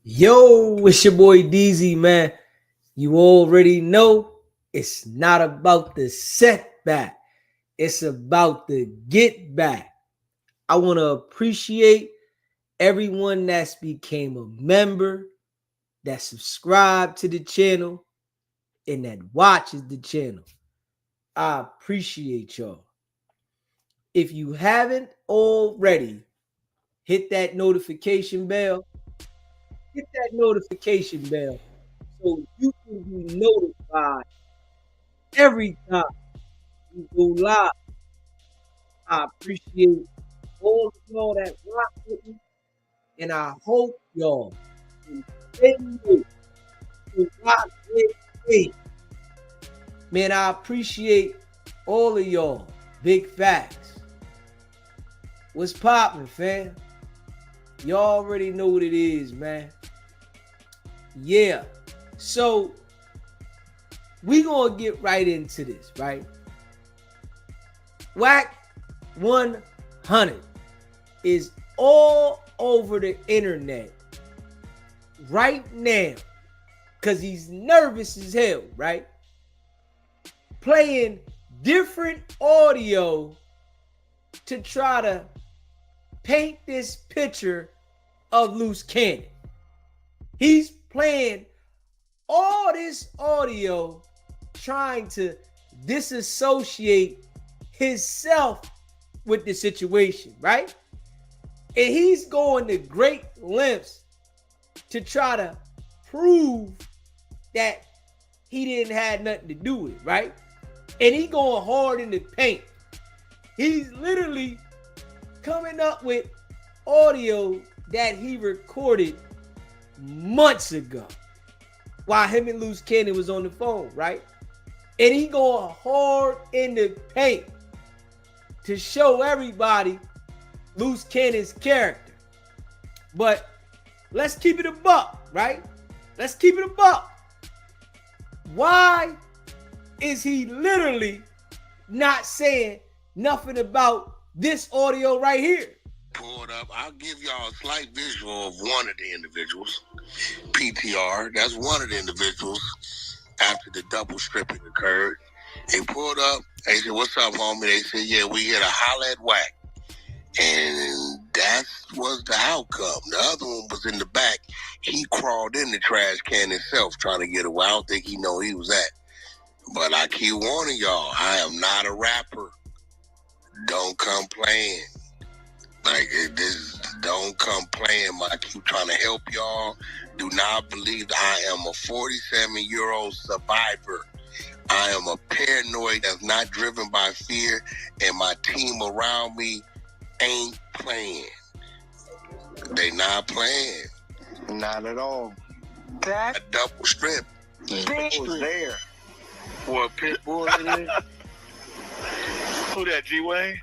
Yo, it's your boy DZ, man. You already know it's not about the setback, it's about the get back. I want to appreciate everyone that's became a member, that subscribed to the channel, and that watches the channel. I appreciate y'all. If you haven't already, hit that notification bell. Hit that notification bell so you can be notified every time we go live. I appreciate all of y'all that rock with me, and I hope y'all continue to rock with me. Man, I appreciate all of y'all. Big facts. What's poppin', fam? Y'all already know what it is, man. Yeah. So we gonna get right into this, right? Wack 100 is all over the internet right now because he's nervous as hell, right? Playing different audio to try to paint this picture of Luce Cannon. He's playing all this audio trying to disassociate himself with the situation, right? And he's going to great lengths to try to prove that he didn't have nothing to do with it, right? And he going hard in the paint. He's literally coming up with audio that he recorded months ago while him and Luce Cannon was on the phone, right? And he going hard in the paint to show everybody Luce Cannon's character. But let's keep it a buck, right? Let's keep it a buck. Why is he literally not saying nothing about this audio right here? Pull it up. I'll give y'all a slight visual of one of the individuals. PTR. That's one of the individuals after the double stripping occurred. They pulled up. They said, "What's up, homie?" They said, "Yeah, we here to holler at Wack." And that was the outcome. The other one was in the back. He crawled in the trash can himself trying to get away. I don't think he know he was at. But I keep warning y'all, I am not a rapper. Don't come playing. Like, this, don't come playing. I keep trying to help y'all. Do not believe that I am a 47-year-old survivor. I am a paranoid that's not driven by fear, and my team around me ain't playing. They not playing. Not at all. A double strip. It was there. For a pit bull in there. Who that, G-Wayne?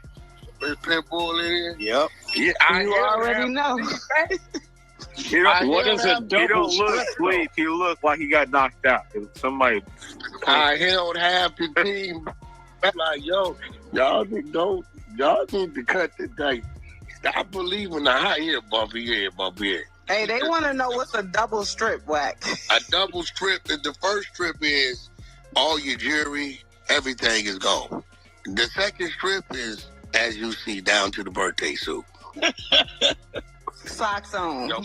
There's pit bull in there. Yep. Yeah, You already know. He don't look asleep. He look like he got knocked out. Somebody. I held half the team. Like, yo, y'all need to cut the thing. Stop believing the high here, bumpy here, bumpy here. Hey, they want to know what's a double strip, Wack. A double strip, the first strip is all your jewelry, everything is gone. The second strip is, as you see, down to the birthday suit. Socks on. Yo,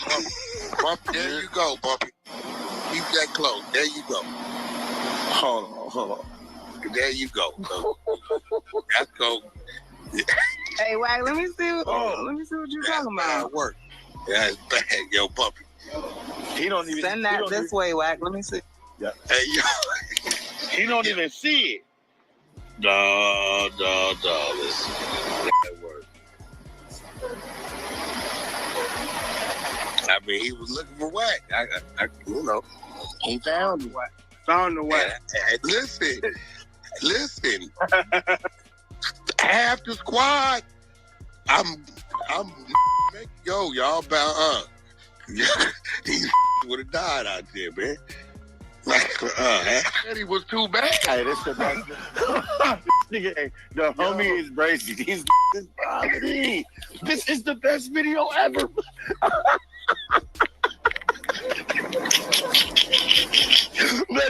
Bumpy, there you go, Bumpy. Keep that close. There you go. Hold on. There you go. That's go. Hey, Wack, let me see what you're talking about. Bad work. That's bad, yo, Bumpy. He don't even send that this way, Wack. Let me see. Yeah. Hey, yo. He don't even see it. No. Listen. That work. I mean, he was looking for Wack. I He found it. Found the way. Listen. Half the squad. I'm. Yo, y'all about these would have died out there, man. Like, he was too bad. Hey, this the best. Nigga, the homie is crazy. These is poverty. This is the best video ever.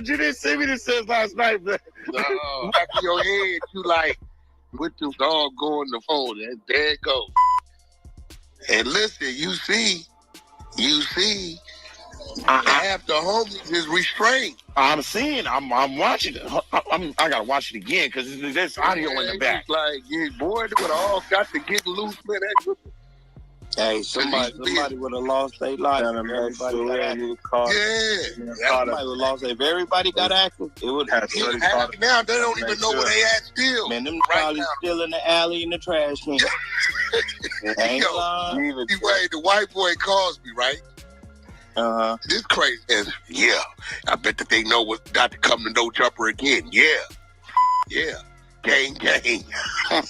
you didn't send me this since last night, man. No, back in your head, you like, with the dog going the phone, and there it goes. And listen, you see, half the homies is restrained. I'm seeing. I'm watching it. I gotta watch it again because there's audio in the back. It's like, yeah, boy, they would all got to get loose, man. Hey, somebody would have lost their life. Everybody got active. Somebody would have lost. If everybody got active, it would have. Now they don't even know where they at still. Man, them probably still in the alley in the trash can. The white boy calls me, right? This crazy as I bet that they know what's got to come to no jumper again. Yeah. Gang. Hey, yeah,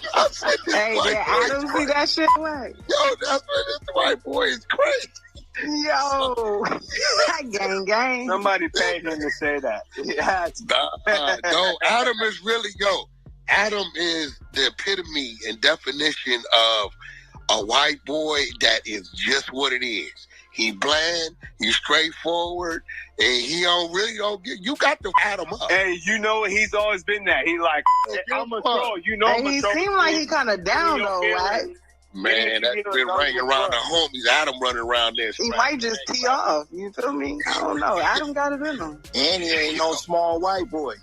I don't see that shit away. Yo, that's what this white boy is crazy. Yo, gang. Somebody paid him to say that. No, Adam is really, Adam is the epitome and definition of a white boy that is just what it is. He bland, he's straightforward, and he don't get. You got to add him up. Hey, you know he's always been that. He like, I'm a troll. You know, hey, he seemed like he kind of down though, right? Man, that's been ringing around the homies. Adam running around there. He might just tee off. You feel me? I don't know. Adam got it in him. And he ain't no small white boy.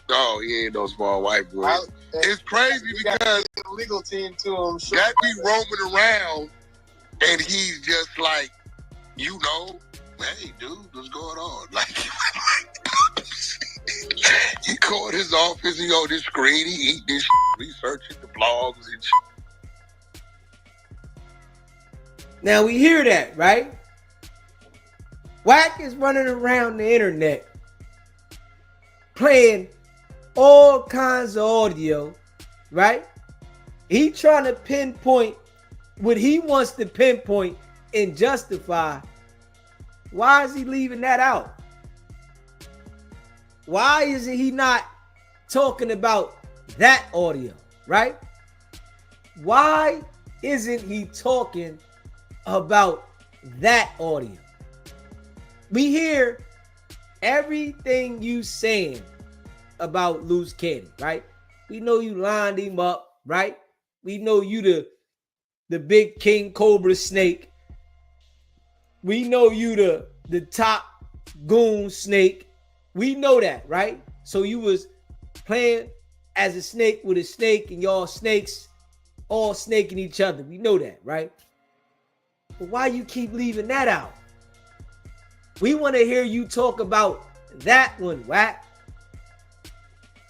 No, he ain't no small white boy. It's crazy because the legal team to him. That be roaming around, and he's just like, hey, dude, what's going on? Like, he called his office, he on this screen, he eat this researching the blogs and Now we hear that, right? Wack is running around the internet playing all kinds of audio, right? He trying to pinpoint what he wants to pinpoint and justify. Why is he leaving that out? Why isn't he not talking about that audio, right? Why isn't he talking about that audio? We hear everything you saying about Luce Candy, right? We know you lined him up, right? We know you the big king cobra snake. We know you the top goon snake. We know that, right? So you was playing as a snake with a snake, and y'all snakes all snaking each other. We know that, right? But why you keep leaving that out? We want to hear you talk about that one, Wack.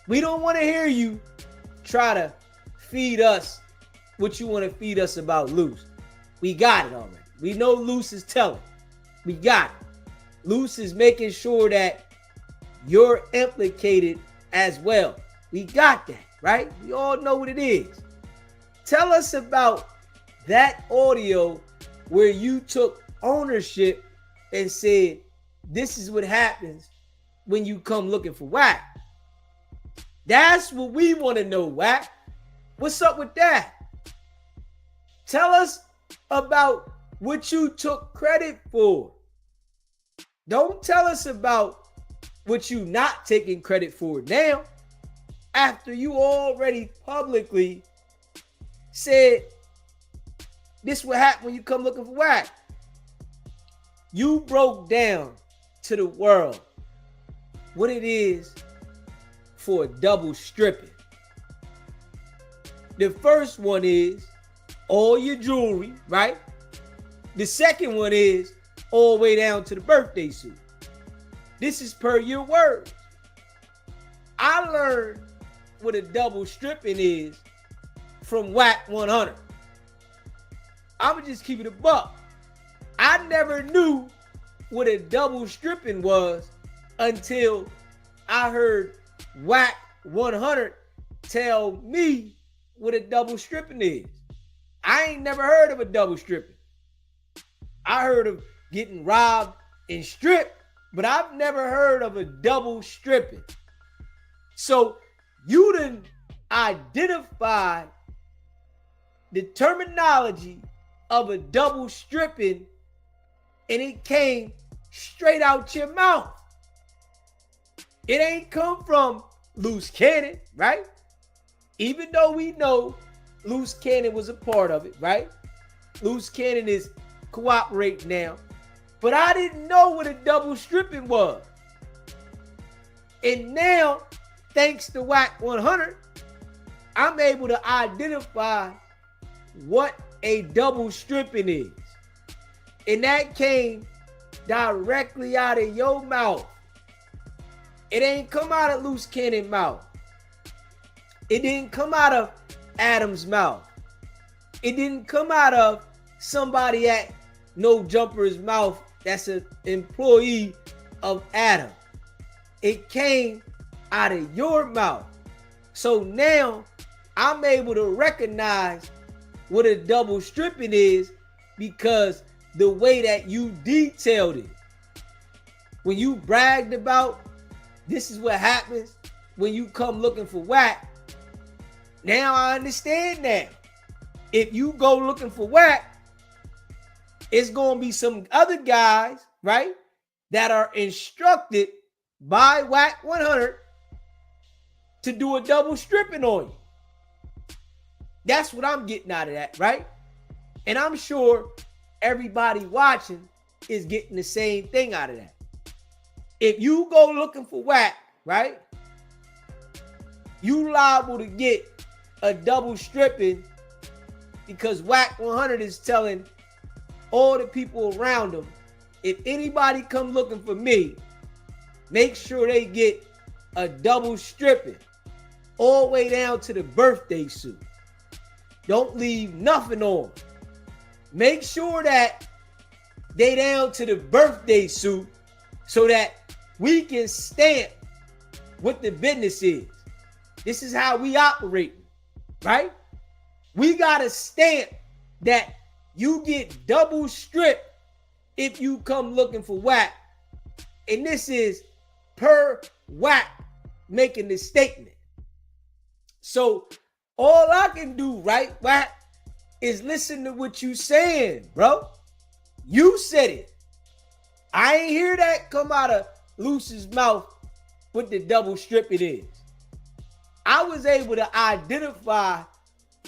We don't want to hear you try to feed us what you want to feed us about Luce. We got it already. We know Luce is telling. We got it. Luce is making sure that you're implicated as well. We got that, right? We all know what it is. Tell us about that audio where you took ownership and said, this is what happens when you come looking for Wack. That's what we want to know, Wack. What's up with that? Tell us about what you took credit for. Don't tell us about what you not taking credit for now, after you already publicly said this will happen when you come looking for Wack. You broke down to the world what it is for double stripping. The first one is all your jewelry, right? The second one is all the way down to the birthday suit. This is per your words. I learned what a double stripping is from Wack 100. I'ma just keep it a buck. I never knew what a double stripping was until I heard Wack 100 tell me what a double stripping is. I ain't never heard of a double stripping. I heard of getting robbed and stripped, but I've never heard of a double stripping. So you done identified the terminology of a double stripping, and it came straight out your mouth. It ain't come from Luce Cannon, right? Even though we know Luce Cannon was a part of it, right? Luce Cannon is cooperating now. But I didn't know what a double stripping was. And now, thanks to Wack 100, I'm able to identify what a double stripping is. And that came directly out of your mouth. It ain't come out of Luce Cannon's mouth. It didn't come out of Adam's mouth. It didn't come out of somebody at No Jumper's mouth that's an employee of Adam. It came out of your mouth. So now I'm able to recognize what a double stripping is because the way that you detailed it. When you bragged about this is what happens when you come looking for Wack, now I understand that. If you go looking for Wack, it's going to be some other guys, right, that are instructed by Wack 100 to do a double stripping on you. That's what I'm getting out of that, right? And I'm sure everybody watching is getting the same thing out of that. If you go looking for Wack, right, you liable to get a double stripping because Wack 100 is telling all the people around them, if anybody come looking for me, make sure they get a double stripping all the way down to the birthday suit. Don't leave nothing on. Make sure that they down to the birthday suit so that we can stamp what the business is. This is how we operate, right? We got to stamp that you get double stripped if you come looking for Wack. And this is per Wack making this statement. So all I can do, right, Wack, is listen to what you saying, bro. You said it. I ain't hear that come out of Luce's mouth what the double strip it is. I was able to identify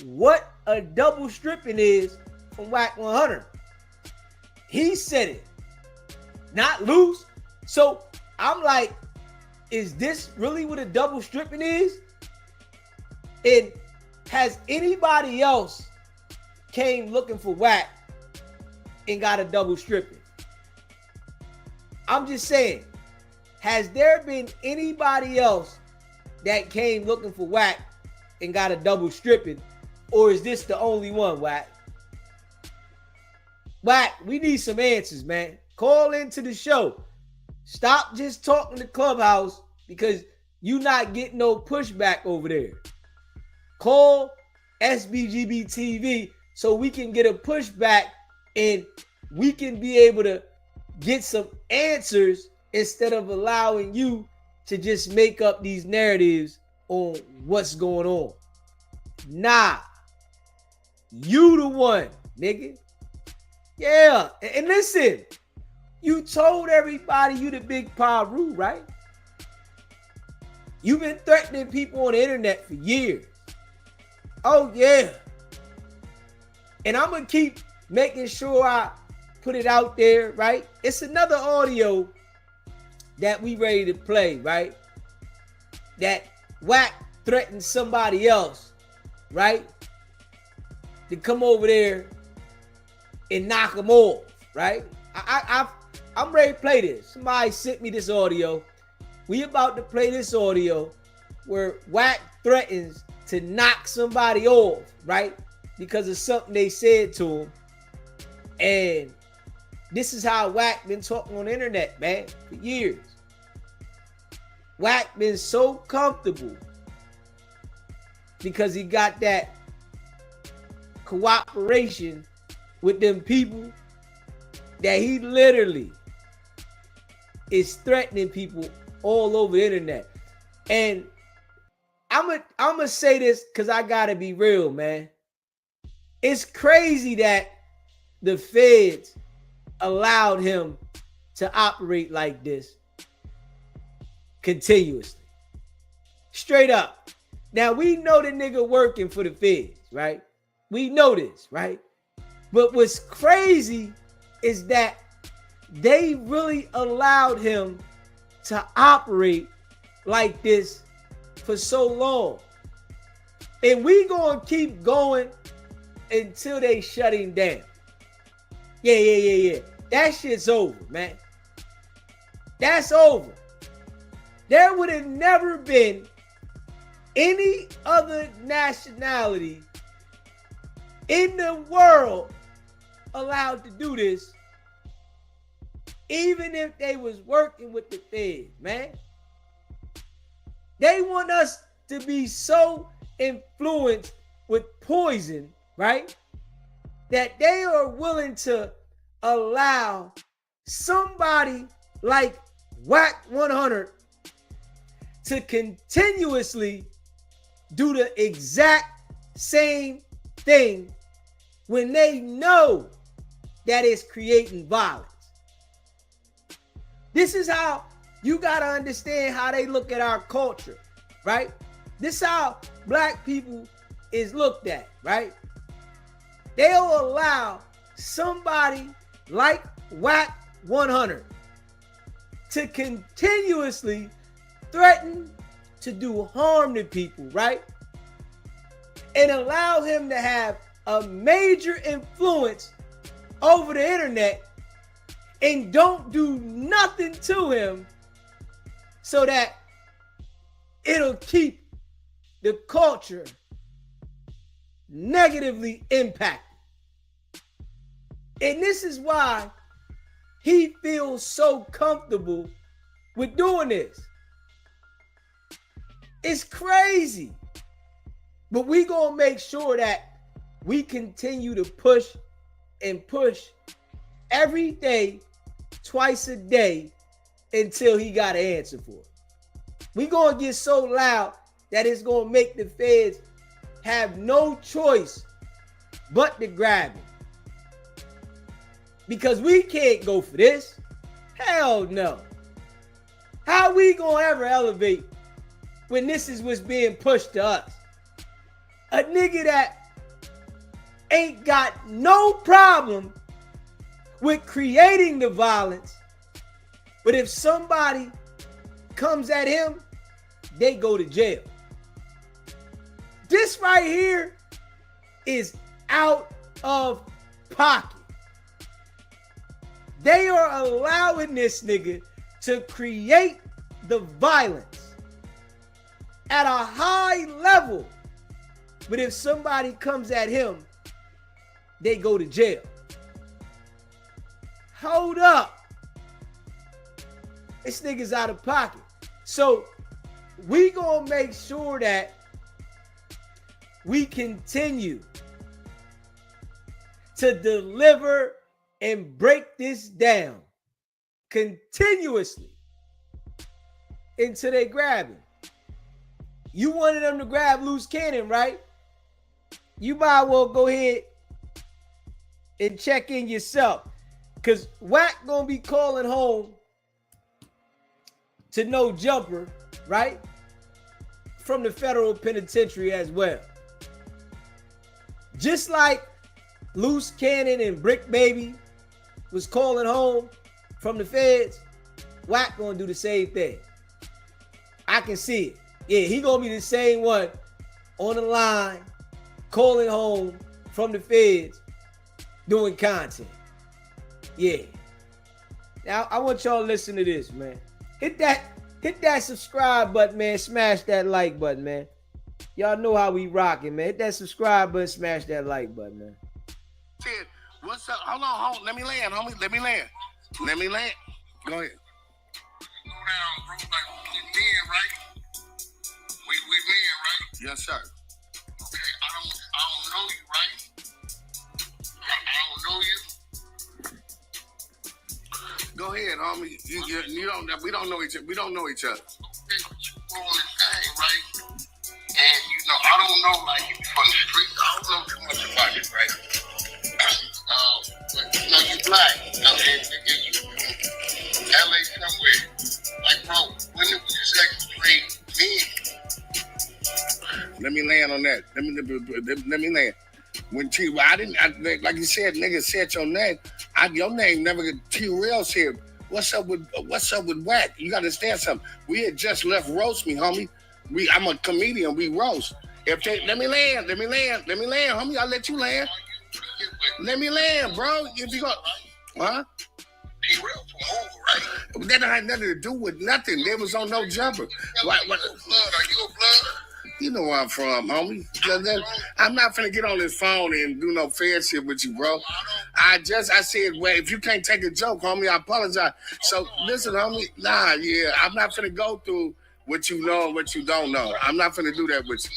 what a double stripping is from Wack 100. He said it, not Luce. So I'm like, is this really what a double stripping is? And has anybody else came looking for Wack and got a double stripping? I'm just saying, has there been anybody else that came looking for Wack and got a double stripping? Or is this the only one, Wack? Wack, we need some answers, man. Call into the show. Stop just talking to Clubhouse because you not getting no pushback over there. Call SBGB TV so we can get a pushback and we can be able to get some answers instead of allowing you to just make up these narratives on what's going on. Nah. You the one, nigga. Yeah. And listen, you told everybody you the big Paru, right? You've been threatening people on the internet for years. Oh, yeah. And I'm going to keep making sure I put it out there, right? It's another audio that we ready to play, right? That Wack threatened somebody else, right? To come over there and knock them off, right? I'm ready to play this. Somebody sent me this audio. We about to play this audio where Wack threatens to knock somebody off, right? Because of something they said to him. And this is how Wack been talking on the internet, man, for years. Wack been so comfortable because he got that cooperation with them people that he literally is threatening people all over the internet. And I'm gonna say this because I gotta be real, man. It's crazy that the feds allowed him to operate like this. continuously. Straight up. Now, we know the nigga working for the feds, right? We know this, right? But what's crazy is that they really allowed him to operate like this for so long. And we gonna keep going until they shut him down. Yeah. That shit's over, man. That's over. There would have never been any other nationality in the world allowed to do this, even if they was working with the feds, man. They want us to be so influenced with poison, right, that they are willing to allow somebody like Wack 100 to continuously do the exact same thing when they know that it's creating violence. This is how you got to understand how they look at our culture, right? This is how black people is looked at, right? They'll allow somebody like Wack 100 to continuously threaten to do harm to people, right? And allow him to have a major influence over the internet and don't do nothing to him so that it'll keep the culture negatively impacted. And this is why he feels so comfortable with doing this. It's crazy. But we gonna make sure that we continue to push and push every day, twice a day, until he got an answer for it. We gonna get so loud that it's gonna make the feds have no choice but to grab him. Because we can't go for this. Hell no. How we gonna ever elevate when this is what's being pushed to us? A nigga that ain't got no problem with creating the violence, but if somebody comes at him, they go to jail. This right here is out of pocket. They are allowing this nigga to create the violence at a high level. But if somebody comes at him, they go to jail. Hold up. This nigga's out of pocket. So we gonna make sure that we continue to deliver and break this down continuously until they grab him. You wanted them to grab Luce Cannon, right? You might well go ahead and check in yourself, because Wack gonna be calling home to no jumper, right? From the federal penitentiary as well. Just like Luce Cannon and Brick Baby was calling home from the feds, Wack gonna do the same thing. I can see it. Yeah, he gonna be the same one on the line, calling home from the feds, doing content. Yeah. Now I want y'all to listen to this, man. Hit that subscribe button, man. Smash that like button, man. Y'all know how we rocking, man. Hit that subscribe button, smash that like button, man. What's up? Hold on. Let me land, homie. Let me land. Go ahead. Slow down, bro. Like, we win, right? We win, right? Yes, sir. Okay, I don't know you, right? I don't know you. Go ahead, homie. You don't. We don't know each other. We don't know each other. Okay, but you on this thing, right? And I don't know, like, you from the street. I don't know too much about it, right? But you black. I mean, you LA somewhere. Like, bro, when did we just land on that. Let me land. When like you said, nigga said your name. Your name never. T-Real said, what's up with Wack? You gotta understand something. We had just left roast me, homie. I'm a comedian. We roast. Let me land, homie. I'll let you land. Let me land, bro. If you go, huh? T-Real from over, right? That had nothing to do with nothing. They was on no jumper. What? Are you a blood? You know where I'm from, homie. I'm not finna get on this phone and do no fair shit with you, bro. I said, well, if you can't take a joke, homie, I apologize. So listen, homie, I'm not finna go through what you know and what you don't know. I'm not finna do that with you.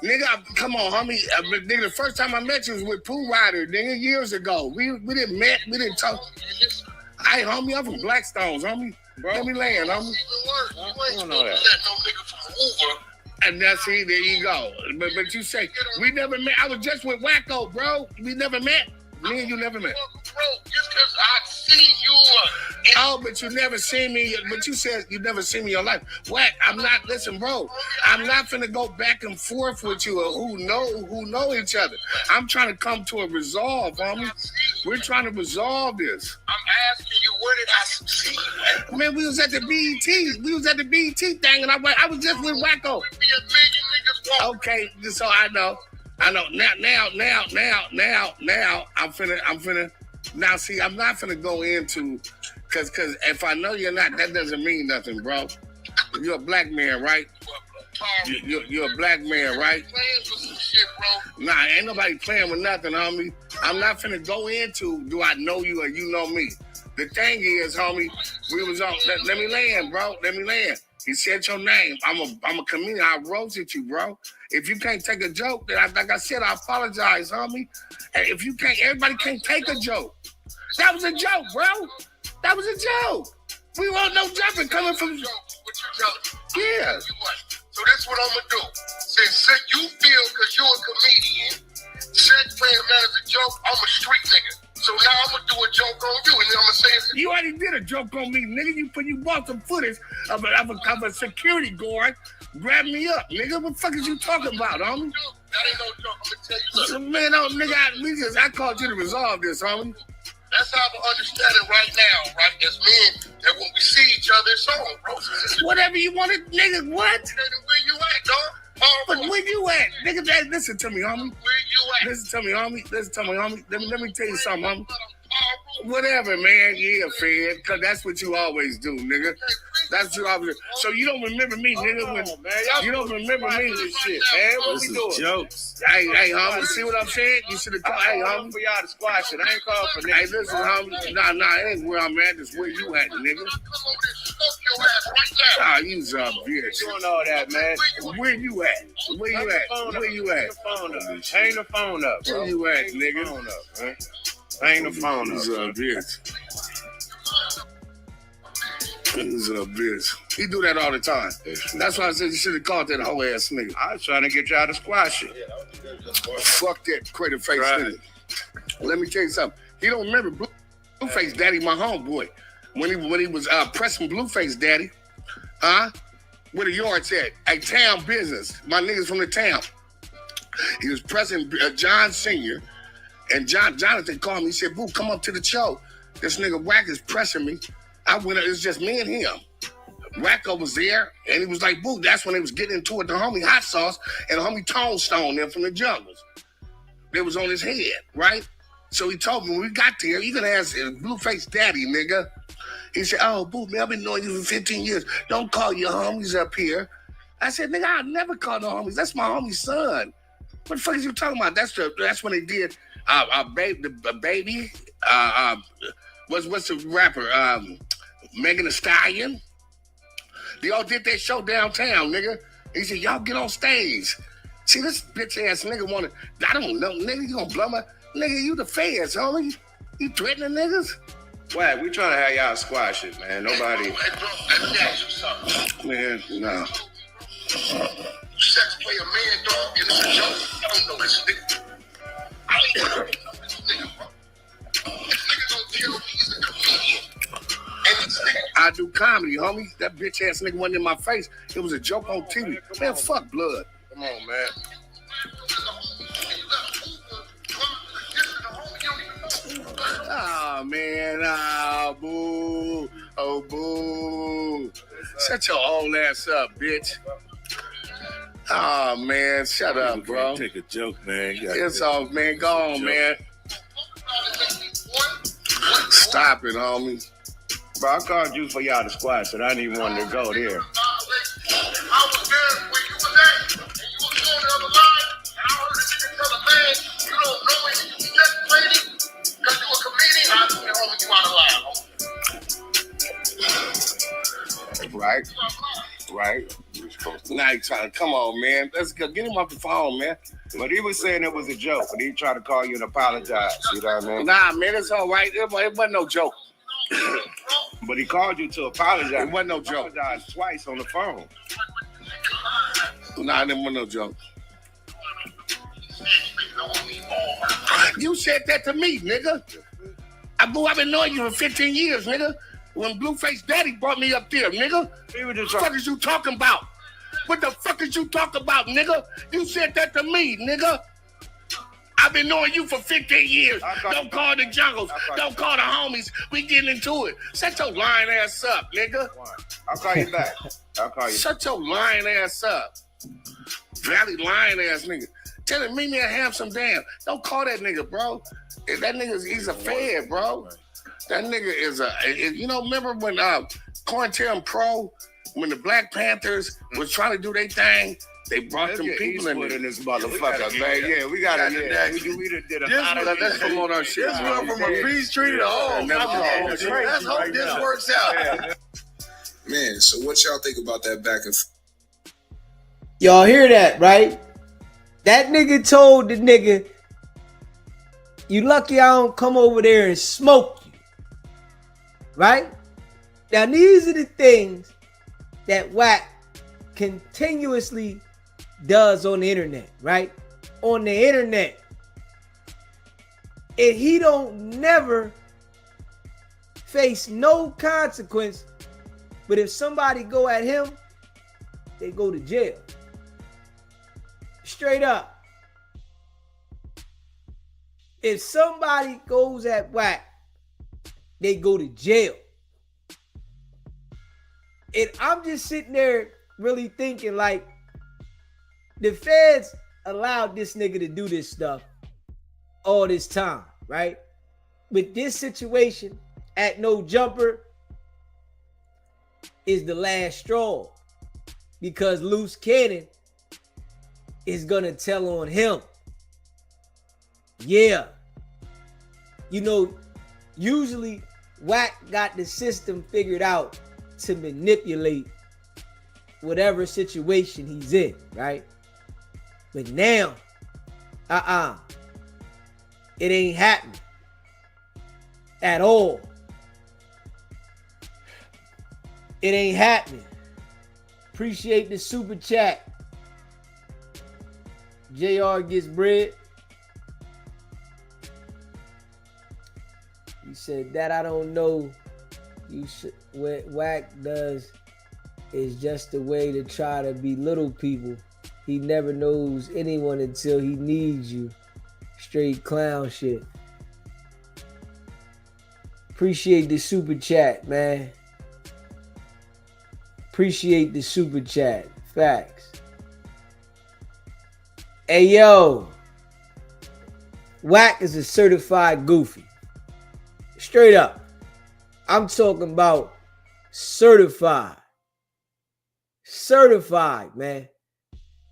Nigga, come on, homie. Nigga, the first time I met you was with Pooh Rider, nigga, years ago. We didn't met, we didn't talk. Hey, homie, I'm from Blackstones, homie. Bro. Let me land, homie. You ain't know that. No nigga from Hoover. And that's it, there you go. But you say, we never met. I was just with Wacko, bro. We never met. Me and you never met. Bro, just because I seen you. Oh, but you never seen me. But you said you never seen me in your life. Wack, I'm not, listen, bro. I'm not finna go back and forth with you who know each other. I'm trying to come to a resolve, homie. We're trying to resolve this. I'm asking you, where did I succeed? Man, we was at the BET. We was at the BET thing, and I was just with Wacko. Okay, so I know. Now, I'm finna. Now, see, I'm not finna go into, cause if I know you're not, that doesn't mean nothing, bro. You're a black man, right? You're a black man, right? Nah, ain't nobody playing with nothing, homie. I'm not finna go into, do I know you or you know me? The thing is, homie, we was on. Let me land, bro. Let me land. He said your name. I'm a comedian. I roasted you, bro. If you can't take a joke, then like I said, I apologize, homie. And if you can't, everybody can't take a joke. That was a joke, bro. That was a joke. We want no jumping coming from. What you telling me? Yeah. So that's what I'm gonna do. Since you feel, cause you're a comedian, Seth playing that as a joke, I'm a street nigga. So now I'm gonna do a joke on you, and then I'm gonna say it's you already did a joke on me, nigga. You bought some footage of a security guard grab me up, nigga. What the fuck is you talking about, homie? That ain't no joke. I'm gonna tell you something. Man, nigga, I called you to resolve this, homie. That's how I'm understanding right now, right? As men, that when we see each other, it's on, bro. Whatever you want it, nigga. What? Where you at, dog? But where you at, nigga? Listen to me, homie. Where you at? Listen to me, homie. Let me tell you something, homie. Whatever, man. Yeah, Fred. Cause that's what you always do, nigga. That's what you always do. So you don't remember me, nigga. When you don't remember me, this shit, man. What we doing? Jokes. Hey, homie. See what I'm saying? You should have called. Hey, homie. For y'all to squash it. I ain't calling for niggas. Hey, listen, homie. Nah. It ain't where I'm at. It's where you at, nigga. Ah, you some bitch. Doing all that, man. Where you at? Where you at? Where you at? Hang the phone up, bro. Where you at, nigga? Hang the phone up. He's a bitch. He's a bitch. He do that all the time. That's why I said you should have called that whole ass nigga. I was trying to get y'all to squash it. Fuck that crater face nigga. Let me tell you something. He don't remember Blueface Daddy, my homeboy. When he was pressing Blueface Daddy, where the yard's at? A town business. My niggas from the town. He was pressing John Sr. And Jonathan called me. He said, "Boo, come up to the show. This nigga Wack is pressing me." I went. It was just me and him. Wacko was there, and he was like, "Boo." That's when they was getting into it. The homie Hot Sauce and the homie Tone Stone there from the Jungles. They was on his head, right? So he told me when we got there, you gonna ask Blueface Daddy, nigga. He said, "Oh, Boo, man, I've been knowing you for 15 years. Don't call your homies up here." I said, "Nigga, I never call no homies. That's my homie's son. What the fuck is you talking about?" That's when they did baby. What's the rapper? Megan Thee Stallion. They all did that show downtown, nigga. He said, "Y'all get on stage." See, this bitch ass nigga wanna. I don't know, nigga. You gonna blow my nigga? You the feds, homie. You threatening niggas? Wack, we trying to have y'all squash it, man. Nobody. Let me ask you something. Man, no. Sex play a man, dog, and it's a joke. I don't know this nigga. I ain't gonna know this nigga, bro. This nigga gonna tell me he's a comedian. And this nigga. I do comedy, homie. That bitch ass nigga wasn't in my face. It was a joke on TV. Man, fuck blood. Come on, man. Oh, man. Oh, boo. Oh, boo. Shut your old ass up, bitch. Oh, man. Shut up, bro. Take a joke, man. It's off, man. Go on, man. Stop it, homie. Bro, I called you for y'all to squash it. I didn't even want to go there. I was there when you were there, and you were doing the other line, and I heard a nigga tell a man, you don't know it, you just played it, because you a comedian, I told him you out of line. Right. Right. Now you trying to come on, man. Let's go. Get him off the phone, man. But he was saying it was a joke, but he tried to call you and apologize. You know what I mean? Nah, man, it's all right. It wasn't no joke. But he called you to apologize. It wasn't no joke. Apologized twice on the phone. Nah, it wasn't no joke. You said that to me, nigga. I've been knowing you for 15 years, nigga. When Blueface Daddy brought me up there, nigga. What the fuck is you talking about? What the fuck is you talking about, nigga? You said that to me, nigga. I've been knowing you for 15 years. Don't call the jungles. Don't call the homies. We getting into it. Shut your lying ass up, nigga. I'll call you back. I'll call you. Shut your lying ass up. Valley lying ass nigga. Tell him, meet me at Handsome Damn. Don't call that nigga, bro. That nigga, he's a fed, bro. That nigga is remember when Quarantine Pro, when the Black Panthers was trying to do their thing, they brought them people in this motherfucker, man. Yeah, we got it. Yeah, we did a lot of that's from on our shit. This went from a peace treaty to home. Let's hope this works out. Man, so what y'all think about that back and forth? Y'all hear that, right? That nigga told the nigga, you lucky I don't come over there and smoke you. Right? Now, these are the things that Wack continuously does on the internet, right? On the internet. And he don't never face no consequence. But if somebody go at him, they go to jail. Straight up. If somebody goes at Wack, they go to jail. And I'm just sitting there really thinking, like, the feds allowed this nigga to do this stuff all this time, right? But this situation at No Jumper is the last straw, because Luce Cannon is gonna tell on him. Yeah. You know, usually Wack got the system figured out to manipulate whatever situation he's in, right? But now, it ain't happening at all. It ain't happening. Appreciate the super chat. JR gets bread. He said that I don't know. What Wack does is just a way to try to belittle people. He never knows anyone until he needs you. Straight clown shit. Appreciate the super chat, man. Appreciate the super chat. Facts. Hey, yo. Wack is a certified goofy. Straight up. I'm talking about certified. Certified, man.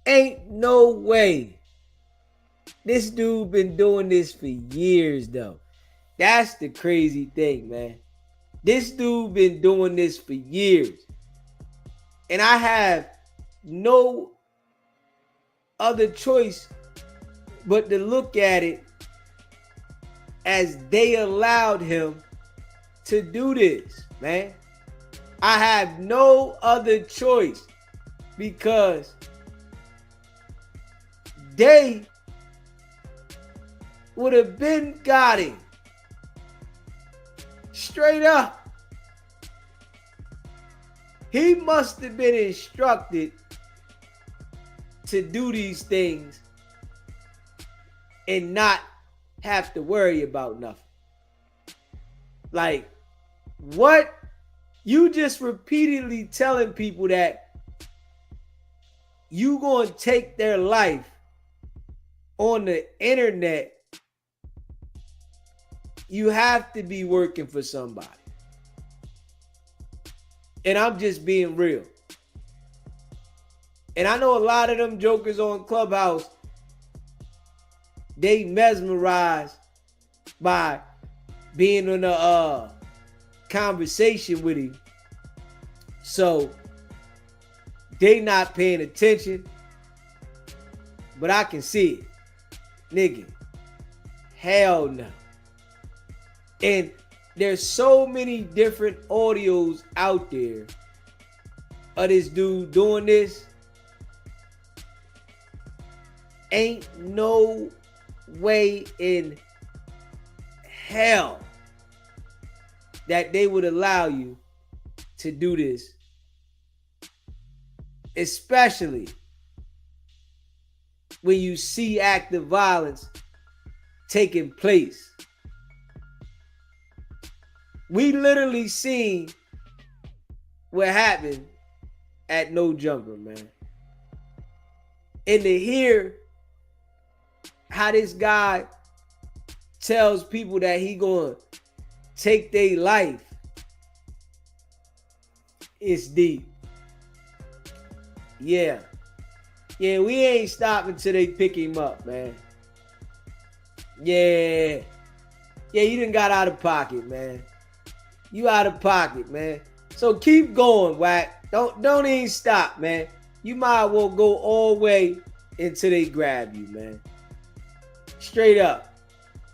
Ain't no way. This dude been doing this for years, though. That's the crazy thing, man. This dude been doing this for years. And I have no other choice but to look at it as they allowed him to do this, man. I have no other choice, because they would have been got him. Straight up. He must have been instructed to do these things and not have to worry about nothing. Like, what? You just repeatedly telling people that you gonna take their life on the internet. You have to be working for somebody. And I'm just being real. And I know a lot of them jokers on Clubhouse, they mesmerized by being on a conversation with him. So they not paying attention. But I can see it. Nigga, hell no. And there's so many different audios out there of this dude doing this. Ain't no way in hell that they would allow you to do this. Especially when you see active violence taking place. We literally seen what happened at No Jumper, man. And to hear how this guy tells people that he gonna take their life, it's deep. Yeah, we ain't stopping till they pick him up, man. Yeah, you done got out of pocket, man. You out of pocket, man. So keep going, Wack. Don't even stop, man. You might as well go all the way until they grab you, man. Straight up.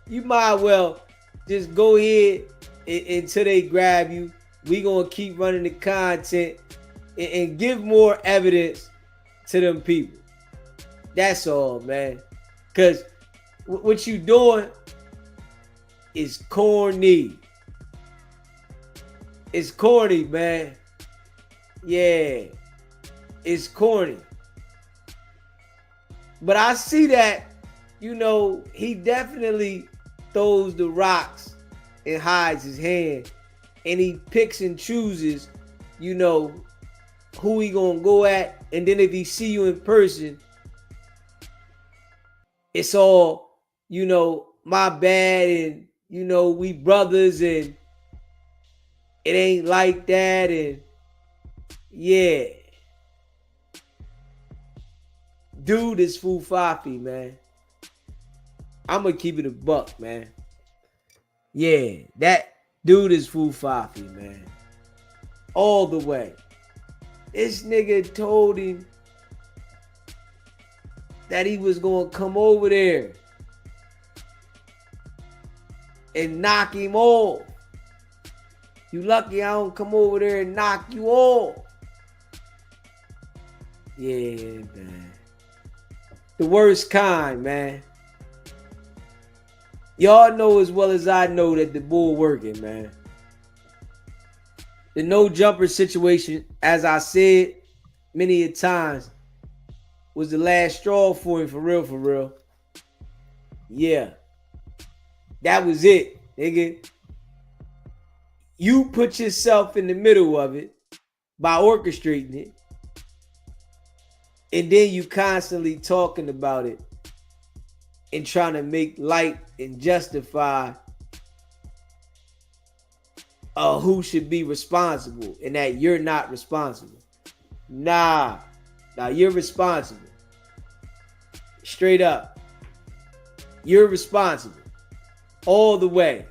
You might as well just go ahead until they grab you. We gonna keep running the content and give more evidence to them people. That's all, man. Because what you doing is corny. It's corny, man. Yeah. It's corny. But I see that, he definitely throws the rocks and hides his hand. And he picks and chooses, who he gonna go at. And then if he see you in person, it's all, my bad, and, we brothers, and it ain't like that, and yeah. Dude is Fufafi, man. I'm gonna keep it a buck, man. Yeah, that dude is Fufafi, man. All the way. This nigga told him that he was gonna come over there and knock him off. You lucky I don't come over there and knock you off. Yeah, man. The worst kind, man. Y'all know as well as I know that the bull working, man. The No Jumper situation, as I said many a times, was the last straw for him, for real. Yeah. That was it, nigga. You put yourself in the middle of it by orchestrating it. And then you constantly talking about it and trying to make light and justify who should be responsible and that you're not responsible. Nah, you're responsible. Straight up. You're responsible. All the way.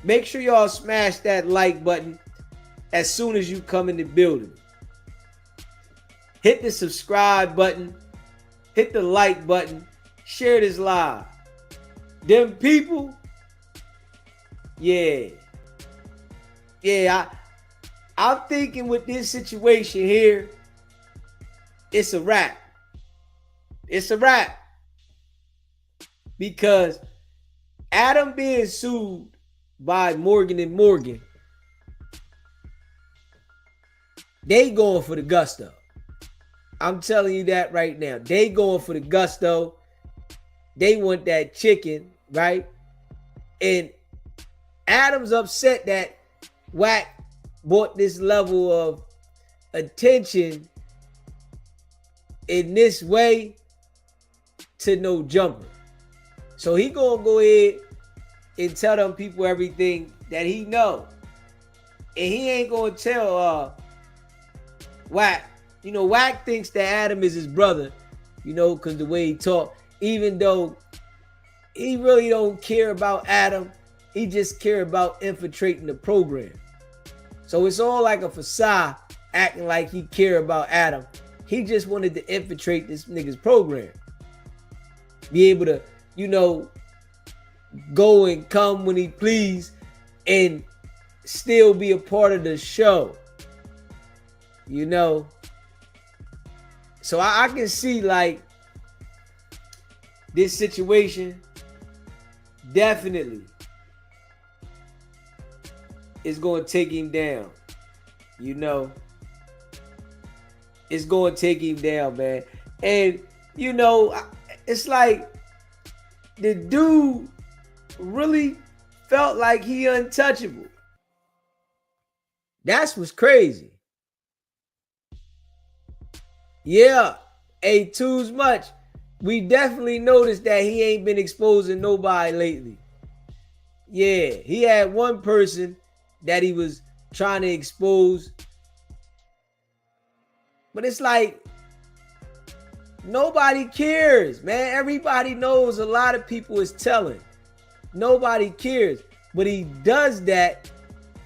Make sure y'all smash that like button as soon as you come in the building. Hit the subscribe button. Hit the like button. Share this live. Them people, yeah, I'm thinking with this situation here, it's a wrap. It's a wrap. Because Adam being sued by Morgan & Morgan, they going for the gusto. I'm telling you that right now. They going for the gusto. They want that chicken, right? And Adam's upset that Wack brought this level of attention in this way to no jumper. So he gonna go ahead and tell them people everything that he know. And he ain't gonna tell Wack. You know, Wack thinks that Adam is his brother, you know, because the way he talk, even though he really don't care about Adam, he just care about infiltrating the program. So it's all like a facade, acting like he care about Adam. He just wanted to infiltrate this nigga's program. Be able to, you know, go and come when he please and still be a part of the show. You know? So I can see like this situation definitely is going to take him down. You know? It's going to take him down, man. And, you know, it's like the dude really felt like he untouchable. That's what's crazy. Yeah, too much. We definitely noticed that he ain't been exposing nobody lately. Yeah, he had one person that he was trying to expose. But it's like, nobody cares, man. Everybody knows a lot of people is telling. Nobody cares. But he does that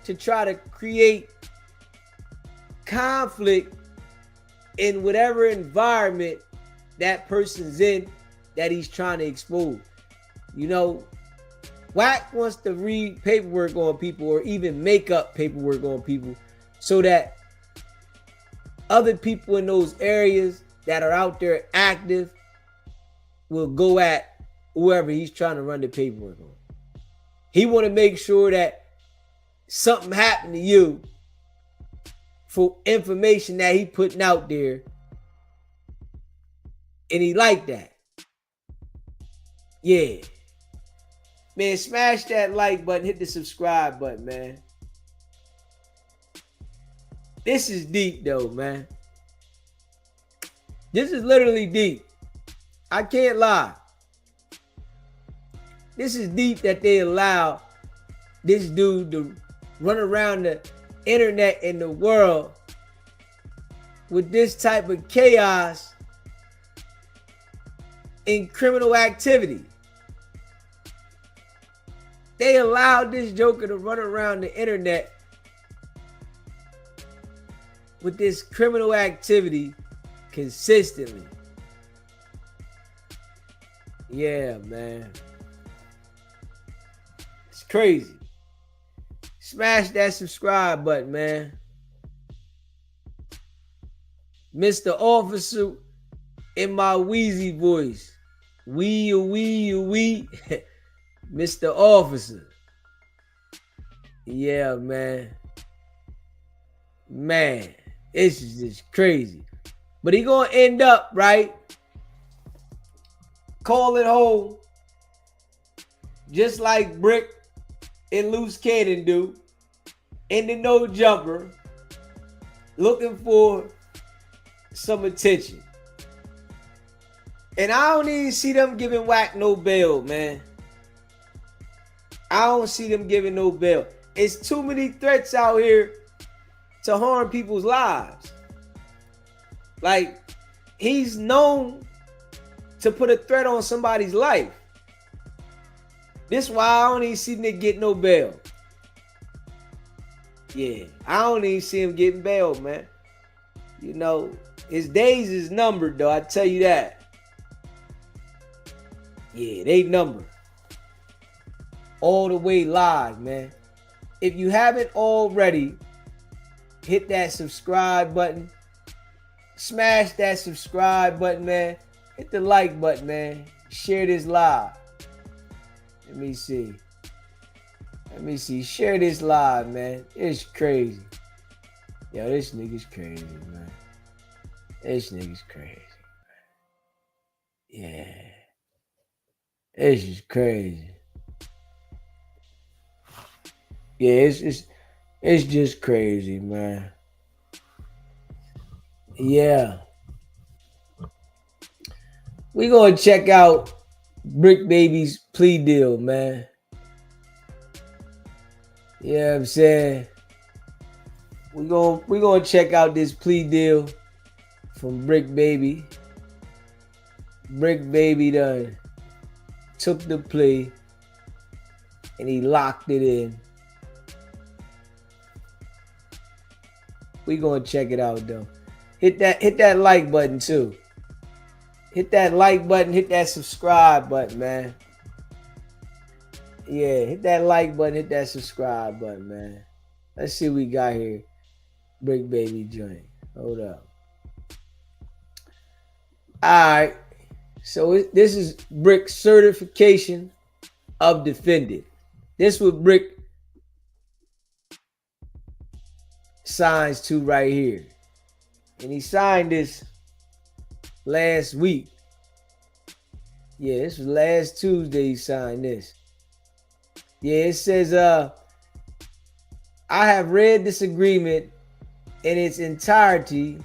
to try to create conflict in whatever environment that person's in that he's trying to expose. You know, Wack wants to read paperwork on people or even make up paperwork on people so that other people in those areas that are out there active will go at whoever he's trying to run the paperwork on. He want to make sure that something happened to you for information that he putting out there. And he like that. Yeah. Man, smash that like button. Hit the subscribe button, man. This is deep though, man. This is literally deep. I can't lie. This is deep that they allow this dude to run around the internet and the world with this type of chaos and criminal activity. They allowed this joker to run around the internet with this criminal activity consistently. Yeah, man. It's crazy. Smash that subscribe button, man. Mr. Officer in my wheezy voice. Wee. Mr. Officer. Yeah, man. Man, this is just crazy. But he gonna end up, right, calling home just like Brick and Luce Cannon do in the no jumper, looking for some attention. And I don't even see them giving Wack no bail, man. I don't see them giving no bail. It's too many threats out here to harm people's lives. Like, he's known to put a threat on somebody's life. This is why I don't even see him get no bail. Yeah, I don't even see him getting bail, man. You know, his days is numbered, though. I tell you that. Yeah, they numbered. All the way live, man. If you haven't already, hit that subscribe button. Smash that subscribe button, man. Hit the like button, man. Share this live. Let me see. Share this live, man. It's crazy. Yo, this nigga's crazy, man. This nigga's crazy. Yeah. This is crazy. Yeah, it's just crazy, man. Yeah. We gonna check out Brick Baby's plea deal, man. You know what I'm saying? We gonna check out this plea deal from Brick Baby. Brick Baby done took the plea and he locked it in. We gonna check it out though. Hit that like button too. Hit that like button, hit that subscribe button, man. Yeah, hit that like button, hit that subscribe button, man. Let's see what we got here. Brick Baby joint. Hold up. Alright. So this is Brick's certification of defendant. This what Brick signs to right here. And he signed this last week. Yeah, this was last Tuesday he signed this. Yeah, it says, I have read this agreement in its entirety.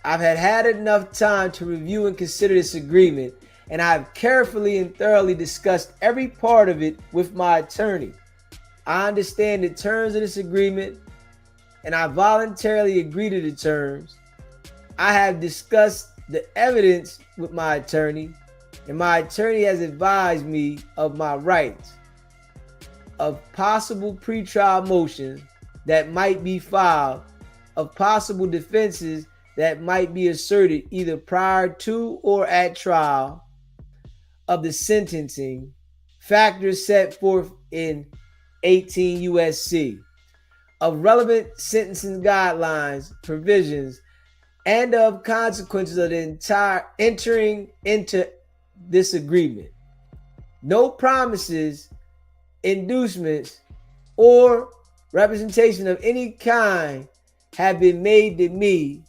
I've had enough time to review and consider this agreement, and I've carefully and thoroughly discussed every part of it with my attorney. I understand the terms of this agreement, and I voluntarily agree to the terms. I have discussed the evidence with my attorney, and my attorney has advised me of my rights, of possible pretrial motions that might be filed, of possible defenses that might be asserted either prior to or at trial, of the sentencing, factors set forth in 18 USC, of relevant sentencing guidelines, provisions, and of consequences of the entire entering into this agreement. No promises, inducements, or representation of any kind have been made to me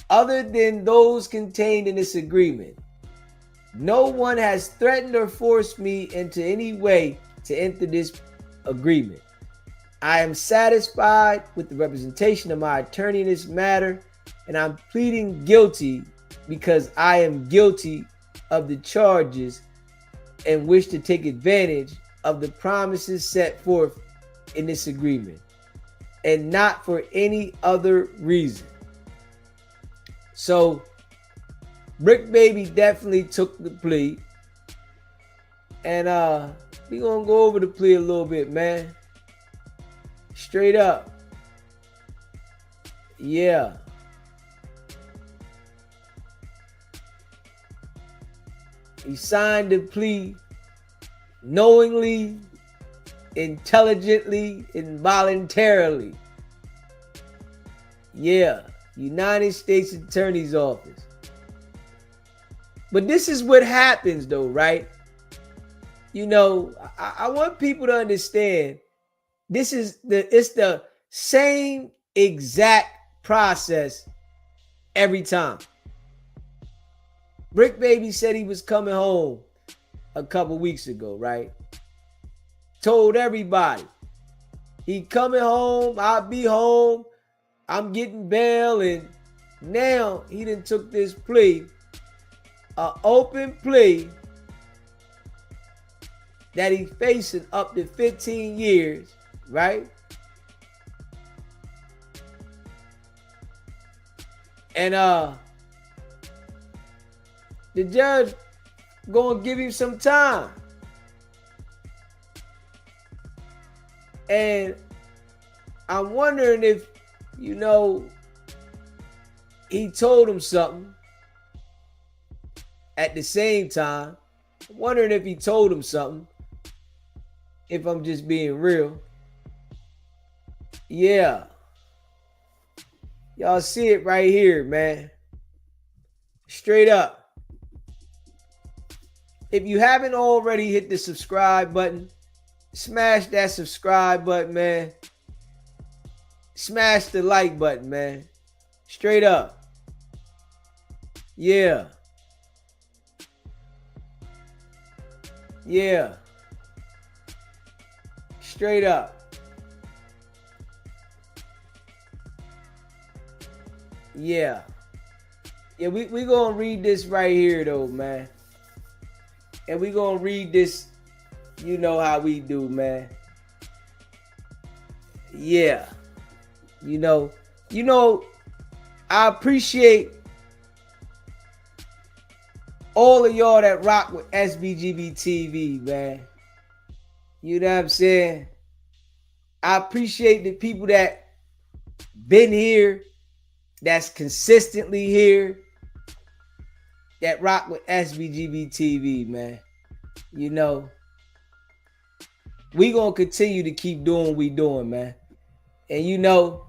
other than those contained in this agreement. No one has threatened or forced me into any way to enter this agreement. I am satisfied with the representation of my attorney in this matter, and I'm pleading guilty because I am guilty of the charges and wish to take advantage of the promises set forth in this agreement, and not for any other reason. So, Brick Baby definitely took the plea. And we gonna go over the plea a little bit, man. Straight up. Yeah. He signed the plea knowingly, intelligently, and voluntarily. Yeah. United States Attorney's Office. But this is what happens though, right? You know, I want people to understand it's the same exact process every time. Brick Baby said he was coming home a couple weeks ago, right? Told everybody, he coming home, I'll be home, I'm getting bail, and now he done took this plea, an open plea that he's facing up to 15 years, right? And the judge gonna give him some time. And I'm wondering if, you know, he told him something at the same time. I'm wondering if he told him something, if I'm just being real. Yeah. Y'all see it right here, man. Straight up. If you haven't already hit the subscribe button, smash that subscribe button, man. Smash the like button, man. Straight up. Yeah. Yeah. Straight up. Yeah. Yeah, we gonna read this right here though, man. And we gonna read this, you know how we do, man. Yeah. You know, I appreciate all of y'all that rock with SBGB TV, man. You know what I'm saying? I appreciate the people that been here, that's consistently here, that rock with SBGB TV, man. You know, we gonna continue to keep doing what we doing, man. And you know,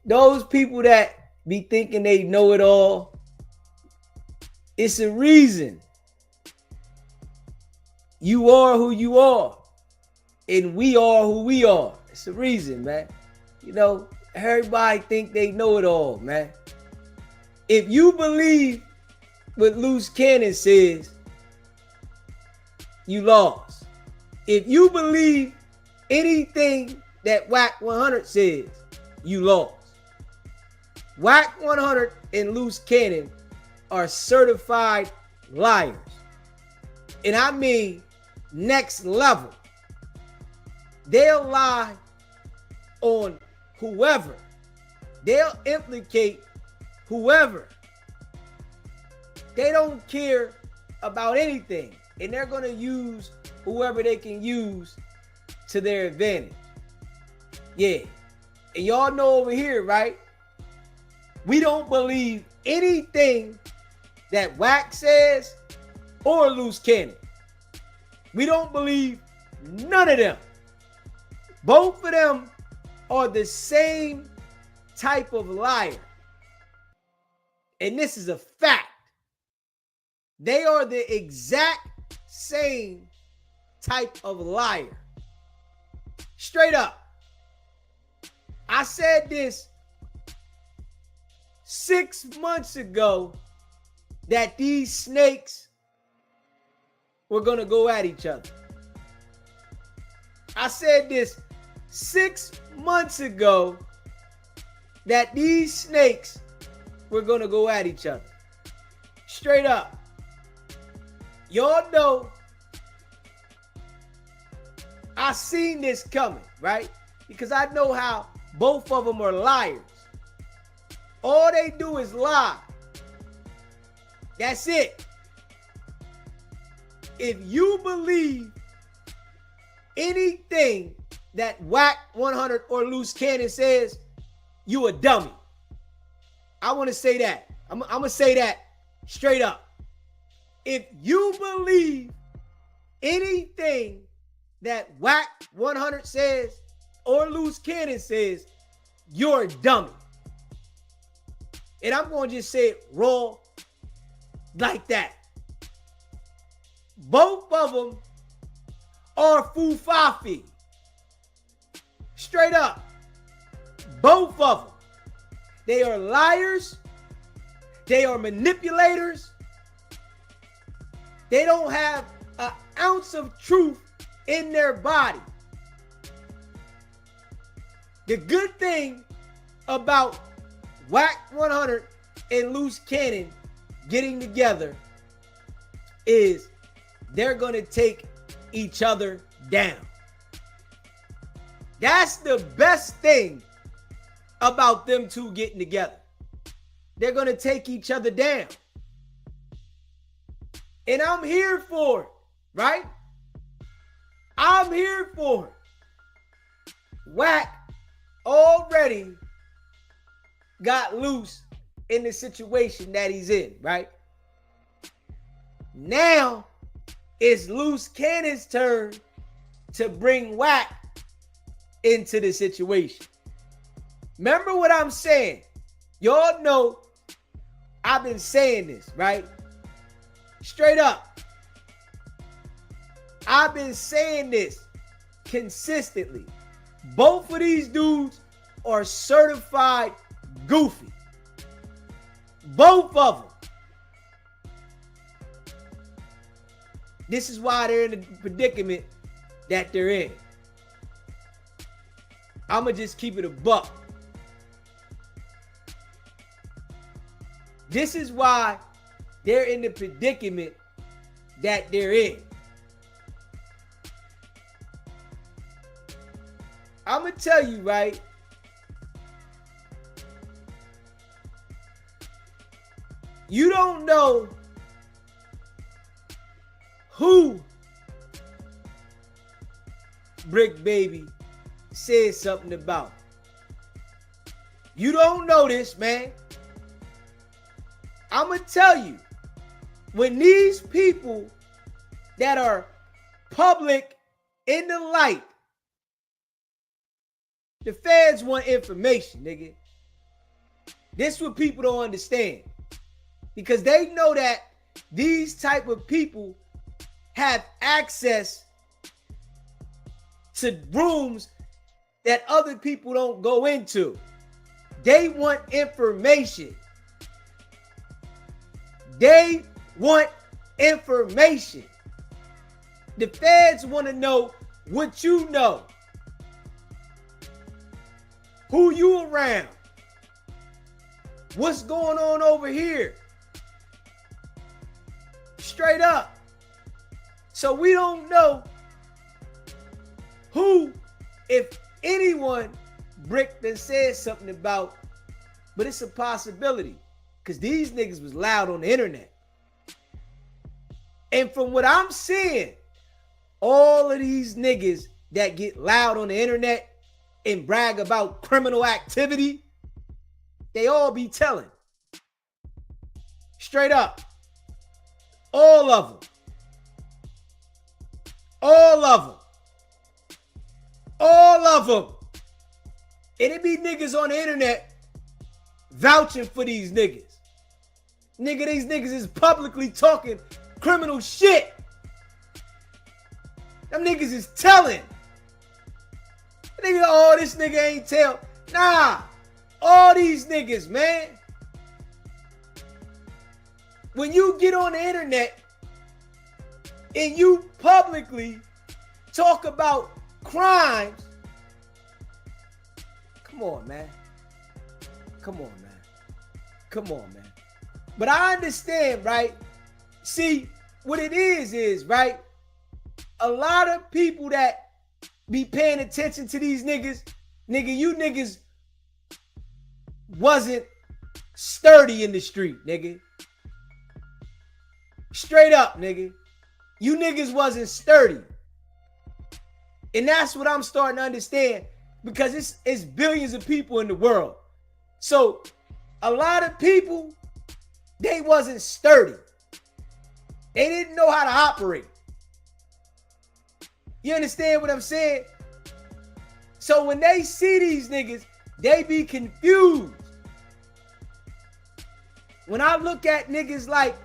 those people that be thinking they know it all, it's a reason. You are who you are, and we are who we are. It's a reason, man. You know, everybody think they know it all, man. If you believe what Luce Cannon says, you lost. If you believe anything that Wack 100 says, you lost. Wack 100 and Luce Cannon are certified liars. And I mean next level. They'll lie on whoever. They'll implicate whoever. They don't care about anything. And they're going to use whoever they can use to their advantage. Yeah. And y'all know over here, right? We don't believe anything that Wack says or Luce Cannon. We don't believe none of them. Both of them are the same type of liar. And this is a fact. They are the exact same type of liar. Straight up. I said this 6 months ago that these snakes were going to go at each other. I said this 6 months ago that these snakes were going to go at each other. Straight up. Y'all know I seen this coming, right? Because I know how both of them are liars. All they do is lie. That's it. If you believe anything that Wack 100 or Luce Cannon says, you a dummy. I want to say that. I'm going to say that straight up. If you believe anything that Wack 100 says or Luce Cannon says, you're a dummy. And I'm going to just say it raw like that. Both of them are fufafi. Straight up. Both of them. They are liars. They are manipulators. They don't have an ounce of truth in their body. The good thing about Wack 100 and Luce Cannon getting together is they're going to take each other down. That's the best thing about them two getting together. They're going to take each other down. And I'm here for it, right? I'm here for it. Wack already got Luce in the situation that he's in, right? Now it's Luce Cannon's turn to bring Wack into the situation. Remember what I'm saying. Y'all know I've been saying this, right? Straight up. I've been saying this consistently. Both of these dudes are certified goofy. Both of them. This is why they're in the predicament that they're in. I'ma just keep it a buck. This is why they're in the predicament that they're in. I'ma tell you, right? You don't know who Brick Baby said something about. You don't know this, man. I'm going to tell you, when these people that are public in the light, the feds want information, nigga. This is what people don't understand. Because they know that these type of people have access to rooms that other people don't go into. They want information. They want information. The feds want to know what you know. Who you around. What's going on over here? Straight up. So we don't know who, if anyone, Brick done said something about, but it's a possibility. Because these niggas was loud on the internet. And from what I'm seeing, all of these niggas that get loud on the internet and brag about criminal activity, they all be telling. Straight up. All of them. All of them. All of them. And it be niggas on the internet vouching for these niggas. Nigga, these niggas is publicly talking criminal shit. Them niggas is telling. Nigga, oh, this nigga ain't tell. Nah. All these niggas, man. When you get on the internet and you publicly talk about crimes, come on, man. Come on, man. Come on, man. But I understand, right? See, what it is, right? A lot of people that be paying attention to these niggas, nigga, you niggas wasn't sturdy in the street, nigga. Straight up, nigga. You niggas wasn't sturdy. And that's what I'm starting to understand, because it's billions of people in the world. So a lot of people, they wasn't sturdy. They didn't know how to operate. You understand what I'm saying? So when they see these niggas, they be confused. When I look at niggas like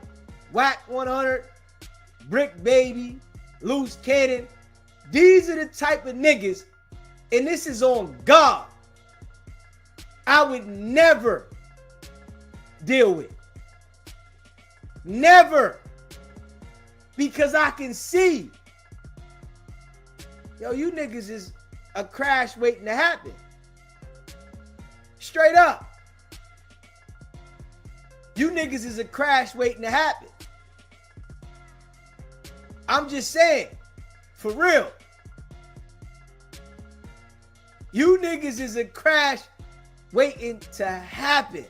Wack 100, Brick Baby, Luce Cannon, these are the type of niggas, and this is on God, I would never deal with. Never. Because I can see, yo, you niggas is a crash waiting to happen. Straight up. You niggas is a crash waiting to happen. I'm just saying, for real. You niggas is a crash waiting to happen.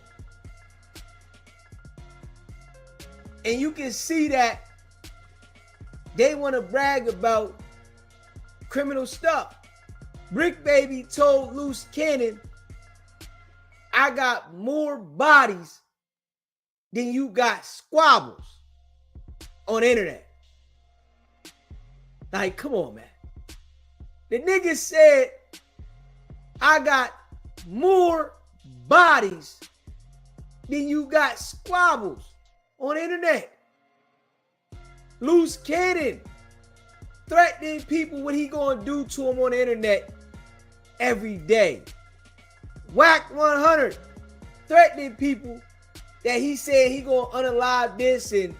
And you can see that they want to brag about criminal stuff. Brick Baby told Luce Cannon, I got more bodies than you got squabbles on the internet. Like, come on, man. The nigga said, I got more bodies than you got squabbles on the internet. Luce Cannon threatening people what he gonna do to them on the internet every day. Wack 100 threatening people that he said he gonna unalive this and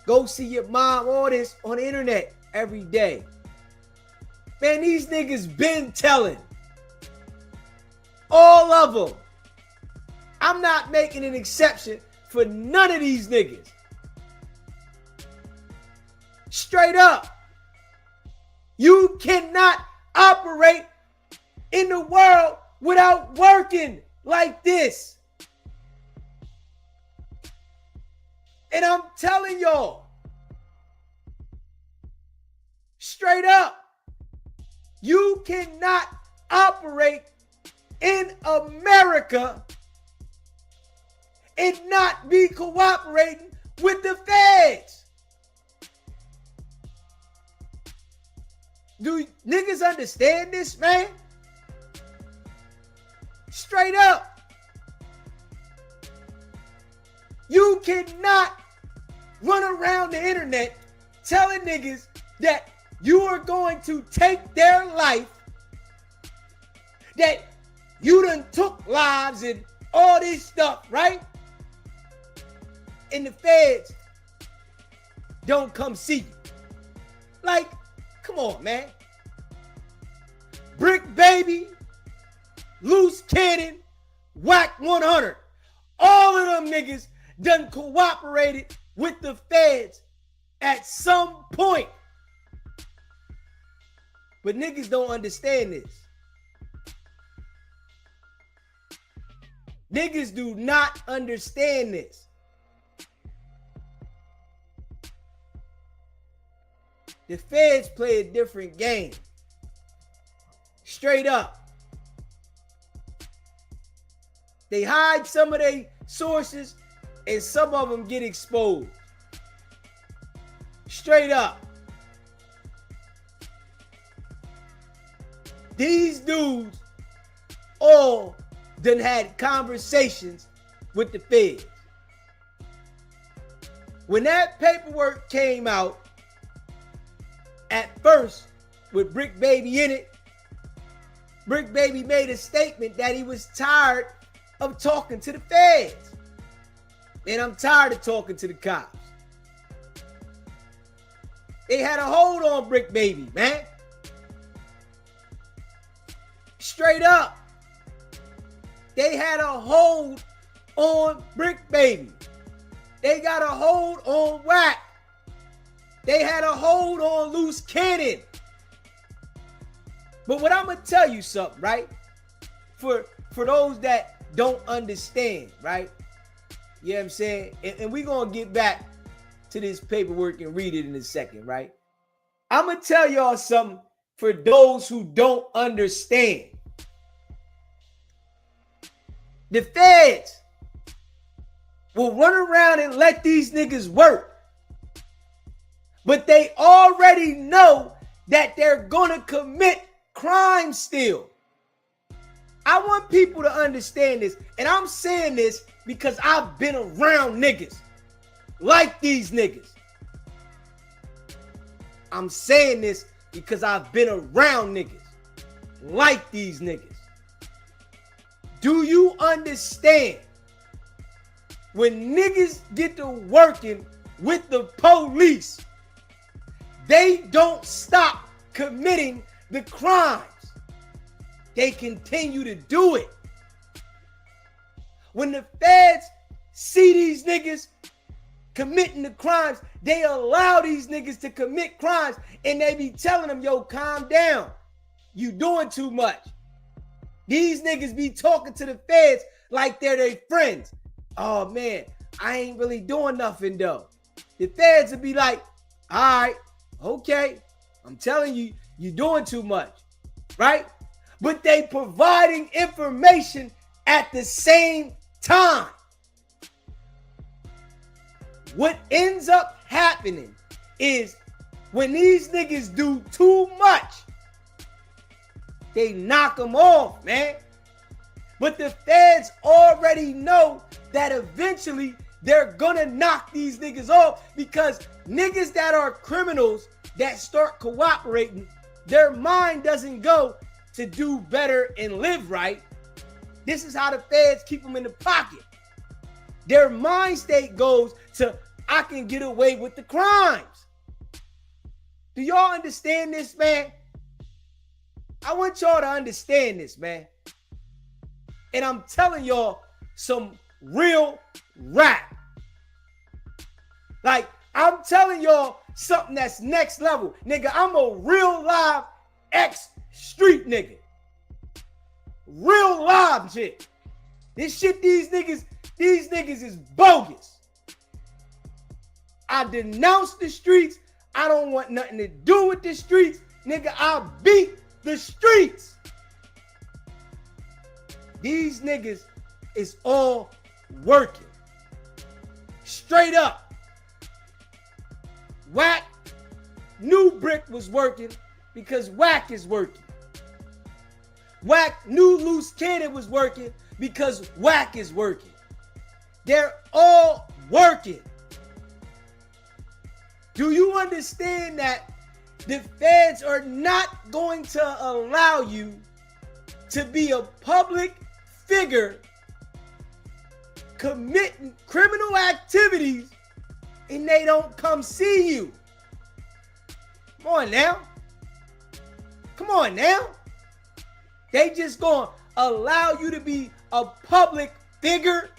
go see your mom, all this on the internet every day. Man, these niggas been telling. All of them. I'm not making an exception for none of these niggas. Straight up. You cannot operate in the world without working like this. And I'm telling y'all, straight up, you cannot operate in America and not be cooperating with the feds. Do niggas understand this, man? Straight up. You cannot run around the internet telling niggas that you are going to take their life, that you done took lives and all this stuff, right? And the feds don't come see you. Like, come on, man. Brick Baby, Luce Cannon, Wack 100. All of them niggas done cooperated with the feds at some point. But niggas don't understand this. Niggas do not understand this. The feds play a different game. Straight up. They hide some of their sources and some of them get exposed. Straight up. These dudes all done had conversations with the feds. When that paperwork came out, at first, with Brick Baby in it, Brick Baby made a statement that he was tired of talking to the feds. And I'm tired of talking to the cops. They had a hold on Brick Baby, man. Straight up. They had a hold on Brick Baby. They got a hold on Wack. They had a hold on Luce Cannon. But what I'm going to tell you something, right? For those that don't understand, right? You know what I'm saying? And we're going to get back to this paperwork and read it in a second, right? I'm going to tell y'all something for those who don't understand. The feds will run around and let these niggas work. But they already know that they're going to commit crime still. I want people to understand this. And I'm saying this because I've been around niggas like these niggas. I'm saying this because I've been around niggas like these niggas. Do you understand? When niggas get to working with the police, they don't stop committing the crimes. They continue to do it. When the feds see these niggas committing the crimes, they allow these niggas to commit crimes and they be telling them, yo, calm down. You doing too much. These niggas be talking to the feds like they're their friends. Oh man, I ain't really doing nothing though. The feds would be like, all right, okay, I'm telling you, you're doing too much, right? But they providing information at the same time. What ends up happening is when these niggas do too much, they knock them off, man. But the feds already know that eventually they're gonna knock these niggas off because niggas that are criminals that start cooperating, their mind doesn't go to do better and live right. This is how the feds keep them in the pocket. Their mind state goes to, I can get away with the crimes. Do y'all understand this, man? I want y'all to understand this, man. And I'm telling y'all some real rap. Like, I'm telling y'all something that's next level. Nigga, I'm a real live ex-street nigga. Real live shit. This shit, these niggas is bogus. I denounce the streets. I don't want nothing to do with the streets. Nigga, I beat the streets. These niggas is all working. Straight up. Wack knew Brick was working because Wack is working. Wack knew Luce Cannon was working because Wack is working. They're all working. Do you understand that the feds are not going to allow you to be a public figure committing criminal activities and they don't come see you? Come on now. Come on now. They just gonna allow you to be a public figure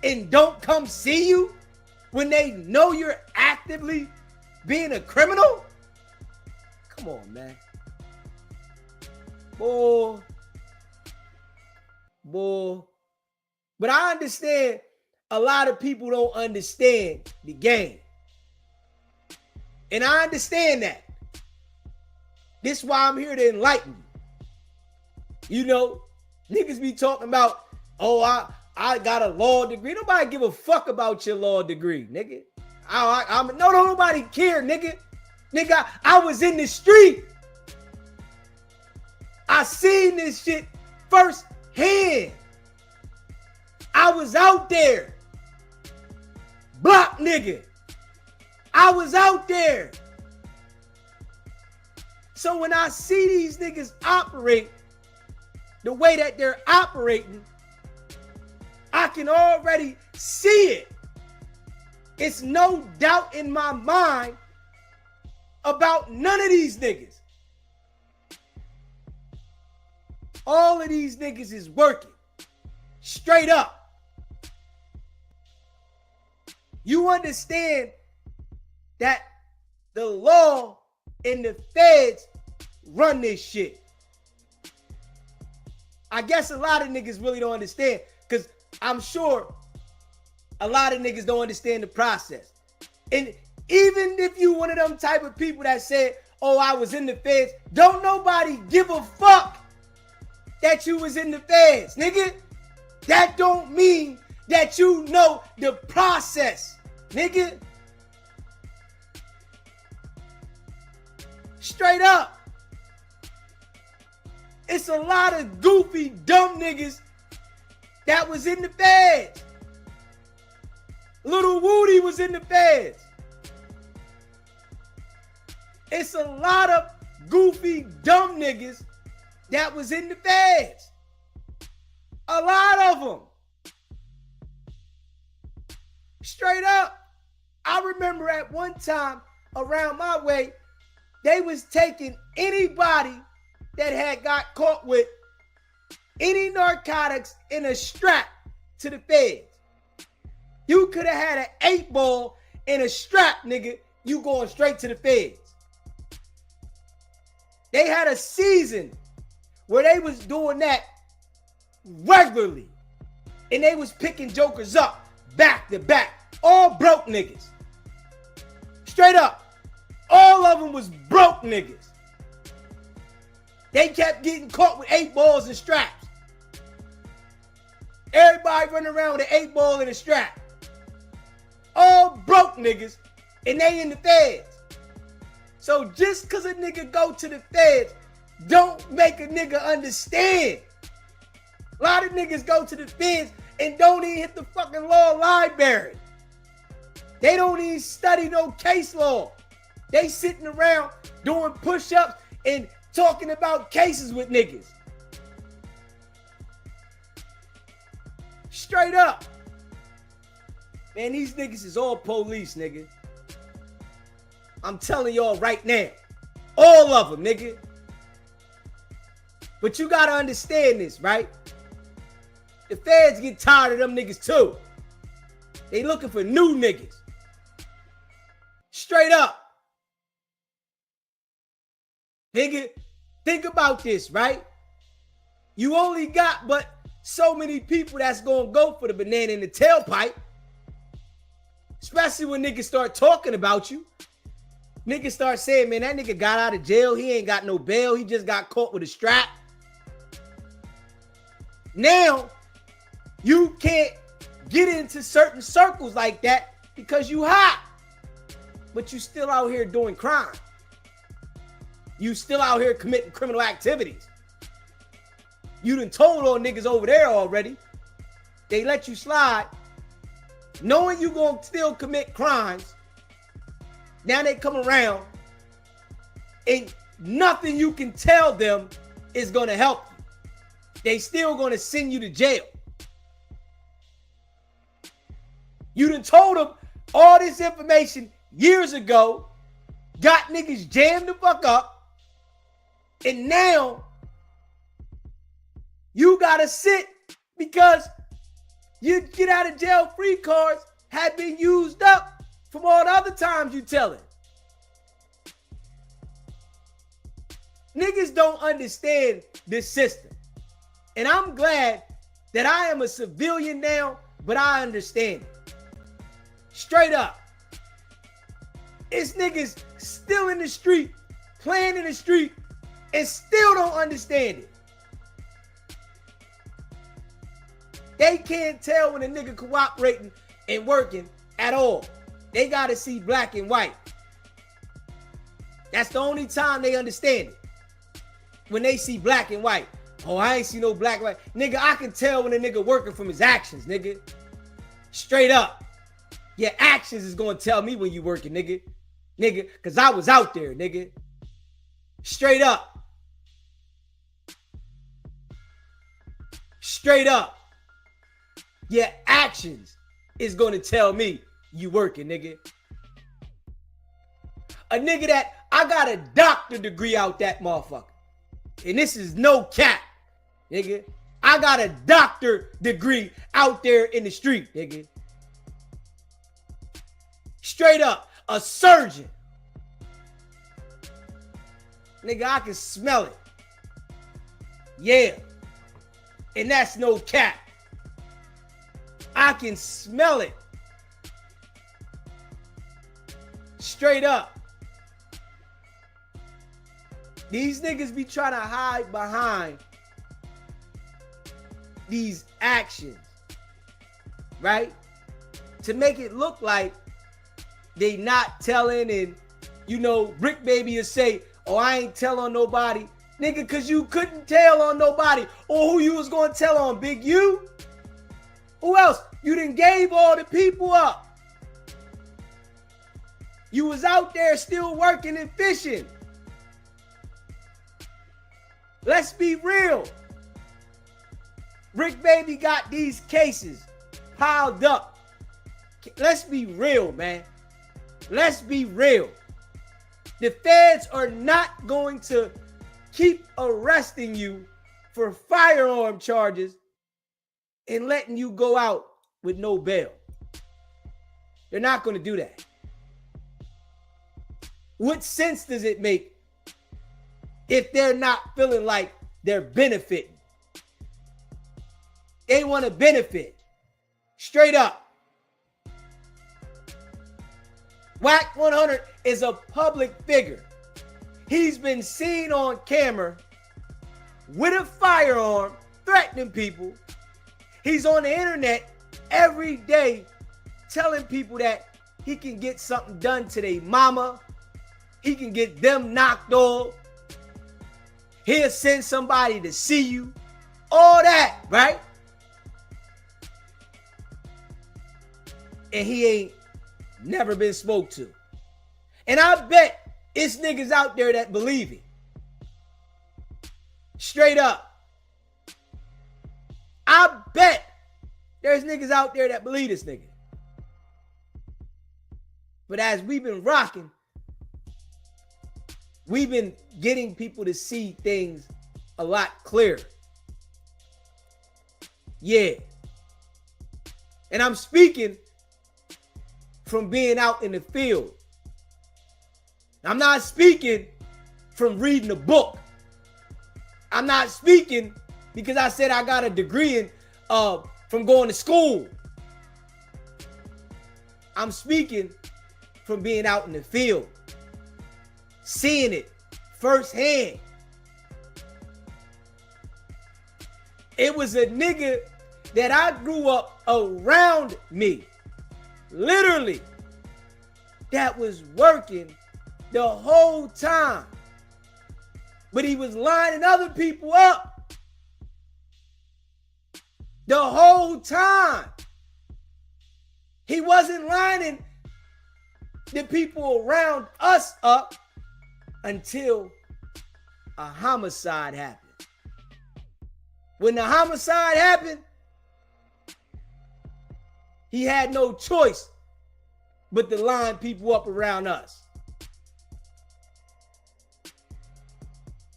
and don't come see you when they know you're actively being a criminal? Come on, man. Boy. But I understand a lot of people don't understand the game. And I understand that. This is why I'm here to enlighten you. You know, niggas be talking about, oh, I got a law degree. Nobody give a fuck about your law degree, nigga. Nobody care, nigga. Nigga, I was in the street. I seen this shit firsthand. I was out there. Block nigga. I was out there. So when I see these niggas operate the way that they're operating, I can already see it. It's no doubt in my mind about none of these niggas. All of these niggas is working. Straight up. You understand that the law and the feds run this shit. I guess a lot of niggas really don't understand, because I'm sure a lot of niggas don't understand the process. And even if you one of them type of people that said, oh, I was in the feds, don't nobody give a fuck that you was in the feds, nigga. That don't mean that you know the process, nigga. Straight up. It's a lot of goofy, dumb niggas that was in the feds. Little Woody was in the feds. It's a lot of goofy, dumb niggas that was in the feds. A lot of them. Straight up. I remember at one time around my way, they was taking anybody that had got caught with any narcotics in a strap to the feds. You could have had an 8-ball in a strap, nigga. You going straight to the feds. They had a season where they was doing that regularly. And they was picking jokers up back to back. All broke niggas. Straight up. All of them was broke niggas. They kept getting caught with 8 balls and straps. Everybody running around with an 8-ball and a strap. All broke niggas, and they in the feds. So just because a nigga go to the feds, don't make a nigga understand. A lot of niggas go to the feds and don't even hit the fucking law library. They don't even study no case law. They sitting around doing push-ups and talking about cases with niggas. Straight up. Man, these niggas is all police, nigga. I'm telling y'all right now. All of them, nigga. But you gotta understand this, right? The feds get tired of them niggas too. They looking for new niggas. Straight up. Nigga, think about this, right? You only got but so many people that's gonna go for the banana in the tailpipe. Especially when niggas start talking about you. Niggas start saying, man, that nigga got out of jail. He ain't got no bail. He just got caught with a strap. Now, you can't get into certain circles like that because you hot. But you still out here doing crime. You still out here committing criminal activities. You done told all niggas over there already. They let you slide. Knowing you gonna still commit crimes. Now they come around and nothing you can tell them is gonna help you. They still gonna send you to jail. You done told them all this information years ago, got niggas jammed the fuck up, and now you gotta sit because your get out of jail free cards had been used up from all the other times you tell it. Niggas don't understand this system. And I'm glad that I am a civilian now, but I understand it. Straight up. It's niggas still in the street, playing in the street, and still don't understand it. They can't tell when a nigga cooperating and working at all. They gotta see black and white. That's the only time they understand it. When they see black and white. Oh, I ain't see no black and white. Nigga, I can tell when a nigga working from his actions, nigga. Straight up. Your actions is gonna tell me when you working, nigga. Nigga, cause I was out there, nigga. Straight up. Straight up. Your actions is gonna tell me you working, nigga. A nigga that I got a doctor degree out that motherfucker. And this is no cap, nigga. I got a doctor degree out there in the street, nigga. Straight up, a surgeon. Nigga, I can smell it. Yeah. And that's no cap. I can smell it. Straight up. These niggas be trying to hide behind these actions, right? To make it look like they not telling, and you know, Brick Baby will say, oh, I ain't tell on nobody. Nigga, cause you couldn't tell on nobody. Or who you was gonna tell on, Big U? Who else? You done gave all the people up. You was out there still working and fishing. Let's be real. Brick Baby got these cases piled up. Let's be real, man. Let's be real. The feds are not going to keep arresting you for firearm charges and letting you go out with no bail. They're not going to do that. What sense does it make if they're not feeling like they're benefiting? They want to benefit. Straight up. Wack 100 is a public figure. He's been seen on camera with a firearm threatening people. He's on the internet every day telling people that he can get something done to their mama. He can get them knocked off. He'll send somebody to see you. All that, right? And he ain't never been spoke to. And I bet it's niggas out there that believe it. Straight up. I bet there's niggas out there that believe this nigga. But as we've been rocking, we've been getting people to see things a lot clearer. Yeah. And I'm speaking from being out in the field. I'm not speaking from reading a book. I'm not speaking because I said I got a degree from going to school. I'm speaking from being out in the field, seeing it firsthand. It was a nigga that I grew up around me, literally, that was working the whole time. But he was lining other people up the whole time. He wasn't lining the people around us up until a homicide happened. When the homicide happened, he had no choice but to line people up around us.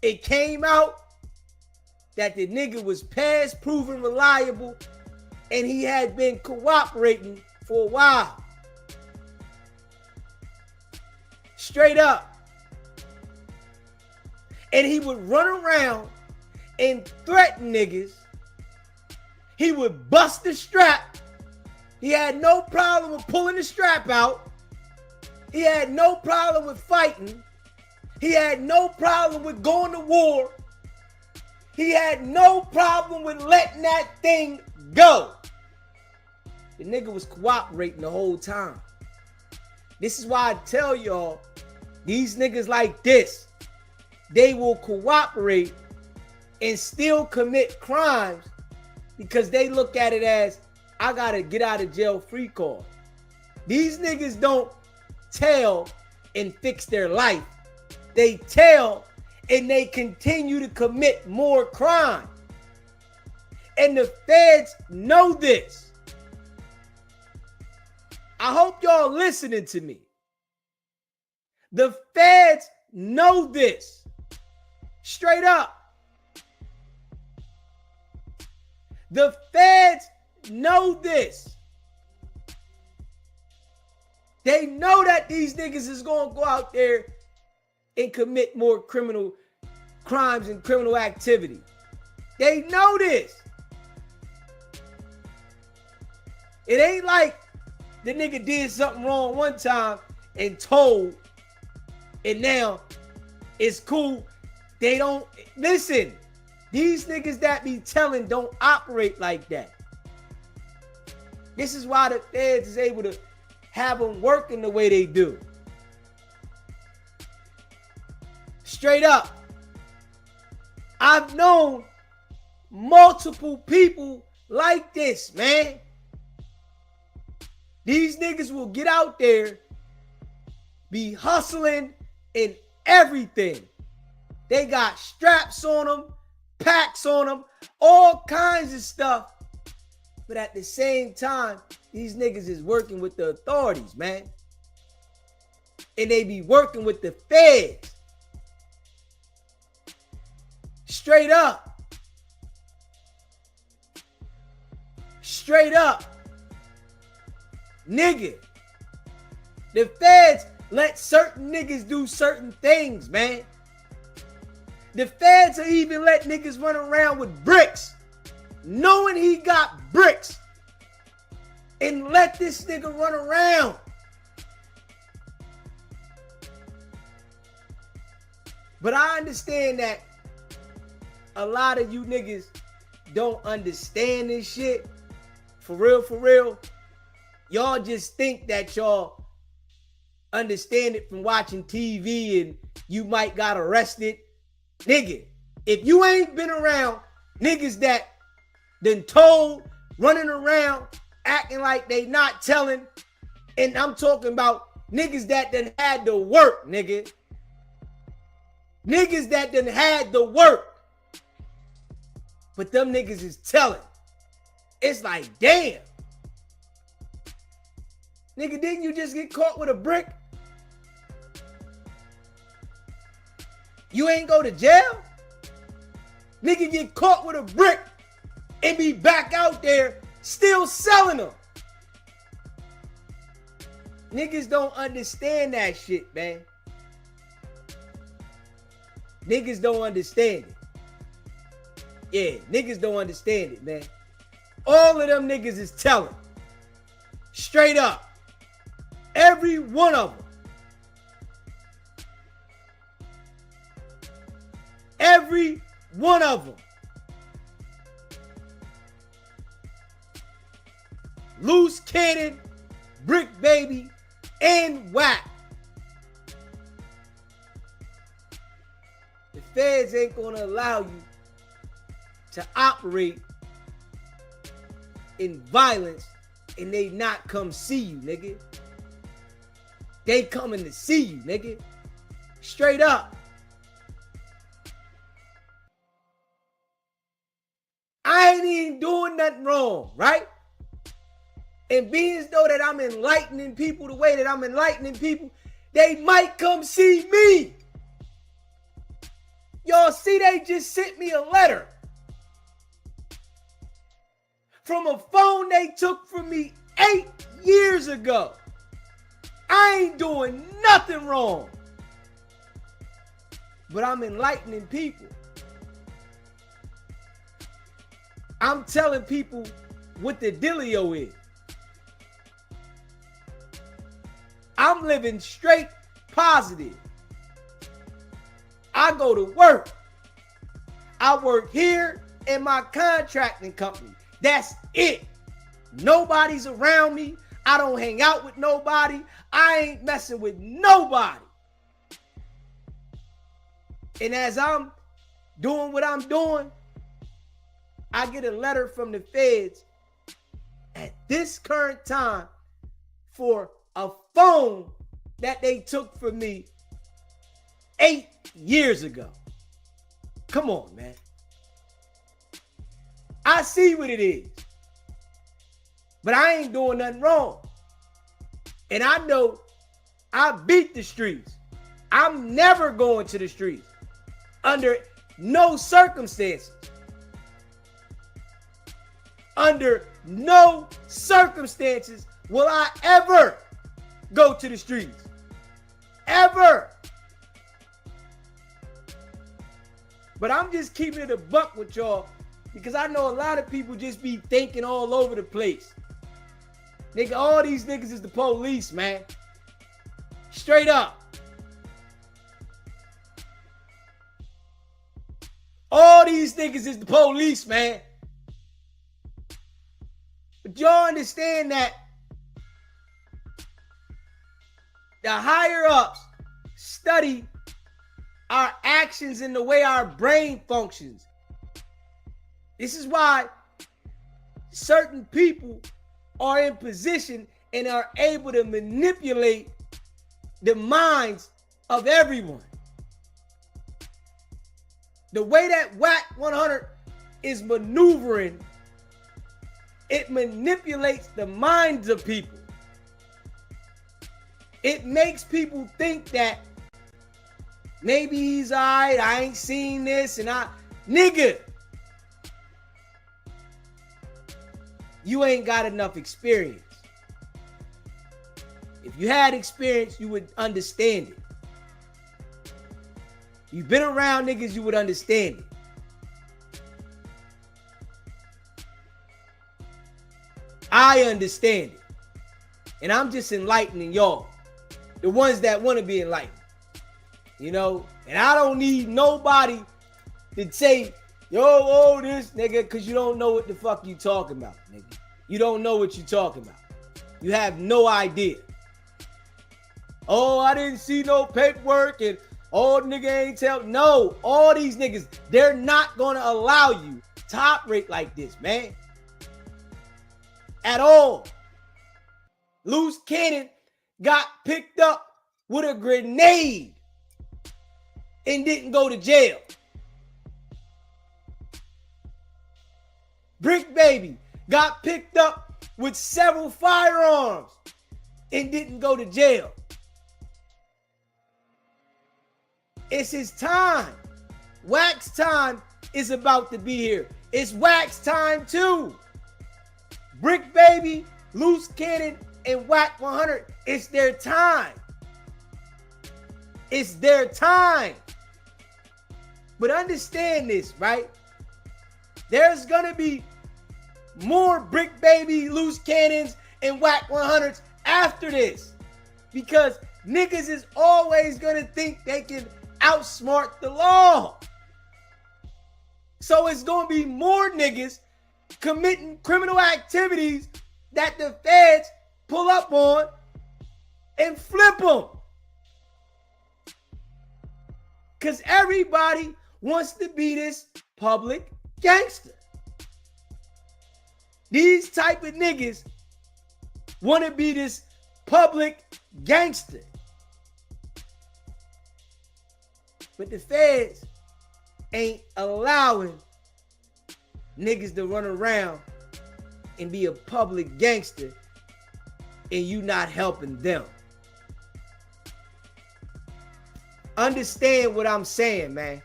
It came out that the nigga was past proven reliable and he had been cooperating for a while. Straight up. And he would run around and threaten niggas. He would bust the strap. He had no problem with pulling the strap out. He had no problem with fighting. He had no problem with going to war. He had no problem with letting that thing go. The nigga was cooperating the whole time. This is why I tell y'all, these niggas like this, they will cooperate and still commit crimes because they look at it as, I gotta get out of jail free card. These niggas don't tell and fix their life. They tell and they continue to commit more crime. And the feds know this. I hope y'all listening to me. The feds know this. Straight up. The feds know this. They know that these niggas is going to go out there and commit more criminal crimes and criminal activity. They know this. It ain't like the nigga did something wrong one time and told, and now it's cool. They don't listen. These niggas that be telling don't operate like that. This is why the feds is able to have them working the way they do. Straight up. I've known multiple people like this, man. These niggas will get out there, be hustling and everything. They got straps on them, packs on them, all kinds of stuff. But at the same time, these niggas is working with the authorities, man. And they be working with the feds. Straight up. Straight up. Nigga. The feds let certain niggas do certain things, man. The feds will even let niggas run around with bricks, knowing he got bricks, and let this nigga run around. But I understand that a lot of you niggas don't understand this shit. For real, for real. Y'all just think that y'all understand it from watching TV and you might got arrested. Nigga, if you ain't been around niggas that done told, running around, acting like they not telling, and I'm talking about niggas that done had the work, nigga. Niggas that done had the work. But them niggas is telling. It's like, damn. Nigga, didn't you just get caught with a brick? You ain't go to jail? Nigga get caught with a brick and be back out there still selling them. Niggas don't understand that shit, man. Niggas don't understand it. Yeah, niggas don't understand it, man. All of them niggas is telling. Straight up. Every one of them. Every one of them. Luce, Cannon, Brick Baby, and Wack. The feds ain't gonna allow you to operate in violence and they not come see you, nigga. They coming to see you, nigga. Straight up. I ain't even doing nothing wrong, right? And being as though that I'm enlightening people the way that I'm enlightening people, they might come see me. Y'all see, they just sent me a letter from a phone they took from me 8 years ago. I ain't doing nothing wrong. But I'm enlightening people. I'm telling people what the dealio is. I'm living straight positive. I go to work. I work here in my contracting company. That's it. Nobody's around me. I don't hang out with nobody. I ain't messing with nobody. And as I'm doing what I'm doing, I get a letter from the feds at this current time for a phone that they took from me 8 years ago. Come on, man. I see what it is. But I ain't doing nothing wrong. And I know I beat the streets. I'm never going to the streets under no circumstances. Under no circumstances will I ever go to the streets. Ever. But I'm just keeping it a buck with y'all because I know a lot of people just be thinking all over the place. Nigga, all these niggas is the police, man. Straight up. All these niggas is the police, man. But y'all understand that the higher ups study our actions and the way our brain functions. This is why certain people are in position and are able to manipulate the minds of everyone. The way that Wack 100 is maneuvering, it manipulates the minds of people. It makes people think that maybe he's all right, I ain't seen this, and nigga, you ain't got enough experience. If you had experience, you would understand it. You've been around niggas, you would understand it. I understand it. And I'm just enlightening y'all. The ones that want to be enlightened. You know? And I don't need nobody to say, yo, this nigga, because you don't know what the fuck you talking about, nigga. You don't know what you talking about. You have no idea. Oh, I didn't see no paperwork and nigga ain't tell. No, all these niggas, they're not going to allow you to operate like this, man. At all. Luce Cannon got picked up with a grenade and didn't go to jail. Brick Baby got picked up with several firearms and didn't go to jail. It's his time. Wack's time is about to be here. It's Wack's time too. Brick Baby, Luce Cannon, and Wack 100, it's their time. It's their time. But understand this, right? There's gonna be more Brick Baby, Luce Cannons, and Wack 100s after this. Because niggas is always gonna think they can outsmart the law. So it's gonna be more niggas committing criminal activities that the feds pull up on and flip them. Because everybody wants to be this public gangster. These type of niggas want to be this public gangster. But the feds ain't allowing niggas to run around and be a public gangster and you not helping them. Understand what I'm saying, man.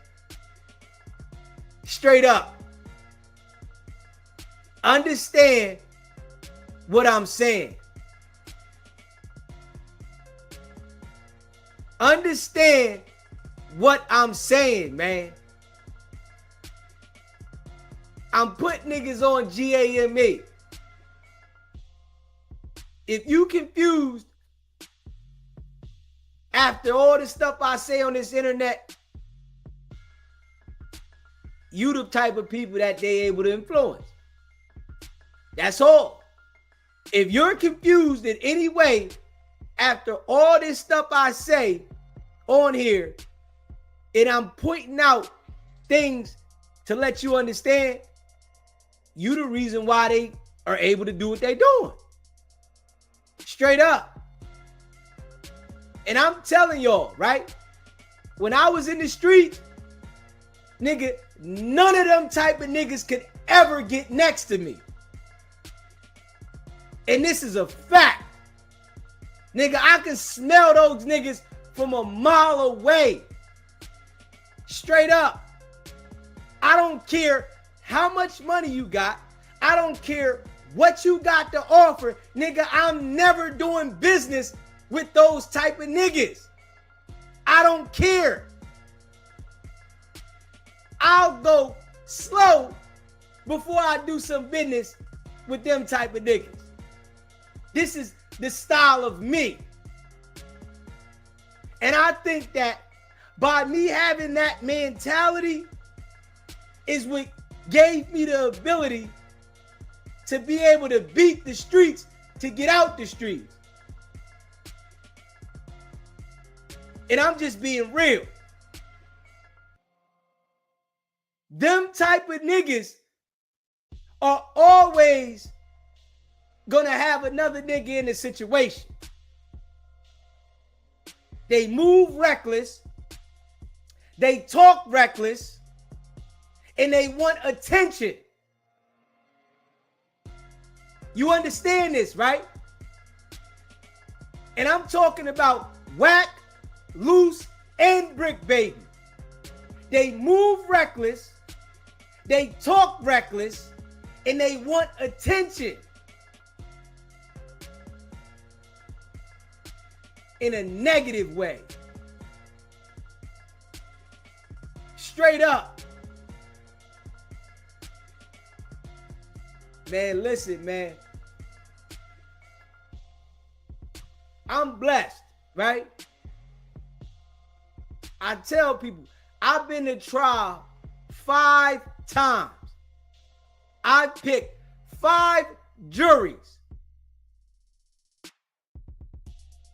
Straight up. Understand what I'm saying. Understand what I'm saying, man. I'm putting niggas on GAME. If you confused after all the stuff I say on this internet, you the type of people that they able to influence. That's all. If you're confused in any way after all this stuff I say on here, and I'm pointing out things to let you understand, you the reason why they are able to do what they doing. Straight up. And I'm telling y'all, right? When I was in the streets, nigga, none of them type of niggas could ever get next to me. And this is a fact. Nigga, I can smell those niggas from a mile away. Straight up. I don't care how much money you got. I don't care what you got to offer. Nigga, I'm never doing business with those type of niggas. I don't care. I'll go slow before I do some business with them type of niggas. This is the style of me. And I think that by me having that mentality is what gave me the ability to be able to beat the streets, to get out the streets. And I'm just being real. Them type of niggas are always gonna have another nigga in the situation. They move reckless, they talk reckless, and they want attention. You understand this, right? And I'm talking about Wack, Luce, and Brick Baby. They move reckless, they talk reckless, and they want attention. In a negative way. Straight up. Man, listen, man. I'm blessed, right? I tell people, I've been to trial 5 times. I picked 5 juries.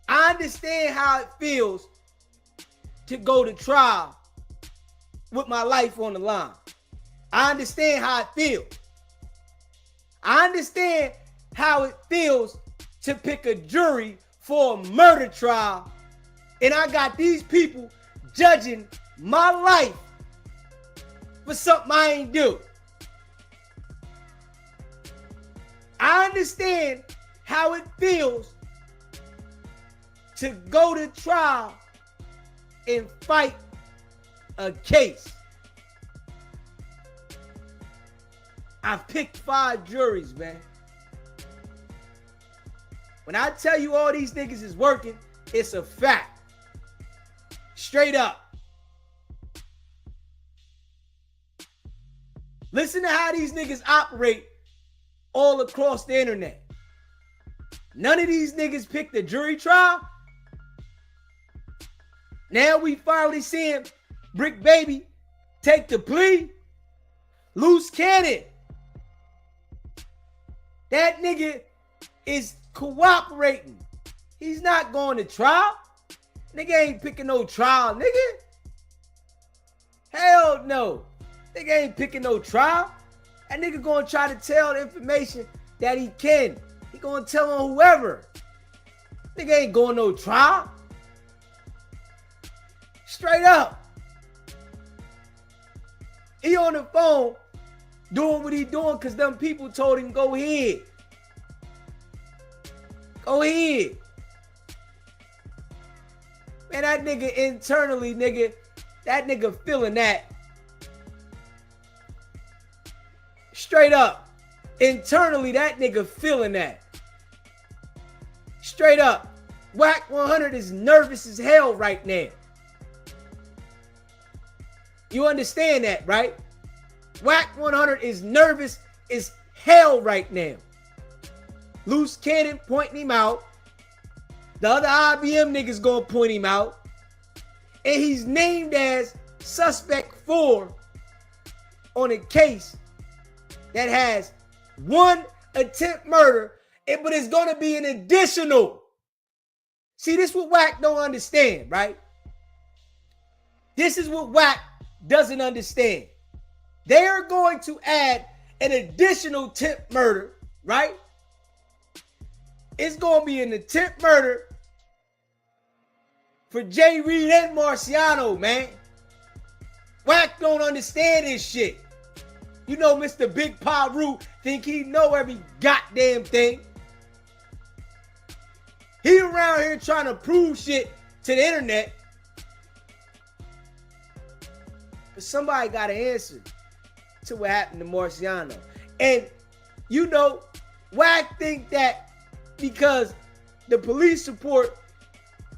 I understand how it feels to go to trial with my life on the line. I understand how it feels. I understand how it feels to pick a jury for a murder trial, and I got these people judging my life for something I ain't do. I understand how it feels to go to trial and fight a case. I've picked 5 juries, man. When I tell you all these niggas is working, it's a fact. Straight up. Listen to how these niggas operate all across the internet. None of these niggas picked a jury trial. Now we finally seeing Brick Baby take the plea. Luce Cannon. That nigga is cooperating. He's not going to trial. Nigga ain't picking no trial, nigga. Hell no. Nigga ain't picking no trial. That nigga gonna try to tell the information that he can. He gonna tell on whoever. Nigga ain't going no trial. Straight up. He on the phone doing what he doing because them people told him go ahead. Go ahead. Man, that nigga internally, nigga, that nigga feeling that. Straight up. Internally, that nigga feeling that. Straight up. Wack 100 is nervous as hell right now. You understand that, right? Wack 100 is nervous as hell right now. Luce Cannon pointing him out. The other IBM niggas gonna point him out. And he's named as suspect 4 on a case that has 1 attempt murder, but it's gonna be an additional. See, this is what Wack don't understand, right? This is what Wack doesn't understand. They are going to add an additional attempt murder, right? It's going to be an attempt murder for J. Reed and Marciano, man. Wack don't understand this shit. You know Mr. Big Paru think he know every goddamn thing. He around here trying to prove shit to the internet. But somebody got to answer to what happened to Marciano. And, you know, Wack think that because the police report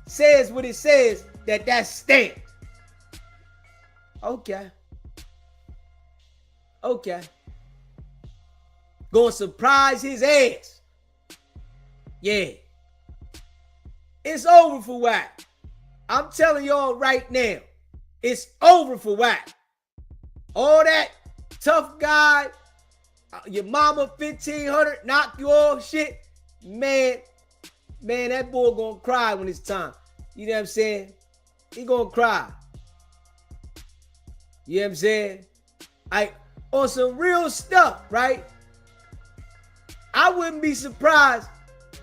says what it says, that's stamped. Okay. Okay. Gonna surprise his ass. Yeah. It's over for Wack. I'm telling y'all right now. It's over for Wack. All that tough guy, your mama 1500, knock you off shit. Man, that boy gonna cry when it's time. You know what I'm saying? He gonna cry. You know what I'm saying? On some real stuff, right? I wouldn't be surprised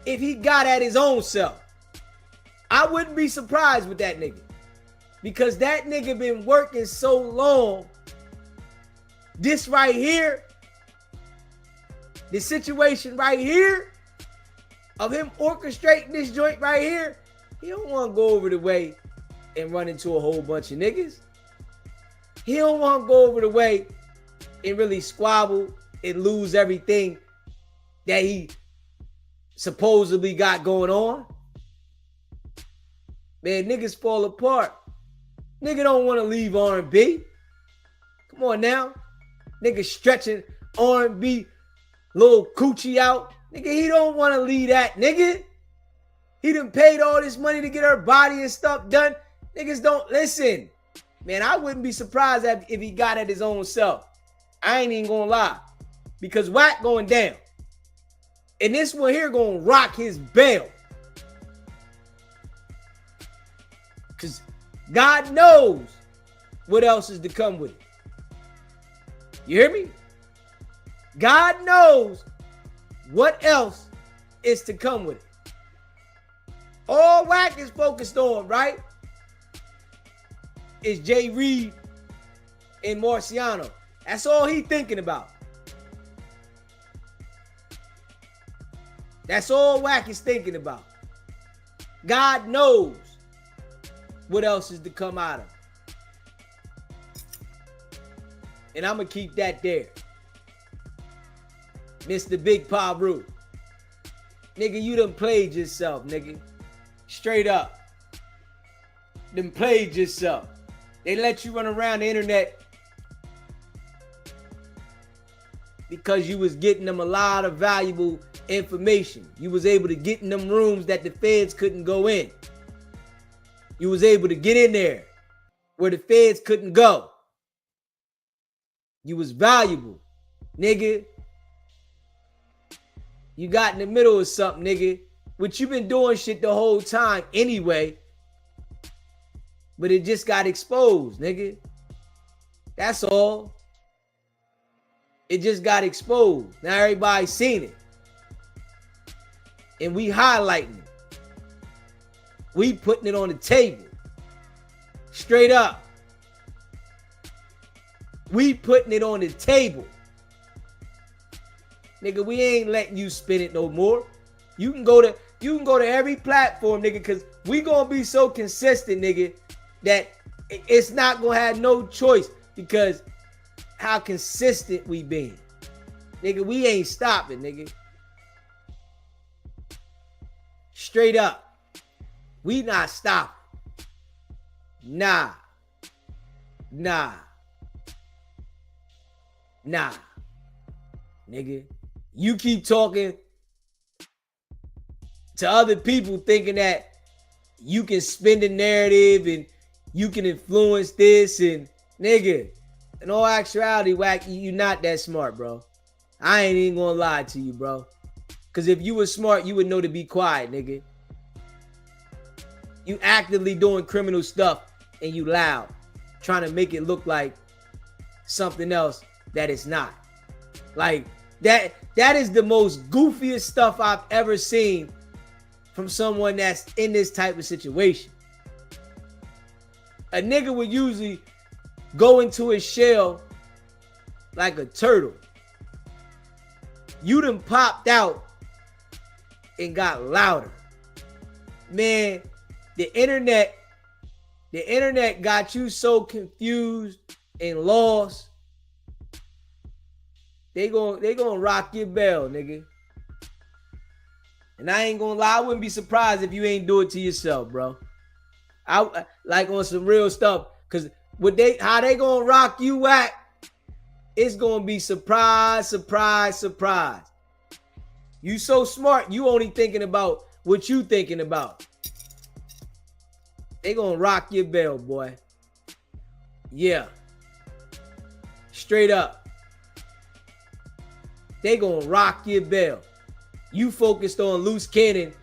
if he got at his own self. I wouldn't be surprised with that nigga. Because that nigga been working so long. This right here, the situation right here of him orchestrating this joint right here, he don't want to go over the way and run into a whole bunch of niggas. He don't want to go over the way and really squabble and lose everything that he supposedly got going on. Man, niggas fall apart. Nigga don't want to leave R&B. Come on now. Nigga stretching R&B little coochie out. Nigga, he don't want to leave that, nigga. He done paid all this money to get her body and stuff done. Niggas don't listen. Man, I wouldn't be surprised if he got at his own self. I ain't even gonna lie. Because Wack going down. And this one here gonna rock his bell. Because God knows what else is to come with it. You hear me? God knows what else is to come with it. All Wack is focused on, right, is J. Reed and Marciano. That's all he thinking about. That's all Wack is thinking about. God knows what else is to come out of. And I'm going to keep that there. Mr. Big Paru. Nigga, you done played yourself, nigga. Straight up. Done played yourself. They let you run around the internet because you was getting them a lot of valuable information. You was able to get in them rooms that the feds couldn't go in. You was able to get in there where the feds couldn't go. You was valuable, nigga. You got in the middle of something, nigga. Which you been doing shit the whole time anyway. But it just got exposed, nigga. That's all. It just got exposed. Now everybody's seen it. And we highlighting it. We putting it on the table. Straight up. We putting it on the table. Nigga, we ain't letting you spin it no more. You can go to every platform, nigga, because we gonna be so consistent, nigga, that it's not gonna have no choice because how consistent we been. Nigga, we ain't stopping, nigga. Straight up. We not stopping. Nah. Nigga. You keep talking to other people thinking that you can spin the narrative and you can influence this and nigga, in all actuality, Wack, you not that smart, bro. I ain't even gonna lie to you, bro. Cause if you were smart, you would know to be quiet, nigga. You actively doing criminal stuff and you loud, trying to make it look like something else that it's not. Like that is the most goofiest stuff I've ever seen from someone that's in this type of situation. A nigga would usually go into his shell like a turtle. You done popped out and got louder. Man, the internet got you so confused and lost. They gonna rock your bell, nigga. And I ain't gonna lie, I wouldn't be surprised if you ain't do it to yourself, bro. I like on some real stuff, cause how they gonna rock you, Wack? It's gonna be surprise. You so smart, you only thinking about what you thinking about. They gonna rock your bell, boy. Yeah. Straight up. They gonna rock your bell. You focused on Luce Cannon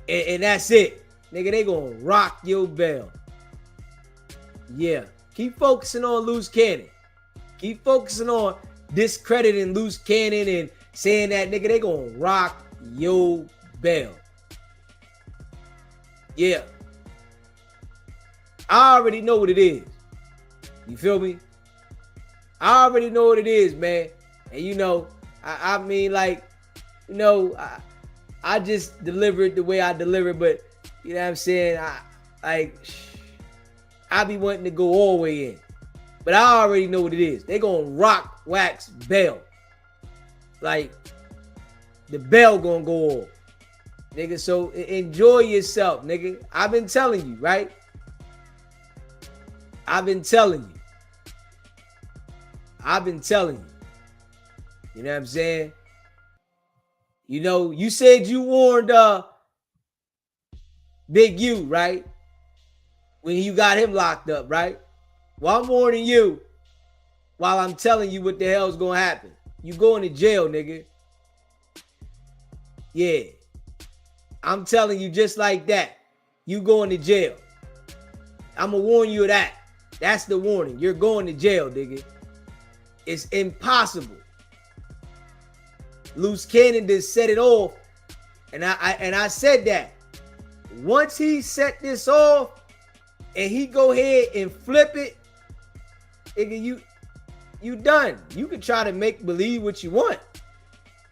and that's it. Nigga, they gonna rock your bell. Yeah. Keep focusing on Luce Cannon. Keep focusing on discrediting Luce Cannon and saying that, nigga, they gonna rock your bell. Yeah. I already know what it is. You feel me? I already know what it is, man. And you know, I mean, like, you know, I just deliver it the way I deliver it, but you know what I'm saying? I be wanting to go all the way in. But I already know what it is. They gonna rock Wack's bell. Like, the bell gonna go off. Nigga, so enjoy yourself, nigga. I've been telling you, right? I've been telling you. You know what I'm saying? You know, you said you warned Big U, right? When you got him locked up, right? Well, I'm warning you while I'm telling you what the hell's gonna happen. You going to jail, nigga. Yeah. I'm telling you just like that. You going to jail. I'm gonna warn you of that. That's the warning. You're going to jail, nigga. It's impossible. Luce Cannon just set it off. And I said that. Once he set this off and he go ahead and flip it, nigga, you done. You can try to make believe what you want.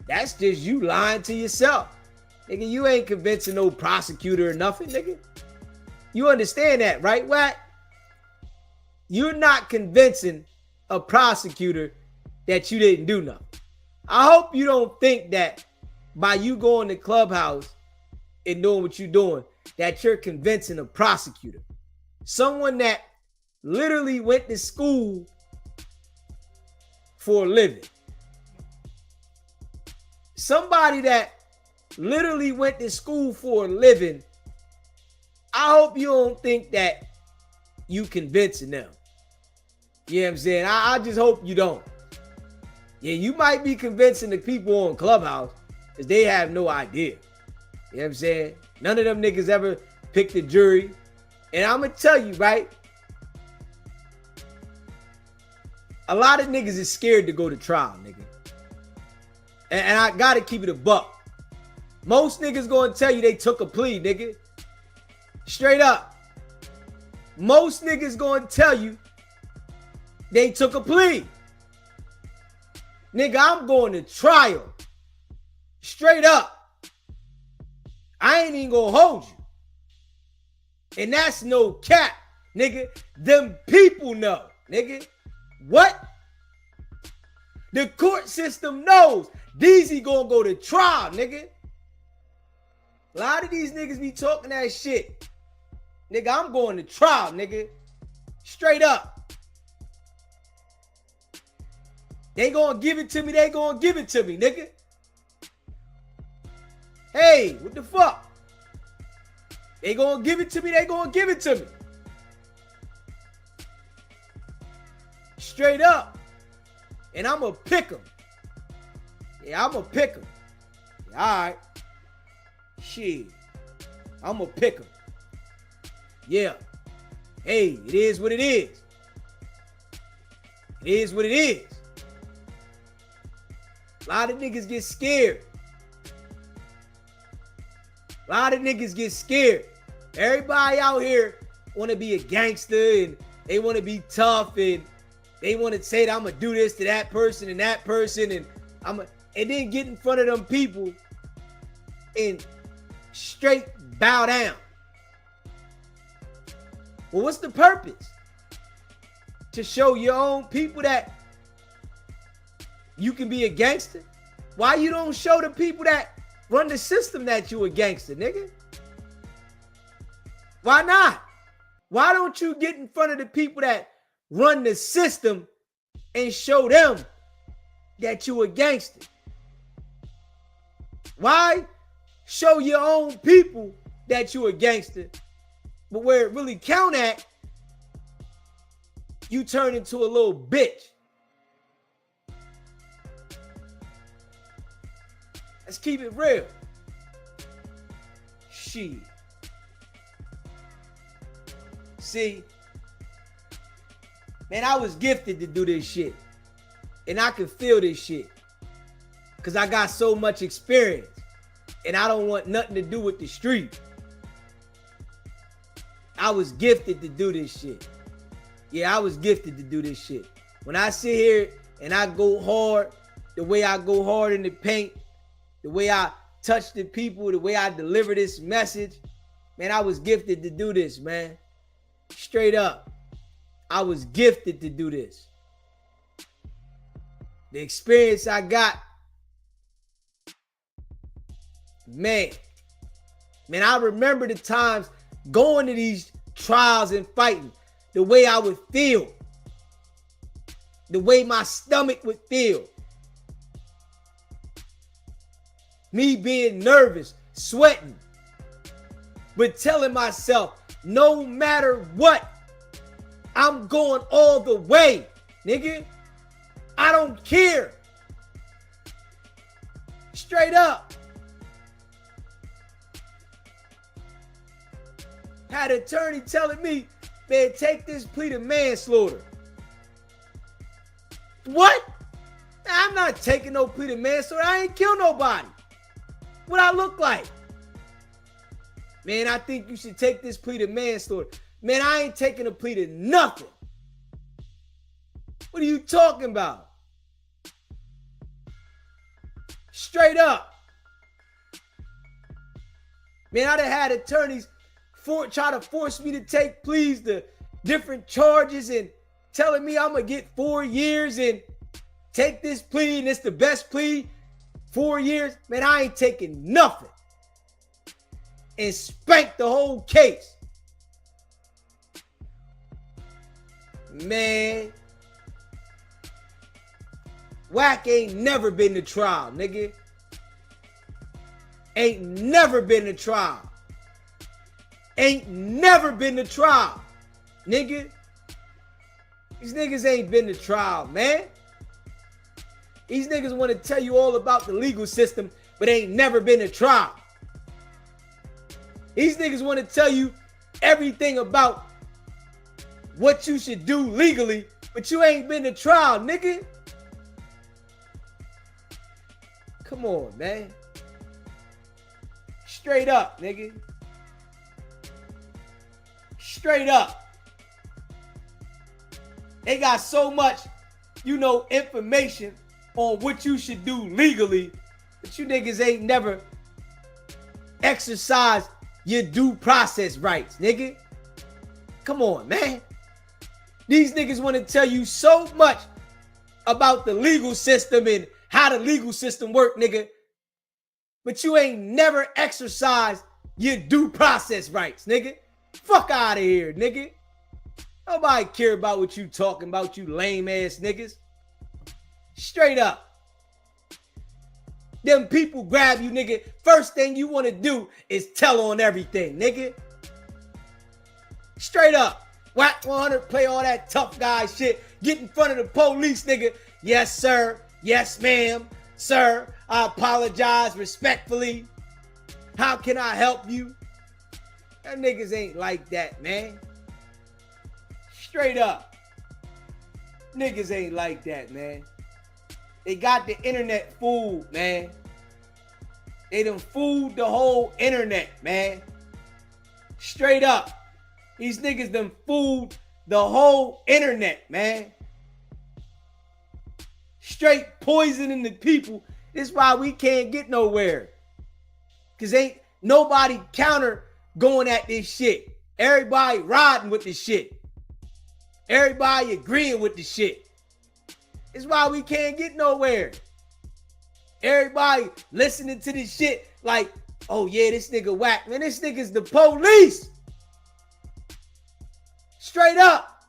That's just you lying to yourself. Nigga, you ain't convincing no prosecutor or nothing, nigga. You understand that, right, Wack? You're not convincing a prosecutor that you didn't do nothing. I hope you don't think that by you going to Clubhouse and doing what you're doing, that you're convincing a prosecutor. Someone that literally went to school for a living. Somebody that literally went to school for a living. I hope you don't think that you convincing them. You know what I'm saying? I just hope you don't. Yeah, you might be convincing the people on Clubhouse because they have no idea. You know what I'm saying? None of them niggas ever picked a jury. And I'm going to tell you, right? A lot of niggas is scared to go to trial, nigga. And I got to keep it a buck. Most niggas going to tell you they took a plea, nigga. Straight up. Most niggas going to tell you they took a plea. Nigga, I'm going to trial. Straight up. I ain't even going to hold you. And that's no cap, nigga. Them people know, nigga. What? The court system knows DZ gonna go to trial, nigga. A lot of these niggas be talking that shit. Nigga, I'm going to trial, nigga. Straight up. They gonna give it to me, they gonna give it to me, nigga. Hey, what the fuck? They gonna give it to me, they gonna give it to me. Straight up. And I'm gonna pick them. Yeah, I'm gonna pick them. Yeah, all right. Shit. I'm gonna pick them. Yeah. Hey, it is what it is. It is what it is. A lot of niggas get scared. A lot of niggas get scared. Everybody out here want to be a gangster and they want to be tough and they want to say that I'm going to do this to that person and and then get in front of them people and straight bow down. Well, what's the purpose? To show your own people that you can be a gangster? Why you don't show the people that run the system that you a gangster, nigga? Why not? Why don't you get in front of the people that run the system and show them that you a gangster? Why show your own people that you a gangster, but where it really count at, you turn into a little bitch? Let's keep it real. Shit. See, man, I was gifted to do this shit. And I can feel this shit. Because I got so much experience. And I don't want nothing to do with the street. I was gifted to do this shit. Yeah, I was gifted to do this shit. When I sit here and I go hard, the way I go hard in the paint, the way I touch the people, the way I deliver this message, man, I was gifted to do this, man. Straight up. I was gifted to do this. The experience I got, man, I remember the times going to these trials and fighting, the way I would feel, the way my stomach would feel. Me being nervous, sweating, but telling myself, no matter what, I'm going all the way, nigga. I don't care. Straight up. Had an attorney telling me, man, take this plea to manslaughter. What? I'm not taking no plea to manslaughter. I ain't killed nobody. What I look like? Man, I think you should take this plea to manslaughter. Man, I ain't taking a plea to nothing. What are you talking about? Straight up. Man, I done had attorneys try to force me to take pleas to different charges and telling me I'm going to get 4 years and take this plea and it's the best plea. 4 years. Man, I ain't taking nothing. And spanked the whole case. Man. Wack ain't never been to trial, nigga. Ain't never been to trial. Ain't never been to trial, nigga. These niggas ain't been to trial, man. These niggas want to tell you all about the legal system, but ain't never been to trial. These niggas want to tell you everything about what you should do legally, but you ain't been to trial, nigga. Come on, man. Straight up, nigga. Straight up. They got so much, information on what you should do legally, but you niggas ain't never exercised your due process rights, nigga. Come on, man. These niggas want to tell you so much about the legal system and how the legal system work, nigga, but you ain't never exercised your due process rights, nigga. Fuck out of here, nigga. Nobody care about what you talking about, you lame ass niggas. Straight up. Them people grab you, nigga. First thing you want to do is tell on everything, nigga. Straight up. Wack 100, play all that tough guy shit. Get in front of the police, nigga. Yes, sir. Yes, ma'am. Sir, I apologize respectfully. How can I help you? That niggas ain't like that, man. Straight up. Niggas ain't like that, man. They got the internet fooled, man. They done fooled the whole internet, man. Straight up. These niggas done fooled the whole internet, man. Straight poisoning the people. This is why we can't get nowhere. Because ain't nobody counter going at this shit. Everybody riding with this shit. Everybody agreeing with the shit. This is why we can't get nowhere. Everybody listening to this shit like, oh yeah, this nigga Wack. Man, this nigga's the police. Straight up.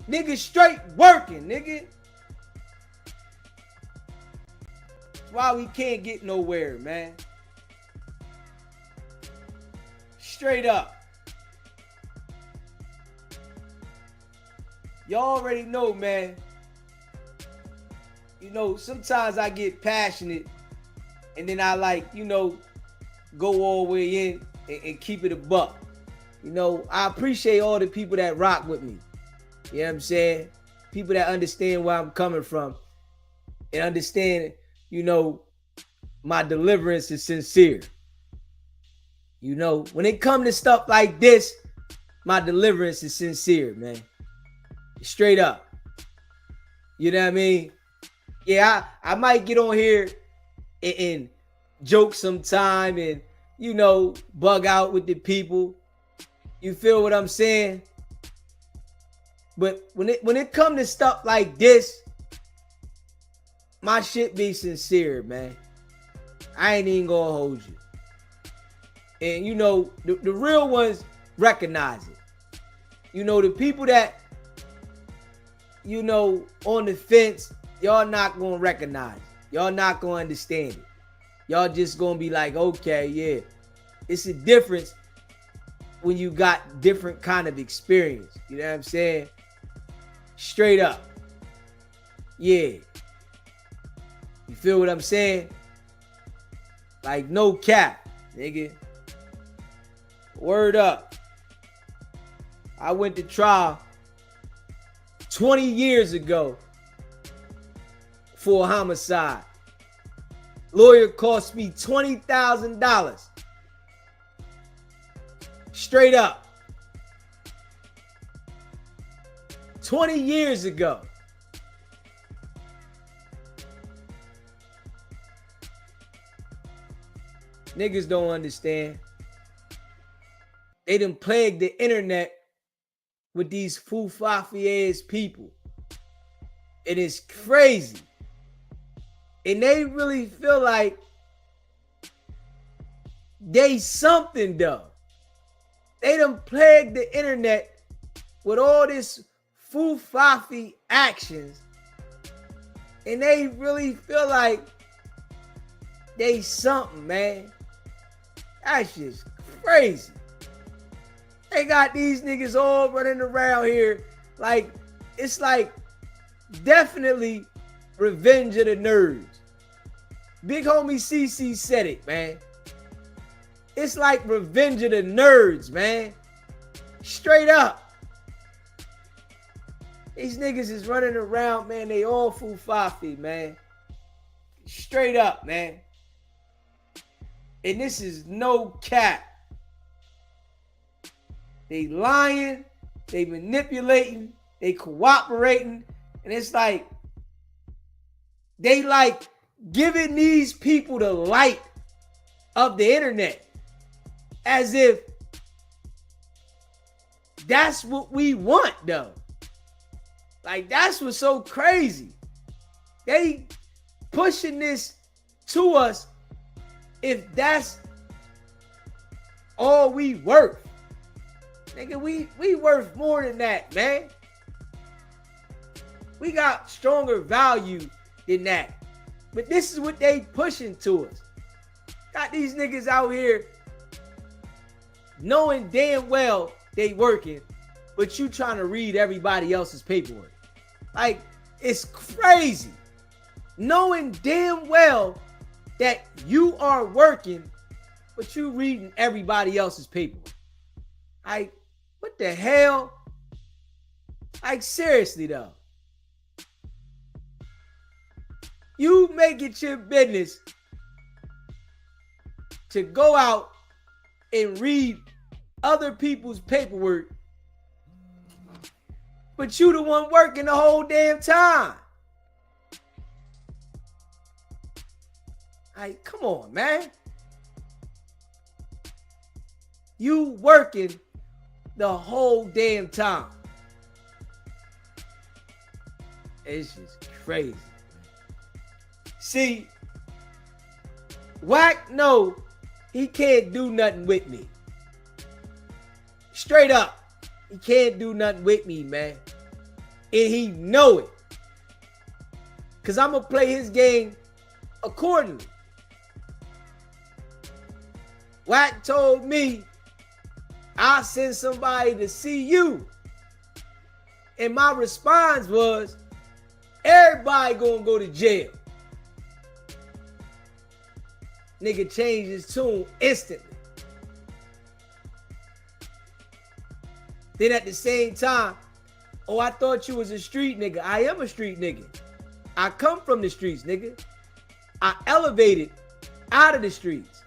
Nigga straight working, nigga. That's why we can't get nowhere, man. Straight up. Y'all already know, man. Sometimes I get passionate and then I go all the way in and keep it a buck. I appreciate all the people that rock with me. You know what I'm saying? People that understand where I'm coming from and understand, my deliverance is sincere. When it comes to stuff like this, my deliverance is sincere, man. Straight up. You know what I mean? Yeah, I might get on here and joke sometime and, bug out with the people. You feel what I'm saying? But when it comes to stuff like this, my shit be sincere, man. I ain't even gonna hold you. And the real ones recognize it. The people that, on the fence, y'all not gonna recognize it. Y'all not gonna understand it. Y'all just gonna be like, okay, yeah. It's a difference when you got different kind of experience. You know what I'm saying? Straight up. Yeah. You feel what I'm saying? Like no cap, nigga. Word up. I went to trial 20 years ago for a homicide. Lawyer cost me $20,000. Straight up. 20 years ago. Niggas don't understand. They done plagued the internet with these foo-fafi ass people. It is crazy. And they really feel like they something though. They done plagued the internet with all this foo-fafi actions. And they really feel like they something, man. That's just crazy. They got these niggas all running around here like, it's like definitely Revenge of the Nerds. Big homie CC said it, man. It's like Revenge of the Nerds, man. Straight up. These niggas is running around, man. They all foo-fafi, man. Straight up, man. And this is no cap. They lying, they manipulating, they cooperating, and it's like they like giving these people the light of the internet as if that's what we want though. Like that's what's so crazy. They pushing this to us if that's all we worth. Nigga, we worth more than that, man. We got stronger value than that. But this is what they pushing to us. Got these niggas out here knowing damn well they working, but you trying to read everybody else's paperwork. Like, it's crazy. Knowing damn well that you are working, but you reading everybody else's paperwork. Like, what the hell? Like, seriously though. You make it your business to go out and read other people's paperwork, but you the one working the whole damn time. Like, come on, man. You working the whole damn time. It's just crazy. See, Wack know he can't do nothing with me. Straight up, he can't do nothing with me, man. And he know it. Because I'm going to play his game accordingly. Wack told me I'll send somebody to see you. And my response was, everybody gonna go to jail. Nigga changed his tune instantly. Then at the same time, oh, I thought you was a street nigga. I am a street nigga. I come from the streets, nigga. I elevated out of the streets.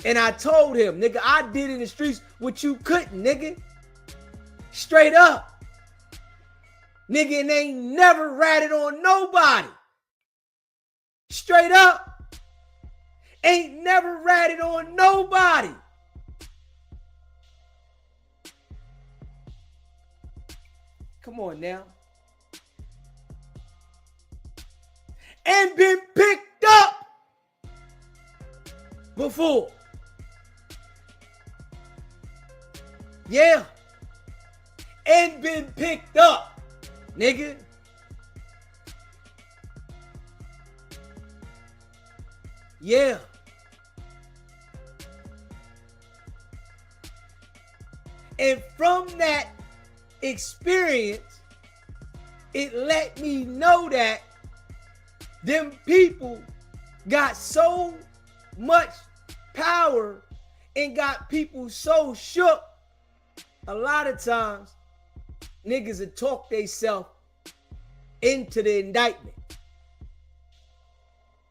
And I told him, nigga, I did in the streets what you couldn't, nigga. Straight up. Nigga, and they ain't never ratted on nobody. Straight up. Ain't never ratted on nobody. Come on now. And been picked up before. Yeah. And been picked up, nigga. Yeah. And from that experience, it let me know that them people got so much power and got people so shook. A lot of times, niggas will talk theyself into the indictment.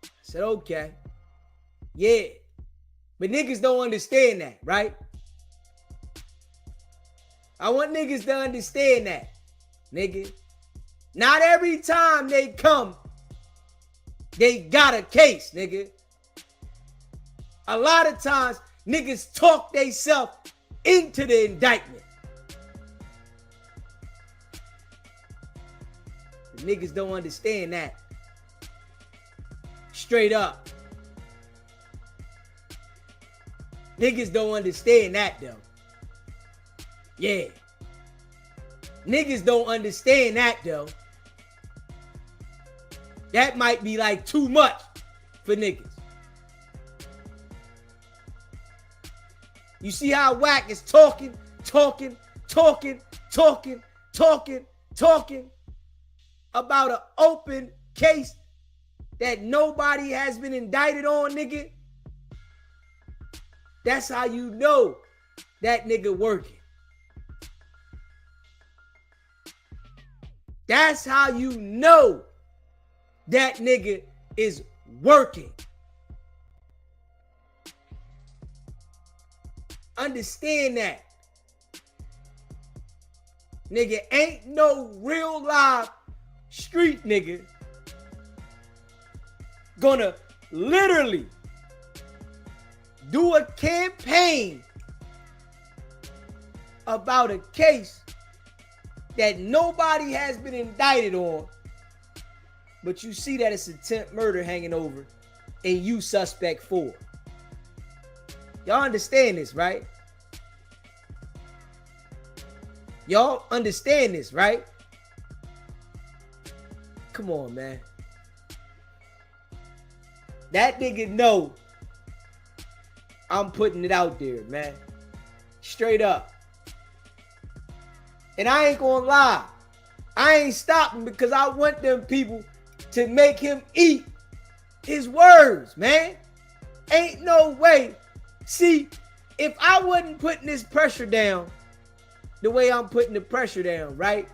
I said, okay. Yeah. But niggas don't understand that, right? I want niggas to understand that, nigga. Not every time they come, they got a case, nigga. A lot of times, niggas talk theyself into the indictment. The niggas don't understand that. Straight up. Niggas don't understand that though. Yeah. Niggas don't understand that though. That might be like too much for niggas. You see how Wack is talking about an open case that nobody has been indicted on, nigga? That's how you know that nigga working. That's how you know that nigga is working. Understand that. Nigga, ain't no real live street nigga gonna literally do a campaign about a case that nobody has been indicted on, but you see that it's attempt murder hanging over and you suspect for. Y'all understand this, right? Y'all understand this, right? Come on, man. That nigga know I'm putting it out there, man. Straight up. And I ain't gonna lie. I ain't stopping because I want them people to make him eat his words, man. Ain't no way. See, if I wasn't putting this pressure down the way I'm putting the pressure down, right?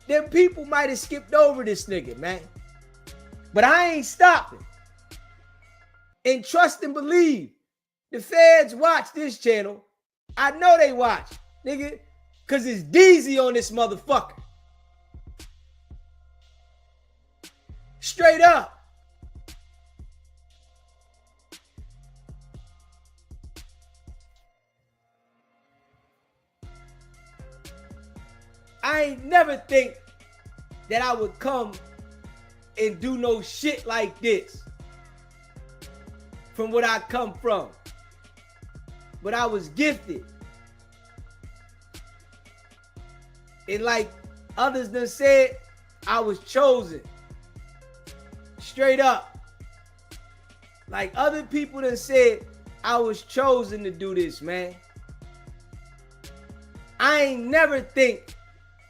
Then people might have skipped over this nigga, man. But I ain't stopping. And trust and believe, the feds watch this channel. I know they watch, nigga, because it's DZ on this motherfucker. Straight up. I ain't never think that I would come and do no shit like this from what I come from. But I was gifted. And like others done said, I was chosen. Straight up. Like other people done said, I was chosen to do this, man. I ain't never think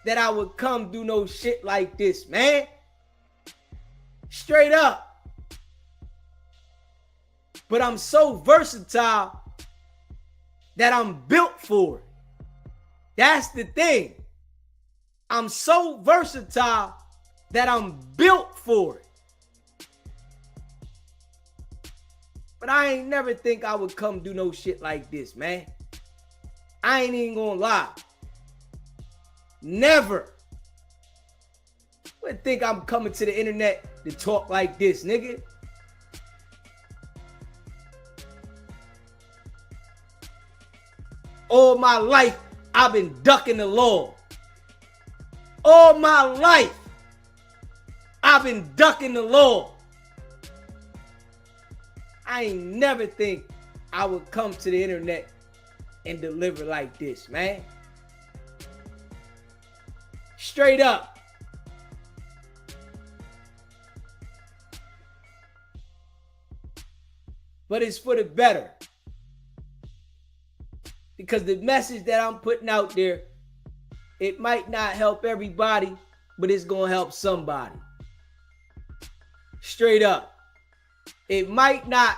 that I would come do no shit like this, man. Straight up. But I'm so versatile that I'm built for it. That's the thing. I'm so versatile that I'm built for it. But I ain't never think I would come do no shit like this, man. I ain't even gonna lie. Never. Wouldn't think I'm coming to the internet to talk like this, nigga. All my life, I've been ducking the law. All my life, I've been ducking the law. I ain't never think I would come to the internet and deliver like this, man. Straight up. But it's for the better. Because the message that I'm putting out there, it might not help everybody, but it's going to help somebody. Straight up. It might not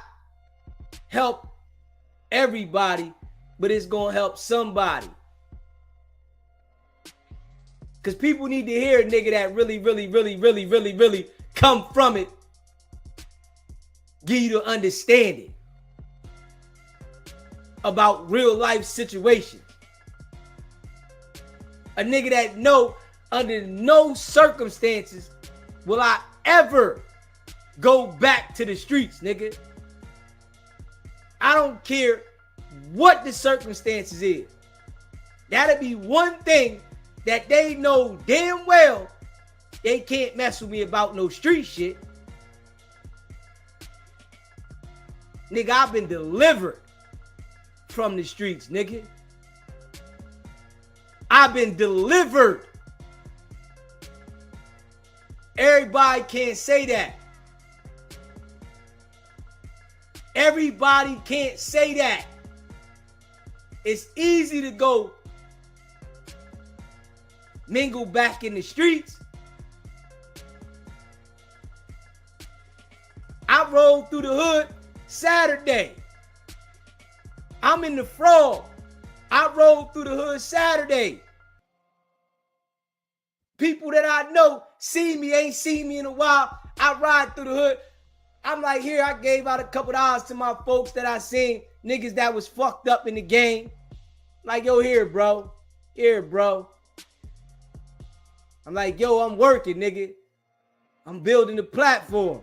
help everybody, but it's going to help somebody. Because people need to hear a nigga that really come from it. Give you the understanding about real life situations. A nigga that know under no circumstances will I ever go back to the streets, nigga. I don't care what the circumstances is. That'll be one thing that they know damn well they can't mess with me about no street shit. Nigga, I've been delivered from the streets, nigga. I've been delivered. Everybody can't say that. Everybody can't say that. It's easy to go mingle back in the streets. I rolled through the hood Saturday. I'm in the Frog. I rolled through the hood Saturday. People that I know see me, ain't seen me in a while. I ride through the hood. I'm like, here, I gave out a couple dollars to my folks that I seen, niggas that was fucked up in the game. Like, yo, here, bro. Here, bro. I'm like, yo, I'm working, nigga. I'm building the platform.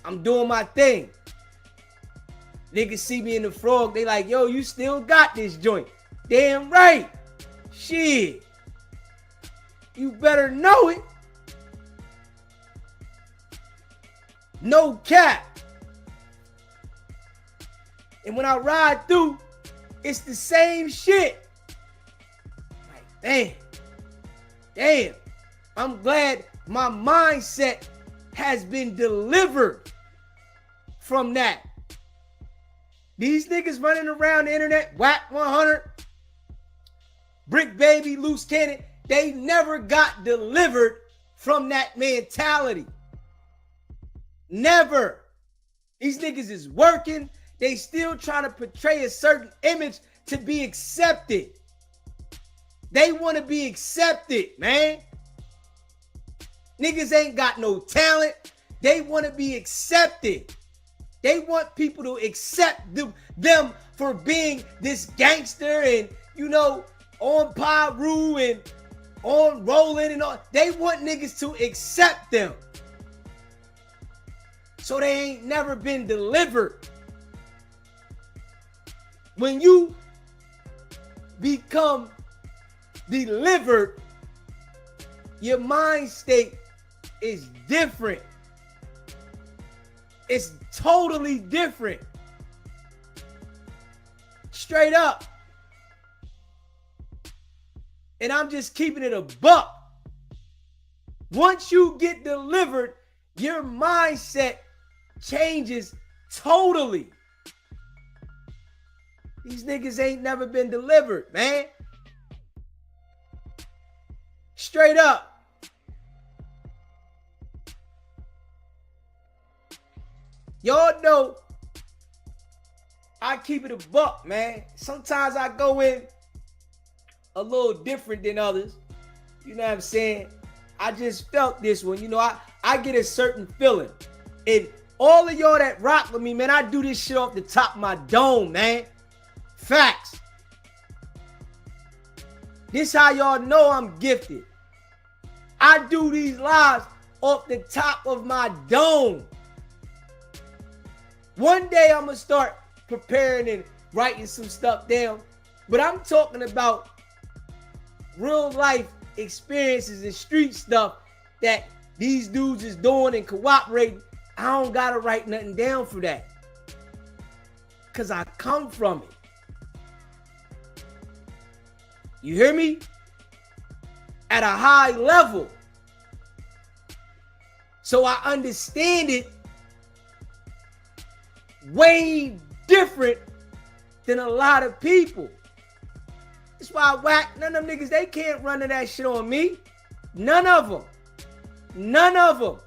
I'm doing my thing. Niggas see me in the Frog. They like, yo, you still got this joint. Damn right. Shit. You better know it. No cap. And when I ride through, it's the same shit. Like, damn. I'm glad my mindset has been delivered from that. These niggas running around the internet, Wack 100, Brick Baby, Luce Cannon, they never got delivered from that mentality. Never. These niggas is working. They still trying to portray a certain image to be accepted. They want to be accepted, man. Niggas ain't got no talent. They want to be accepted. They want people to accept them for being this gangster and, you know, on Pyru and on rolling and all. They want niggas to accept them. So they ain't never been delivered. When you become delivered, your mind state is different. It's totally different. Straight up. And I'm just keeping it a buck. Once you get delivered, your mindset changes totally. These niggas ain't never been delivered, man. Straight up. Y'all know I keep it a buck, man. Sometimes I go in a little different than others. You know what I'm saying? I just felt this one. You know, I get a certain feeling. And all of y'all that rock with me, man, I do this shit off the top of my dome, man. Facts. This how y'all know I'm gifted. I do these lives off the top of my dome. One day I'm going to start preparing and writing some stuff down. But I'm talking about real life experiences and street stuff that these dudes is doing and cooperating. I don't got to write nothing down for that. Because I come from it. You hear me? At a high level. So I understand it way different than a lot of people. That's why Wack, none of them niggas, they can't run to that shit on me. None of them. None of them.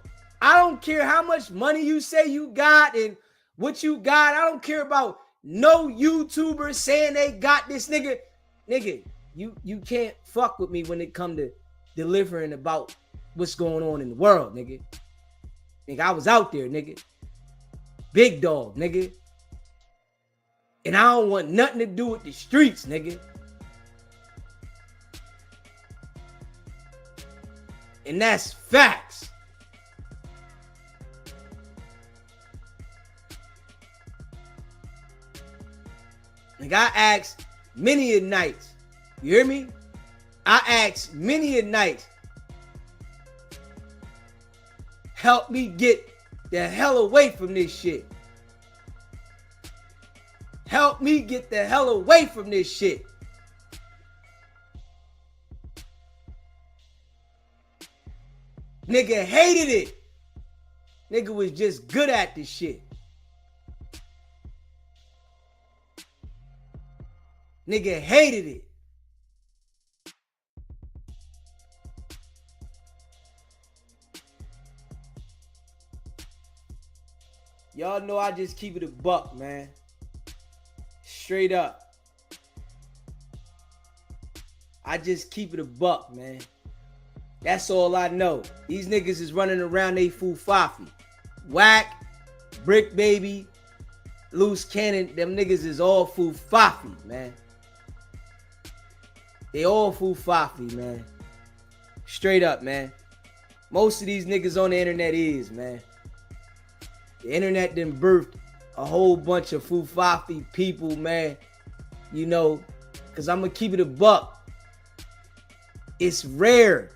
I don't care how much money you say you got and what you got. I don't care about no YouTuber saying they got this nigga. Nigga, you can't fuck with me when it come to delivering about what's going on in the world, nigga. Nigga, I was out there, nigga. Big dog, nigga. And I don't want nothing to do with the streets, nigga. And that's facts. Like I asked many a nights. You hear me? I asked many a nights. Help me get the hell away from this shit. Help me get the hell away from this shit. Nigga hated it. Nigga was just good at this shit. Nigga hated it. Y'all know I just keep it a buck, man. Straight up. I just keep it a buck, man. That's all I know. These niggas is running around they fufafi. Wack, Brick Baby, Luce Cannon, them niggas is all fufafi, man. They all fufafi, man. Straight up, man. Most of these niggas on the internet is, man. The internet done birthed a whole bunch of fufafi people, man. You know, because I'm going to keep it a buck. It's rare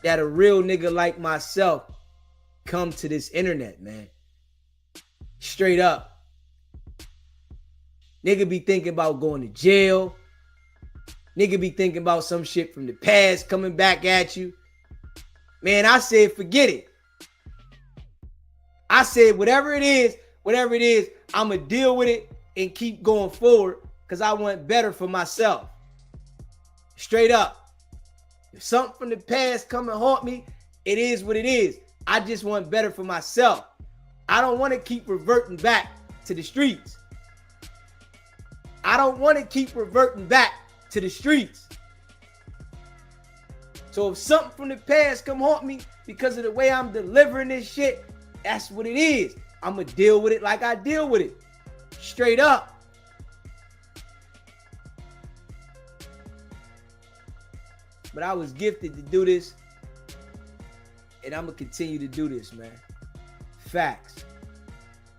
that a real nigga like myself come to this internet, man. Straight up. Nigga be thinking about going to jail. Nigga be thinking about some shit from the past coming back at you. Man, I said, forget it. I said, whatever it is, I'm going to deal with it and keep going forward because I want better for myself. Straight up. If something from the past come and haunt me, it is what it is. I just want better for myself. I don't want to keep reverting back to the streets. I don't want to keep reverting back to the streets. So if something from the past come haunt me because of the way I'm delivering this shit, that's what it is. I'm going to deal with it like I deal with it. Straight up. But I was gifted to do this. And I'm going to continue to do this, man. Facts.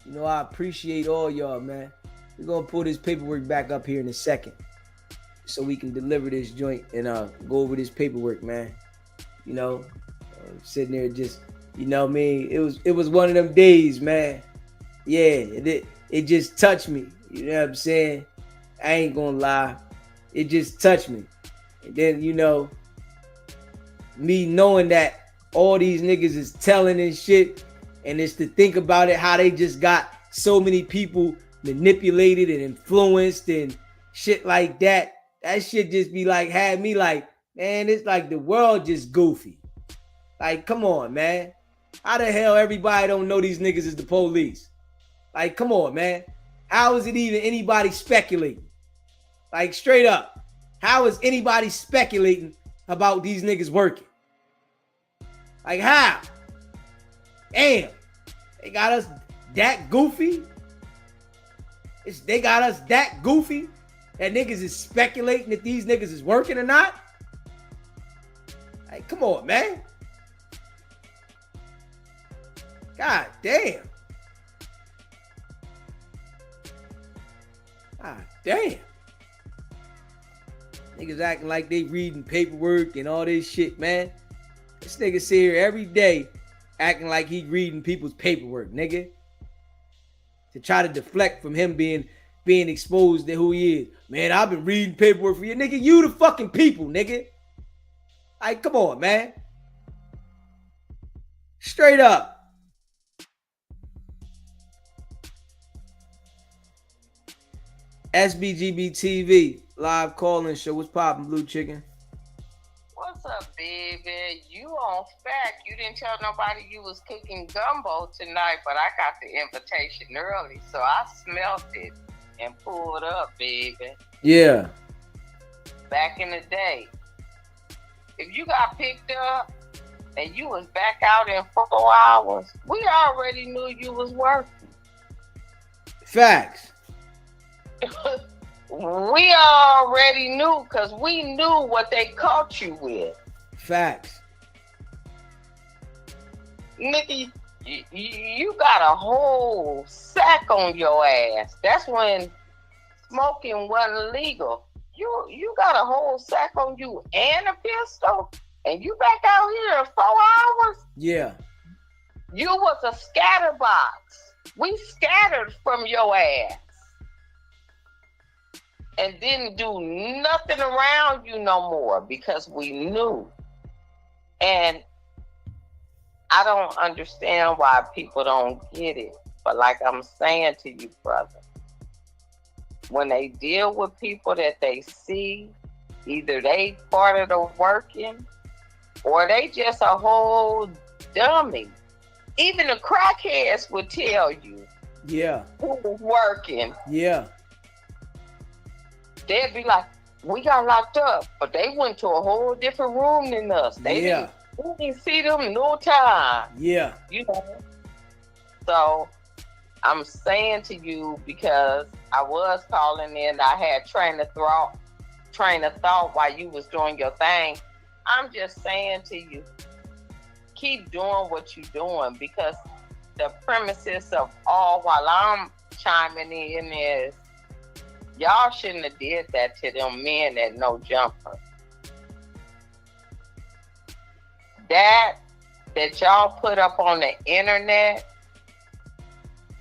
You know, I appreciate all y'all, man. We're going to pull this paperwork back up here in a second so we can deliver this joint and go over this paperwork, man. You know, sitting there just, you know what I mean? It was one of them days, man. Yeah, it just touched me. You know what I'm saying? I ain't gonna lie. It just touched me. And then, you know, me knowing that all these niggas is telling and shit, and it's to think about it, how they just got so many people manipulated and influenced and shit like that. That shit just be like, had me like, man, it's like the world just goofy. Like, come on, man. How the hell everybody don't know these niggas is the police? Like, come on, man. How is it even anybody speculating? Like, straight up. How is anybody speculating about these niggas working? Like, how? Damn. They got us that goofy? They got us that goofy that niggas is speculating if these niggas is working or not? Like, come on, man. God damn. God damn. Niggas acting like they reading paperwork and all this shit, man. This nigga sit here every day acting like he reading people's paperwork, nigga. To try to deflect from him being exposed to who he is. Man, I've been reading paperwork for you. Nigga, you the fucking people, nigga. Like, come on, man. Straight up. SBGB TV, live call-in show. What's poppin', Blue Chicken? What's up, baby? You on fact. You didn't tell nobody you was cooking gumbo tonight, but I got the invitation early, so I smelt it and pulled up, baby. Yeah. Back in the day, if you got picked up and you was back out in 4 hours, we already knew you was working. Facts. We already knew because we knew what they caught you with. Facts. Nigga, you got a whole sack on your ass. That's when smoking wasn't legal. You got a whole sack on you and a pistol, and you back out here in 4 hours? Yeah. You was a scatterbox. We scattered from your ass. And didn't do nothing around you no more because we knew. And I don't understand why people don't get it. But like I'm saying to you, brother, when they deal with people that they see, either they part of the working or they just a whole dummy. Even the crackheads would tell you who was working. Yeah. They'd be like, we got locked up, but they went to a whole different room than us. We didn't see them no time. Yeah. You know? So I'm saying to you, because I was calling in, I had train of thought while you was doing your thing. I'm just saying to you, keep doing what you're doing, because the premises of all while I'm chiming in is y'all shouldn't have did that to them men that no jumper. That y'all put up on the internet,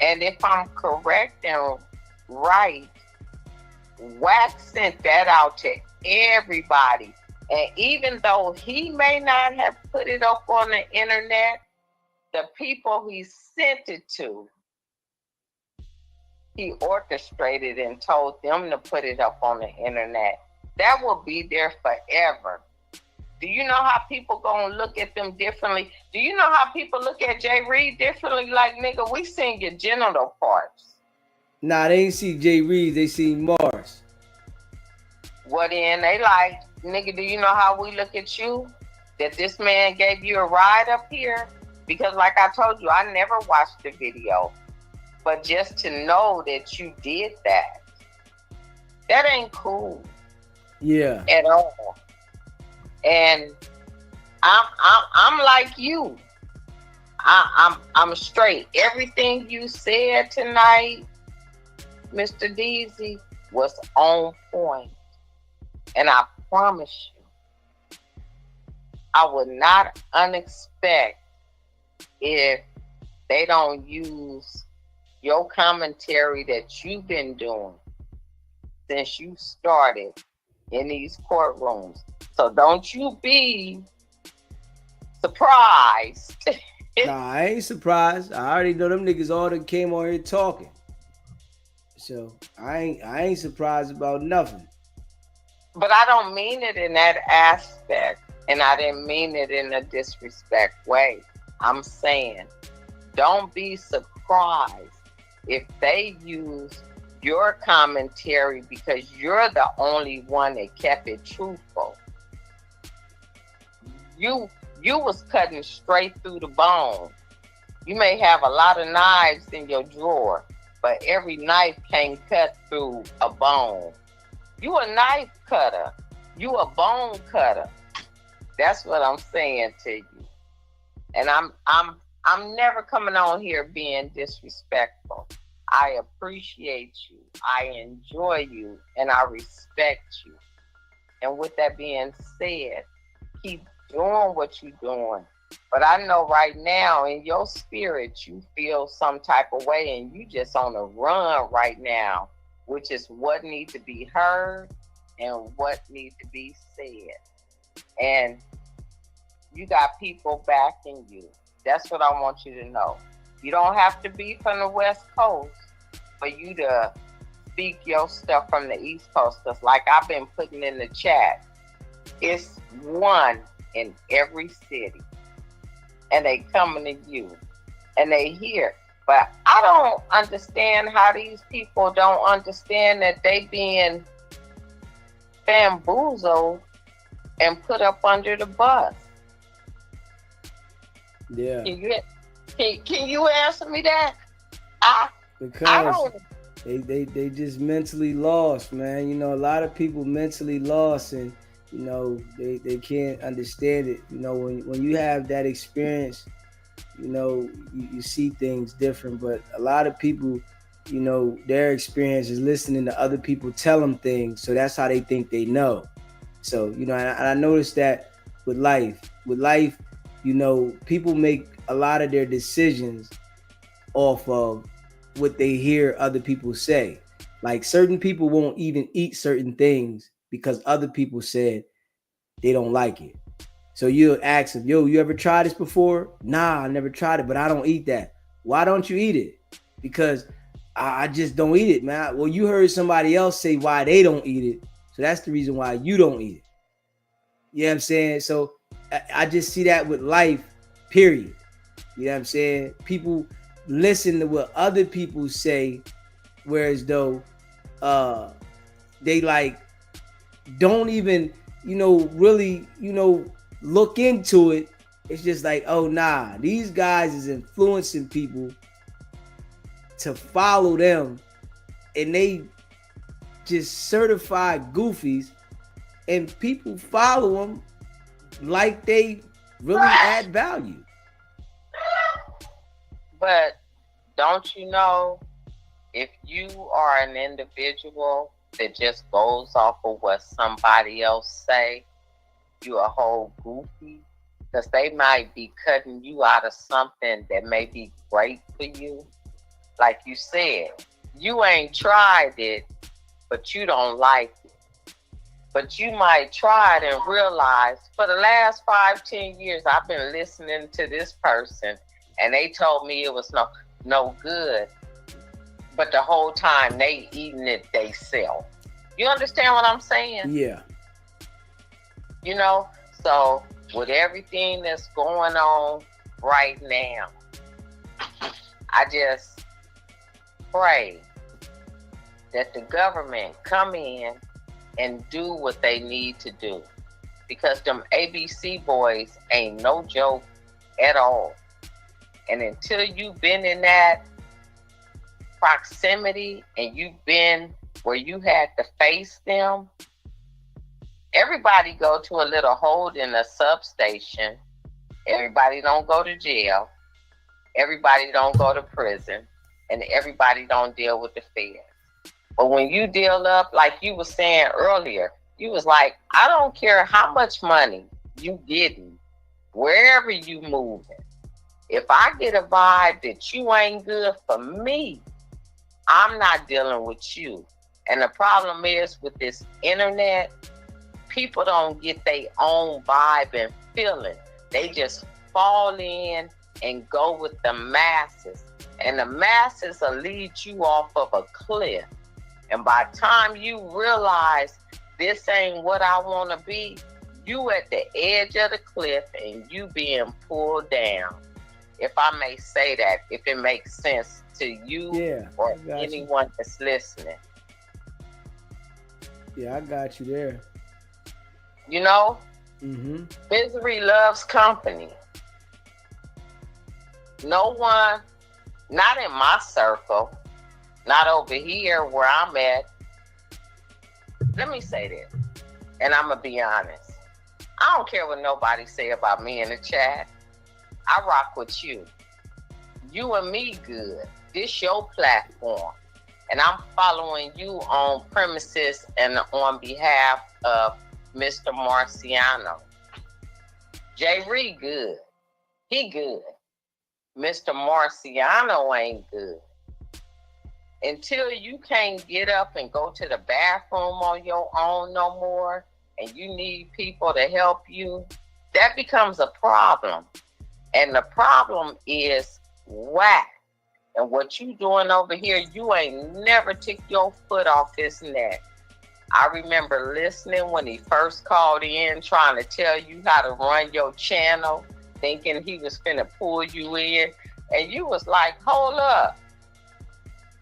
and if I'm correct and right, Wack sent that out to everybody. And even though he may not have put it up on the internet, the people he sent it to, he orchestrated and told them to put it up on the internet. That will be there forever. Do you know how people gonna look at them differently? Do you know how people look at Jay Reed differently? Like, nigga, we seen your genital parts. Nah, they ain't see Jay Reed, they seen Mars. Well, then they like, nigga, do you know how we look at you? That this man gave you a ride up here? Because like I told you, I never watched the video. But just to know that you did that ain't cool. Yeah. At all. And I'm like you. I'm straight. Everything you said tonight, Mr. Deasy, was on point. And I promise you, I would not unexpect if they don't use your commentary that you've been doing since you started in these courtrooms. So don't you be surprised. Nah, I ain't surprised. I already know them niggas all that came on here talking. So I ain't surprised about nothing. But I don't mean it in that aspect. And I didn't mean it in a disrespect way. I'm saying, don't be surprised if they use your commentary because you're the only one that kept it truthful. You was cutting straight through the bone. You may have a lot of knives in your drawer, but every knife can't cut through a bone. You a knife cutter. You a bone cutter. That's what I'm saying to you. And I'm never coming on here being disrespectful. I appreciate you. I enjoy you, and I respect you. And with that being said, keep doing what you're doing. But I know right now in your spirit, you feel some type of way, and you just on a run right now, which is what needs to be heard and what needs to be said. And you got people backing you. That's what I want you to know. You don't have to be from the West Coast for you to speak your stuff from the East Coast. Because like I've been putting in the chat, it's one in every city. And they coming to you. And they hear. But I don't understand how these people don't understand that they being bamboozled and put up under the bus. Yeah. Can you answer me that? Because they just mentally lost, man. You know, a lot of people mentally lost, and you know they can't understand it. You know, when you have that experience, you know you see things different. But a lot of people you know, their experience is listening to other people tell them things, so that's how they think they know. So, you know, and I noticed that with life, you know, people make a lot of their decisions off of what they hear other people say. Like certain people won't even eat certain things because other people said they don't like it. So you'll ask them, yo, you ever tried this before? Nah, I never tried it, but I don't eat that. Why don't you eat it? Because I just don't eat it, man. Well, you heard somebody else say why they don't eat it. So that's the reason why you don't eat it. You know what I'm saying? So I just see that with life, period. You know what I'm saying? People listen to what other people say, whereas though they like don't even, you know, really, you know, look into it. It's just like, oh nah, these guys is influencing people to follow them, and they just certified goofies, and people follow them like they really add value. But don't you know, if you are an individual that just goes off of what somebody else say, you a whole goofy, because they might be cutting you out of something that may be great for you. Like you said, you ain't tried it, but you don't like it. But you might try it and realize, for the last 5-10 years, I've been listening to this person, and they told me it was no good. But the whole time they eating it they sell. You understand what I'm saying? Yeah. You know, so with everything that's going on right now, I just pray that the government come in and do what they need to do, because them ABC boys ain't no joke at all. And until you've been in that proximity and you've been where you had to face them, everybody go to a little hold in a substation. Everybody don't go to jail. Everybody don't go to prison. And everybody don't deal with the feds. But when you deal up, like you was saying earlier, you was like, I don't care how much money you getting, wherever you moving. If I get a vibe that you ain't good for me, I'm not dealing with you. And the problem is with this internet, people don't get their own vibe and feeling. They just fall in and go with the masses. And the masses will lead you off of a cliff. And by the time you realize this ain't what I want to be, you at the edge of the cliff and you being pulled down. If I may say that, if it makes sense to you or anyone that's listening. Yeah, I got you there. You know, misery loves company. No one, not in my circle, not over here where I'm at. Let me say this, and I'm going to be honest. I don't care what nobody say about me in the chat. I rock with you. You and me good. This your platform. And I'm following you on premises and on behalf of Mr. Marciano. Jay Reed good. He good. Mr. Marciano ain't good. Until you can't get up and go to the bathroom on your own no more, and you need people to help you, that becomes a problem. And the problem is Wack. And what you doing over here, you ain't never took your foot off his neck. I remember listening when he first called in, trying to tell you how to run your channel, thinking he was finna pull you in. And you was like, hold up.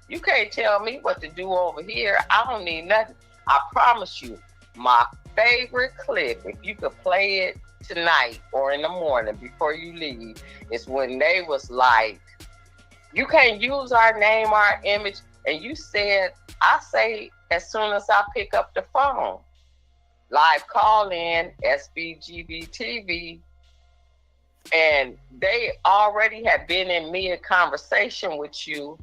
You can't tell me what to do over here. I don't need nothing. I promise you, my favorite clip, if you could play it tonight or in the morning before you leave, is when they was like, you can't use our name, our image. And you said, I say as soon as I pick up the phone. Live call in, SBGB TV. And they already had been in mid conversation with you.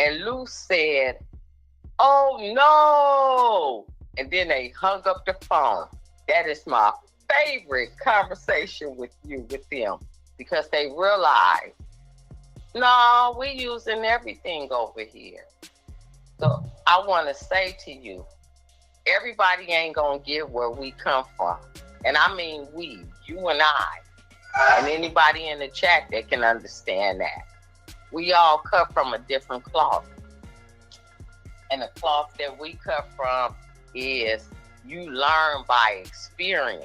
And Luce said, "Oh no!" And then they hung up the phone. That is my favorite conversation with them, because they realize, no, we using everything over here. So I want to say to you, everybody ain't gonna get where we come from, and I mean we, you and I, and anybody in the chat that can understand that. We all cut from a different cloth. And the cloth that we cut from is you learn by experience,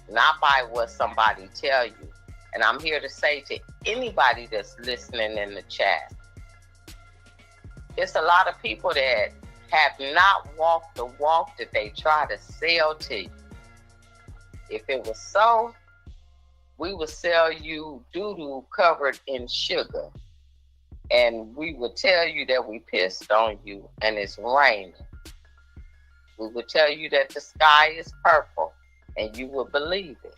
not by what somebody tell you. And I'm here to say to anybody that's listening in the chat, it's a lot of people that have not walked the walk that they try to sell to you. If it was so, we would sell you doo-doo covered in sugar. And we would tell you that we pissed on you and it's raining. We would tell you that the sky is purple and you would believe it.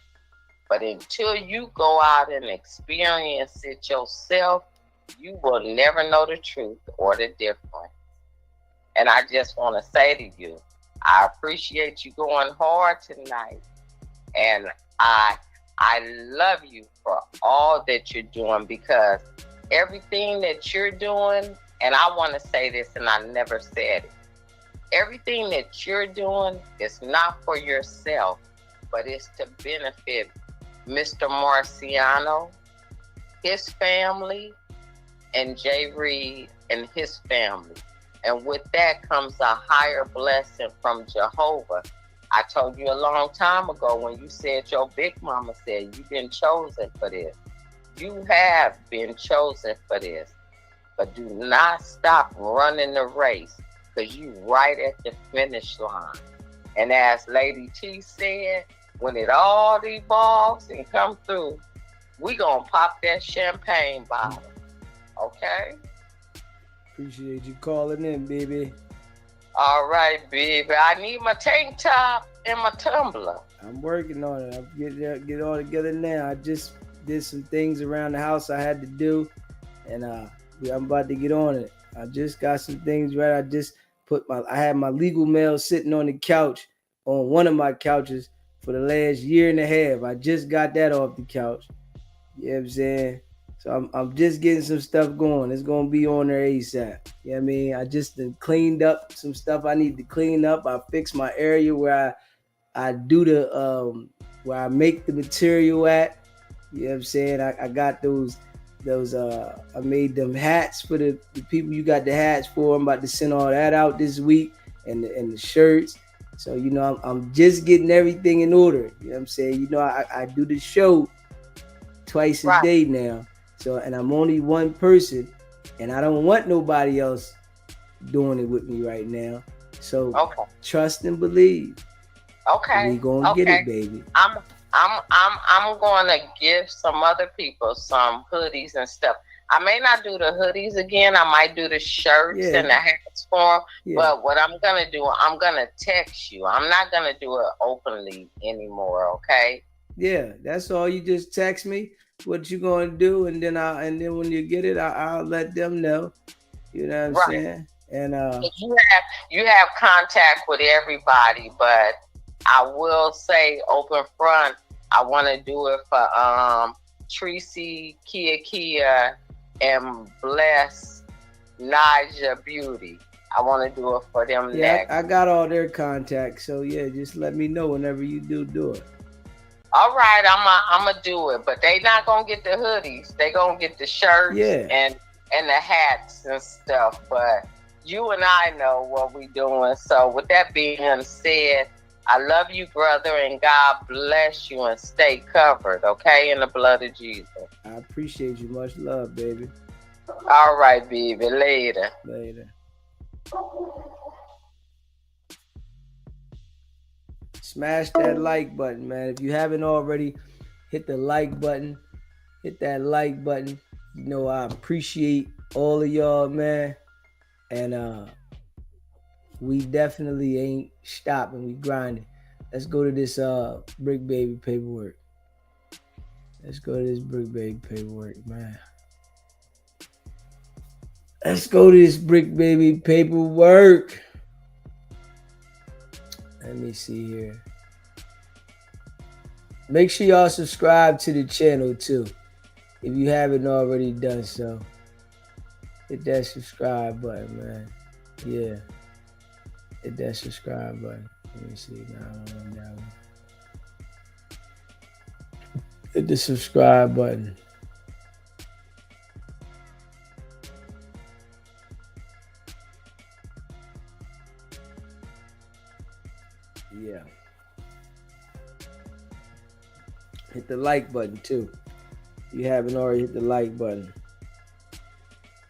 But until you go out and experience it yourself, you will never know the truth or the difference. And I just want to say to you, I appreciate you going hard tonight. And I love you for all that you're doing, because everything that you're doing, and I want to say this and I never said it, everything that you're doing is not for yourself, but it's to benefit Mr. Marciano, his family, and Jay Reed and his family. And with that comes a higher blessing from Jehovah. I told you a long time ago when you said your big mama said you've been chosen for this. You have been chosen for this, but do not stop running the race, because you right at the finish line. And as Lady T said, when it all evolves and come through, we gonna pop that champagne bottle, okay? Appreciate you calling in, baby. All right, baby. I need my tank top and my tumbler. I'm working on it. I'll get all together now. I just did some things around the house I had to do, and I'm about to get on it. I just got some things right. I had my legal mail sitting on the couch, on one of my couches, for the last year and a half. I just got that off the couch. You know what I'm saying? So I'm just getting some stuff going. It's gonna be on there ASAP. You know what I mean? I just cleaned up some stuff I need to clean up. I fixed my area where I do the where I make the material at. You know what I'm saying? I got those I made them hats for the people you got the hats for. I'm about to send all that out this week, and the shirts. So, you know, I'm just getting everything in order. You know what I'm saying? You know, I do the show twice a day now. So, and I'm only one person, and I don't want nobody else doing it with me right now. So trust and believe. Okay. We gonna get it, baby. I'm gonna give some other people some hoodies and stuff. I may not do the hoodies again. I might do the shirts and the hats for them. Yeah. But what I'm gonna do, I'm gonna text you. I'm not gonna do it openly anymore. Okay? Yeah, that's all. You just text me what you gonna do, and then when you get it, I'll let them know. You know what I'm saying? And you have contact with everybody, but I will say open front, I want to do it for Tracy, Kia, and Bless, Naja Beauty. I want to do it for them next. I got all their contacts, so yeah, just let me know whenever you do it. All right, I'm gonna do it, but they not gonna get the hoodies. They gonna get the shirts and the hats and stuff. But you and I know what we doing. So with that being said, I love you, brother, and God bless you, and stay covered, okay, in the blood of Jesus. I appreciate you. Much love, baby. All right, baby. Later. Smash that like button, man. If you haven't already, hit the like button. Hit that like button. You know, I appreciate all of y'all, man. And we definitely ain't stopping. We grinding. Let's go to this Brick Baby paperwork. Let's go to this Brick Baby paperwork, man. Let's go to this brick baby paperwork. Let me see here. Make sure y'all subscribe to the channel too, if you haven't already done so. Hit that subscribe button, man. Yeah. Hit that subscribe button. Let me see. Now I don't want that one. Hit the subscribe button. Yeah. Hit the like button too. If you haven't already, hit the like button.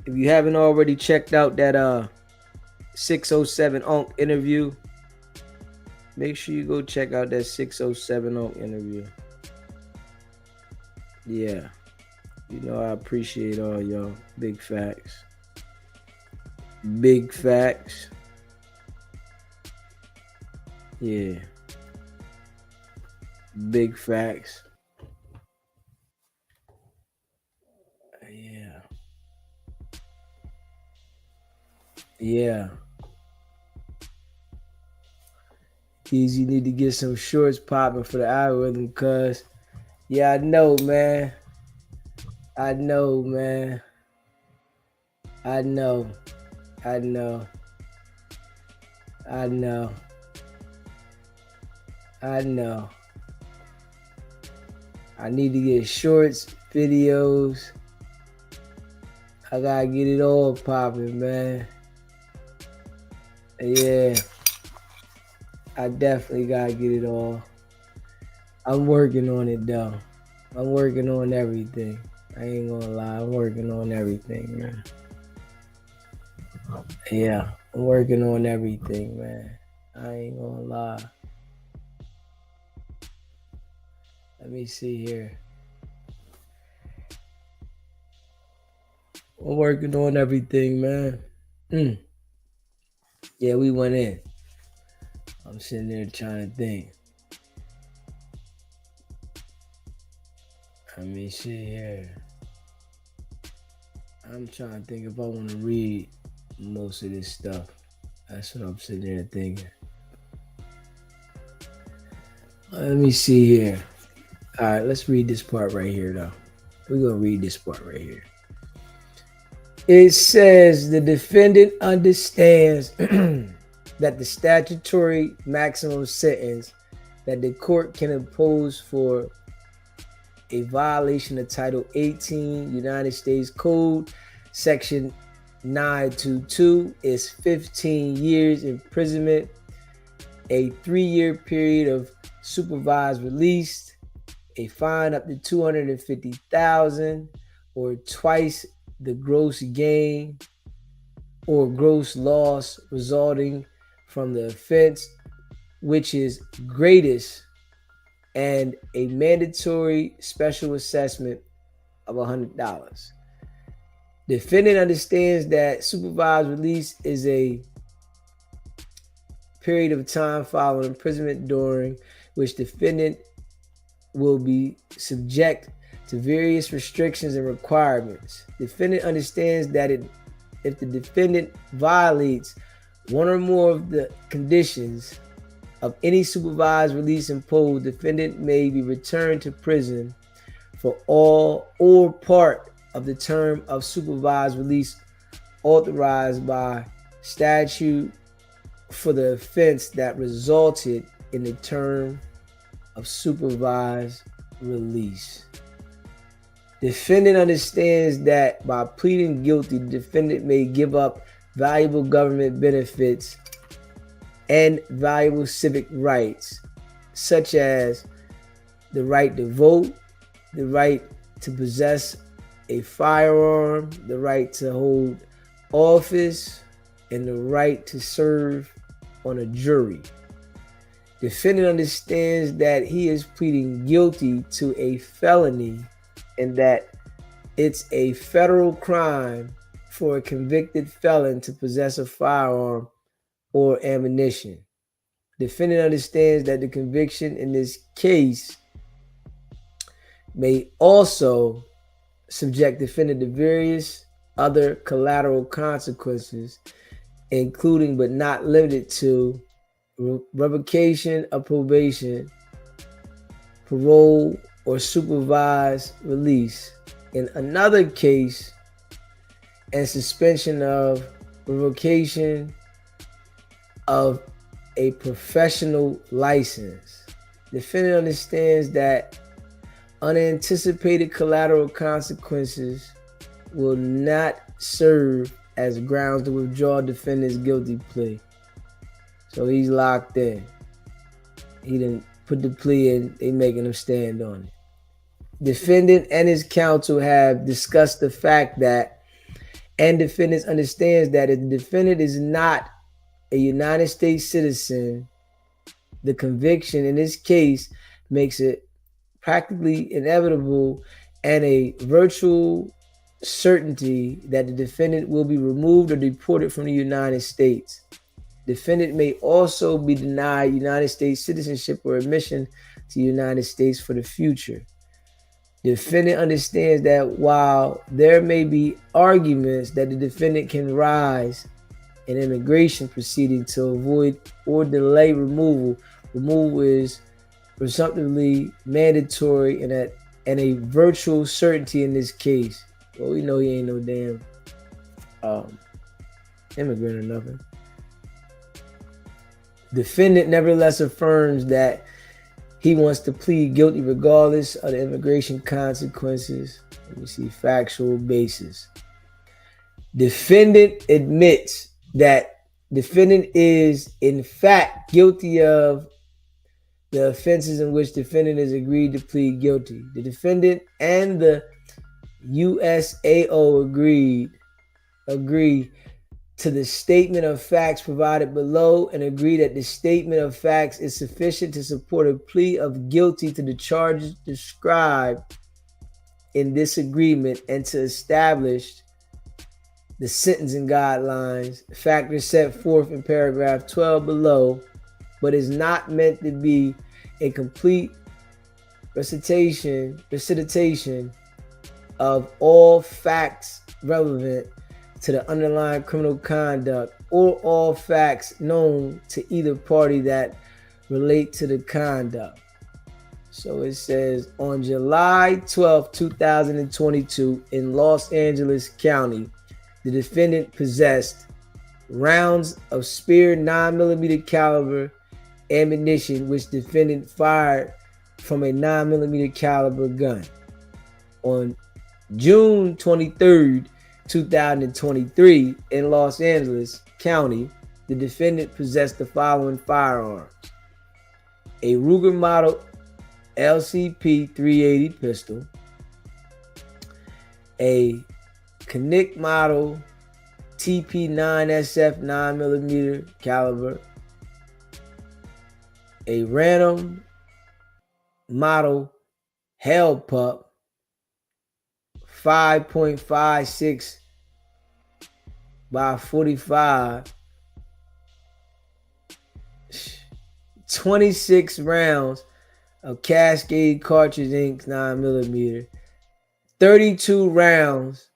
If you haven't already checked out that 607 Onk interview, make sure you go check out that 607 Onk interview. Yeah. You know I appreciate all y'all. Big facts. Big facts. Yeah. Big facts. Yeah. Yeah. Easy need to get some shorts popping for the algorithm, cuz. Yeah, I know, man. I know, man. I know. I know. I know. I know. I need to get shorts, videos. I gotta get it all popping, man. Yeah. I definitely gotta get it all. I'm working on it though. I'm working on everything. I ain't gonna lie, I'm working on everything, man. Yeah, I'm working on everything, man. I ain't gonna lie. Let me see here. I'm working on everything, man. Yeah, we went in. I'm sitting there trying to think. Let me see here. I'm trying to think if I want to read most of this stuff. That's what I'm sitting there thinking. Let me see here. All right, let's read this part right here, though. We're going to read this part right here. It says the defendant understands that the statutory maximum sentence that the court can impose for a violation of Title 18 United States Code, Section 922 is 15 years imprisonment, a 3-year period of supervised release, a fine up to $250,000 or twice the gross gain or gross loss resulting from the offense, which is greatest, and a mandatory special assessment of $100. Defendant understands that supervised release is a period of time following imprisonment during which defendant will be subject to various restrictions and requirements. Defendant understands that if the defendant violates one or more of the conditions of any supervised release imposed, defendant may be returned to prison for all or part of the term of supervised release authorized by statute for the offense that resulted in the term of supervised release. Defendant understands that by pleading guilty, the defendant may give up valuable government benefits and valuable civic rights, such as the right to vote, the right to possess a firearm, the right to hold office, and the right to serve on a jury. Defendant understands that he is pleading guilty to a felony and that it's a federal crime for a convicted felon to possess a firearm or ammunition. Defendant understands that the conviction in this case may also subject defendant to various other collateral consequences, including but not limited to revocation of probation, parole, or supervised release. In another case, and suspension of revocation of a professional license. Defendant understands that unanticipated collateral consequences will not serve as grounds to withdraw defendant's guilty plea. So he's locked in. He didn't put the plea in, they making him stand on it. Defendant and his counsel have discussed the fact that, and defendant understands that if the defendant is not a United States citizen, the conviction in this case makes it practically inevitable and a virtual certainty that the defendant will be removed or deported from the United States. Defendant may also be denied United States citizenship or admission to the United States for the future. Defendant understands that while there may be arguments that the defendant can rise in immigration proceeding to avoid or delay removal, removal is presumptively mandatory and a virtual certainty in this case. Well, we know he ain't no damn immigrant or nothing. Defendant nevertheless affirms that he wants to plead guilty regardless of the immigration consequences. Let me see, factual basis. Defendant admits that defendant is in fact guilty of the offenses in which defendant has agreed to plead guilty. The defendant and the USAO agree to the statement of facts provided below and agree that the statement of facts is sufficient to support a plea of guilty to the charges described in this agreement and to establish the sentencing guidelines, factors set forth in paragraph 12 below, but is not meant to be a complete recitation of all facts relevant to the underlying criminal conduct or all facts known to either party that relate to the conduct. So it says, on July 12, 2022, in Los Angeles County, the defendant possessed rounds of spare 9mm caliber ammunition, which defendant fired from a 9mm caliber gun. On June 23rd, 2023, in Los Angeles County, the defendant possessed the following firearms: a Ruger model LCP 380 pistol, a Knick model TP9SF 9mm caliber, a Random model Hellpup 5.56 by 45, 26 rounds of Cascade cartridge ink 9mm, 32 rounds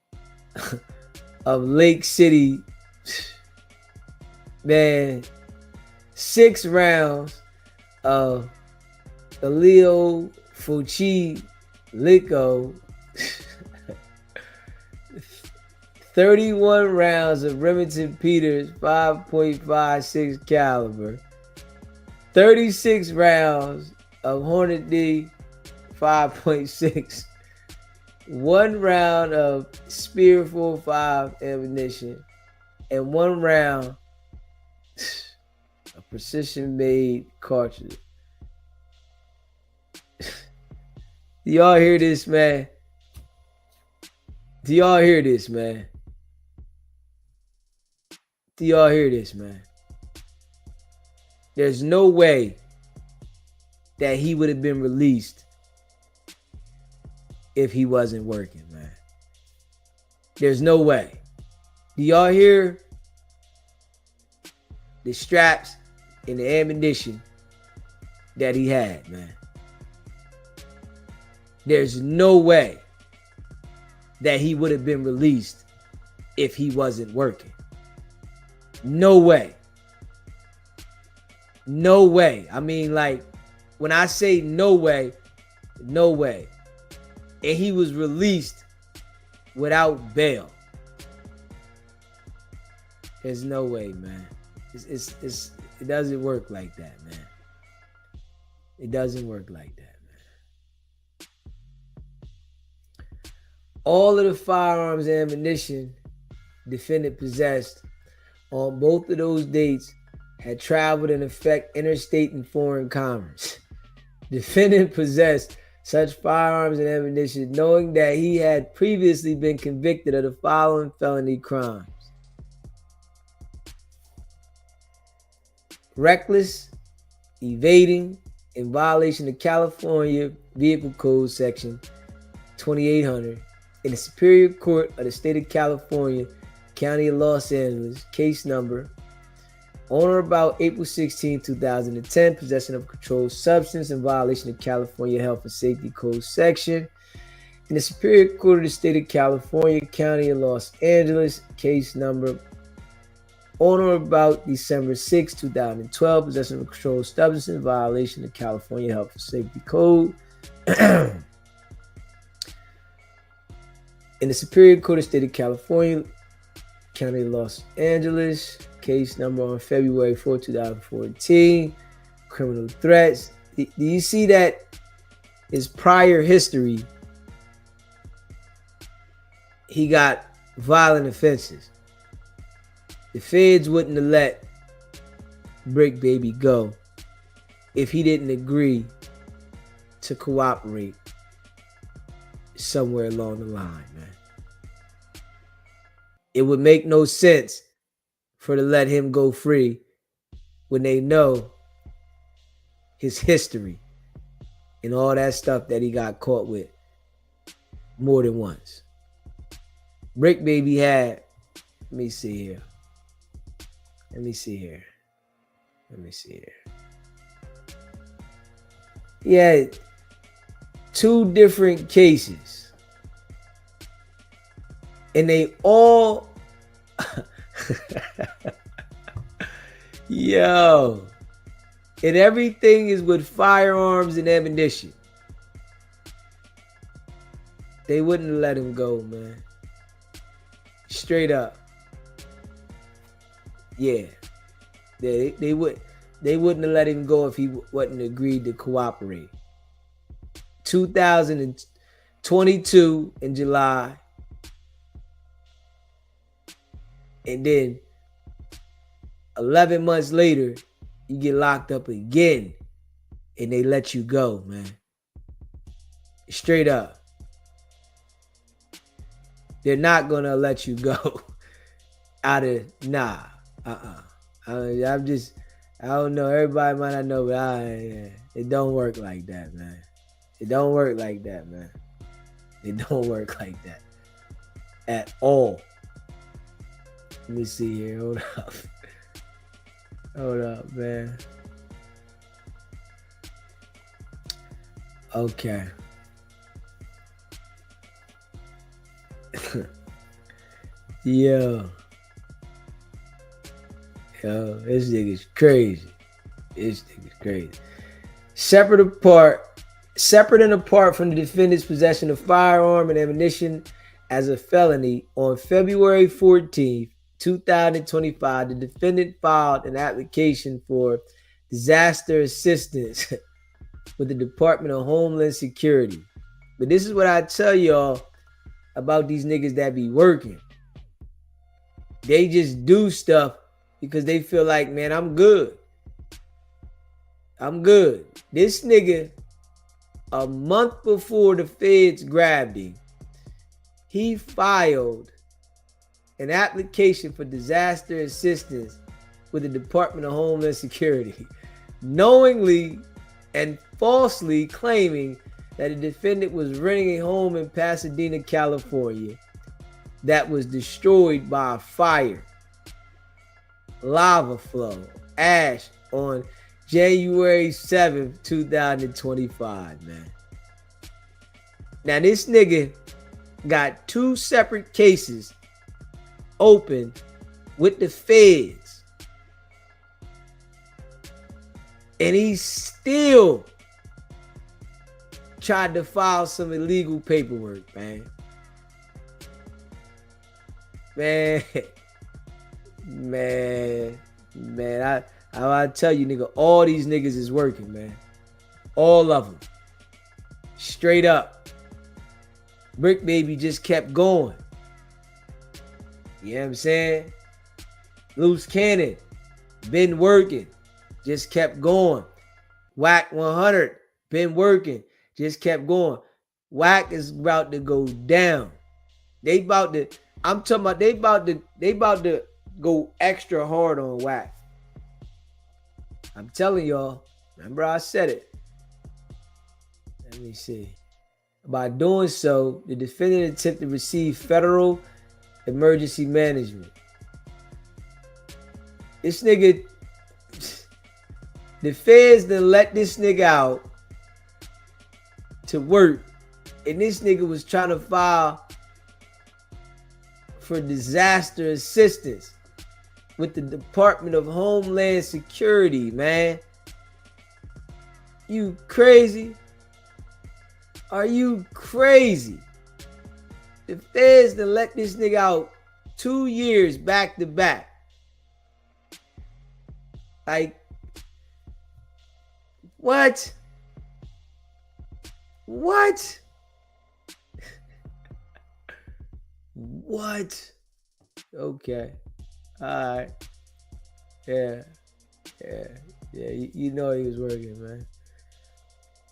of Lake City, man, 6 rounds of Leo Fuchi Lico, 31 rounds of Remington Peters 5.56 caliber, 36 rounds of Hornet D 5.6, 1 round of Spear 45 ammunition, and 1 round of precision made cartridge. Do y'all hear this, man? Do y'all hear this, man? Do y'all hear this, man? There's no way that he would have been released if he wasn't working, man. There's no way. Do y'all hear the straps and the ammunition that he had, man? There's no way that he would have been released if he wasn't working. No way. No way. I mean, like, when I say no way, no way. And he was released without bail. There's no way, man. It doesn't work like that, man. It doesn't work like that, man. All of the firearms and ammunition defendant possessed on both of those dates had traveled and affect interstate and foreign commerce. Defendant possessed such firearms and ammunition knowing that he had previously been convicted of the following felony crimes: reckless, evading, in violation of California Vehicle Code Section 2800 in the Superior Court of the State of California, County of Los Angeles, case number on or about April 16, 2010, possession of a controlled substance in violation of California Health and Safety Code Section in the Superior Court of the State of California, County of Los Angeles, case number on or about December 6, 2012, possession of a controlled substance in violation of California Health and Safety Code. In the Superior Court of the State of California, County of Los Angeles, case number on February 4, 2014, criminal threats. Do you see that his prior history, he got violent offenses? The feds wouldn't have let Brick Baby go if he didn't agree to cooperate somewhere along the line, man. It would make no sense for to let him go free when they know his history and all that stuff that he got caught with more than once. Brick Baby had, let me see here. He had 2 different cases. And they all, yo, and everything is with firearms and ammunition. They wouldn't let him go, man. Straight up. Yeah. They wouldn't have let him go if he wasn't agreed to cooperate. 2022 in July. And then 11 months later, you get locked up again and they let you go, man. Straight up. They're not going to let you go out of, nah. I don't know. Everybody might not know, but it don't work like that, man. It don't work like that, man. It don't work like that at all. Let me see here. Hold up, man. Okay. Yo, this nigga's crazy. Separate and apart from the defendant's possession of firearm and ammunition as a felony, on February 14th, 2025, the defendant filed an application for disaster assistance with the Department of Homeland Security. But this is what I tell y'all about these niggas that be working. They just do stuff because they feel like, man, I'm good. This nigga, a month before the feds grabbed him, he filed an application for disaster assistance with the Department of Homeland Security, knowingly and falsely claiming that the defendant was renting a home in Pasadena, California, that was destroyed by a fire, lava flow, ash on January 7th, 2025, man. Now, this nigga got 2 separate cases open with the feds. And he still tried to file some illegal paperwork, man. Man, I tell you, nigga, all these niggas is working, man. All of them. Straight up. Brick Baby just kept going. You know what I'm saying? Luce Cannon, been working, just kept going. Wack 100, been working, just kept going. Wack is about to go down. They about to go extra hard on Wack. I'm telling y'all. Remember I said it. Let me see. By doing so, the defendant attempted to receive federal emergency management. This nigga, the feds done let this nigga out to work, and this nigga was trying to file for disaster assistance with the Department of Homeland Security, man. You crazy? Are you crazy? The feds done let this nigga out 2 years back to back. Like, what? What? What? Okay. All right. Yeah. You know he was working, man.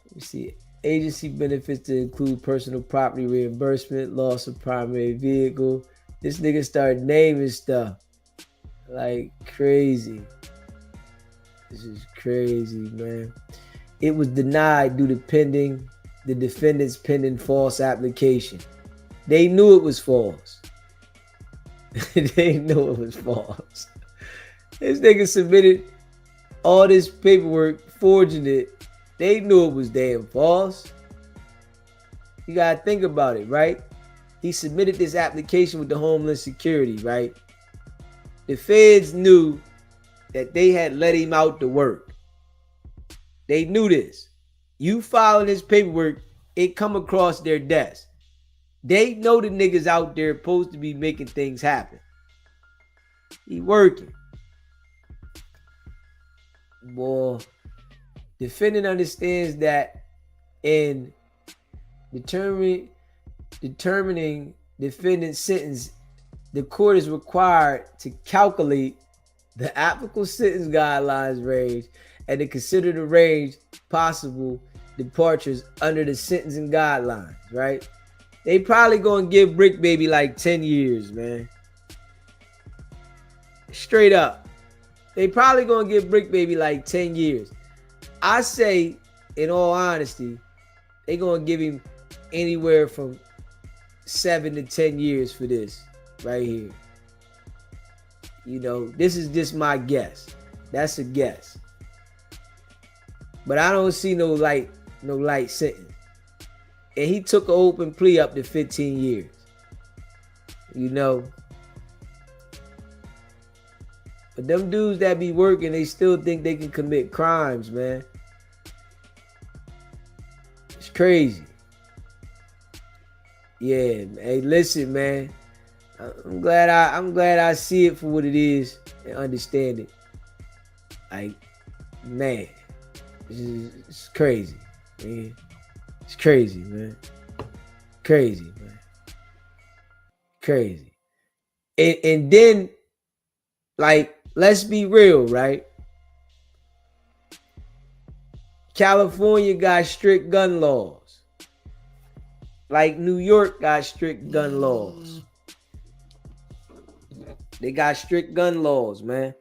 Let me see. Agency benefits to include personal property reimbursement, loss of primary vehicle. This nigga started naming stuff like crazy. This is crazy, man. It was denied due to the defendant's pending false application. They knew it was false. They knew it was false. This nigga submitted all this paperwork, forging it. They knew it was damn false. You gotta think about it, right? He submitted this application with the Homeland Security, right? The feds knew that they had let him out to work. They knew this. You filing this paperwork, it come across their desk. They know the niggas out there supposed to be making things happen. He working. Boy, defendant understands that in determining defendant's sentence, the court is required to calculate the applicable sentence guidelines range and to consider the range possible departures under the sentencing guidelines, right? They probably gonna give Brick Baby like 10 years, man. Straight up. They probably gonna give Brick Baby like 10 years. I say, in all honesty, they gonna give him anywhere from 7 to 10 years for this right here. You know, this is just my guess. That's a guess. But I don't see no light sentence. And he took an open plea up to 15 years. You know. But them dudes that be working, they still think they can commit crimes, man. It's crazy. Yeah, hey, listen, man. I'm glad I see it for what it is and understand it. Like, man, it's crazy, man. It's crazy, man. Crazy, man. Crazy. And then, like, let's be real, right? California got strict gun laws. Like New York got strict gun laws. They got strict gun laws, man.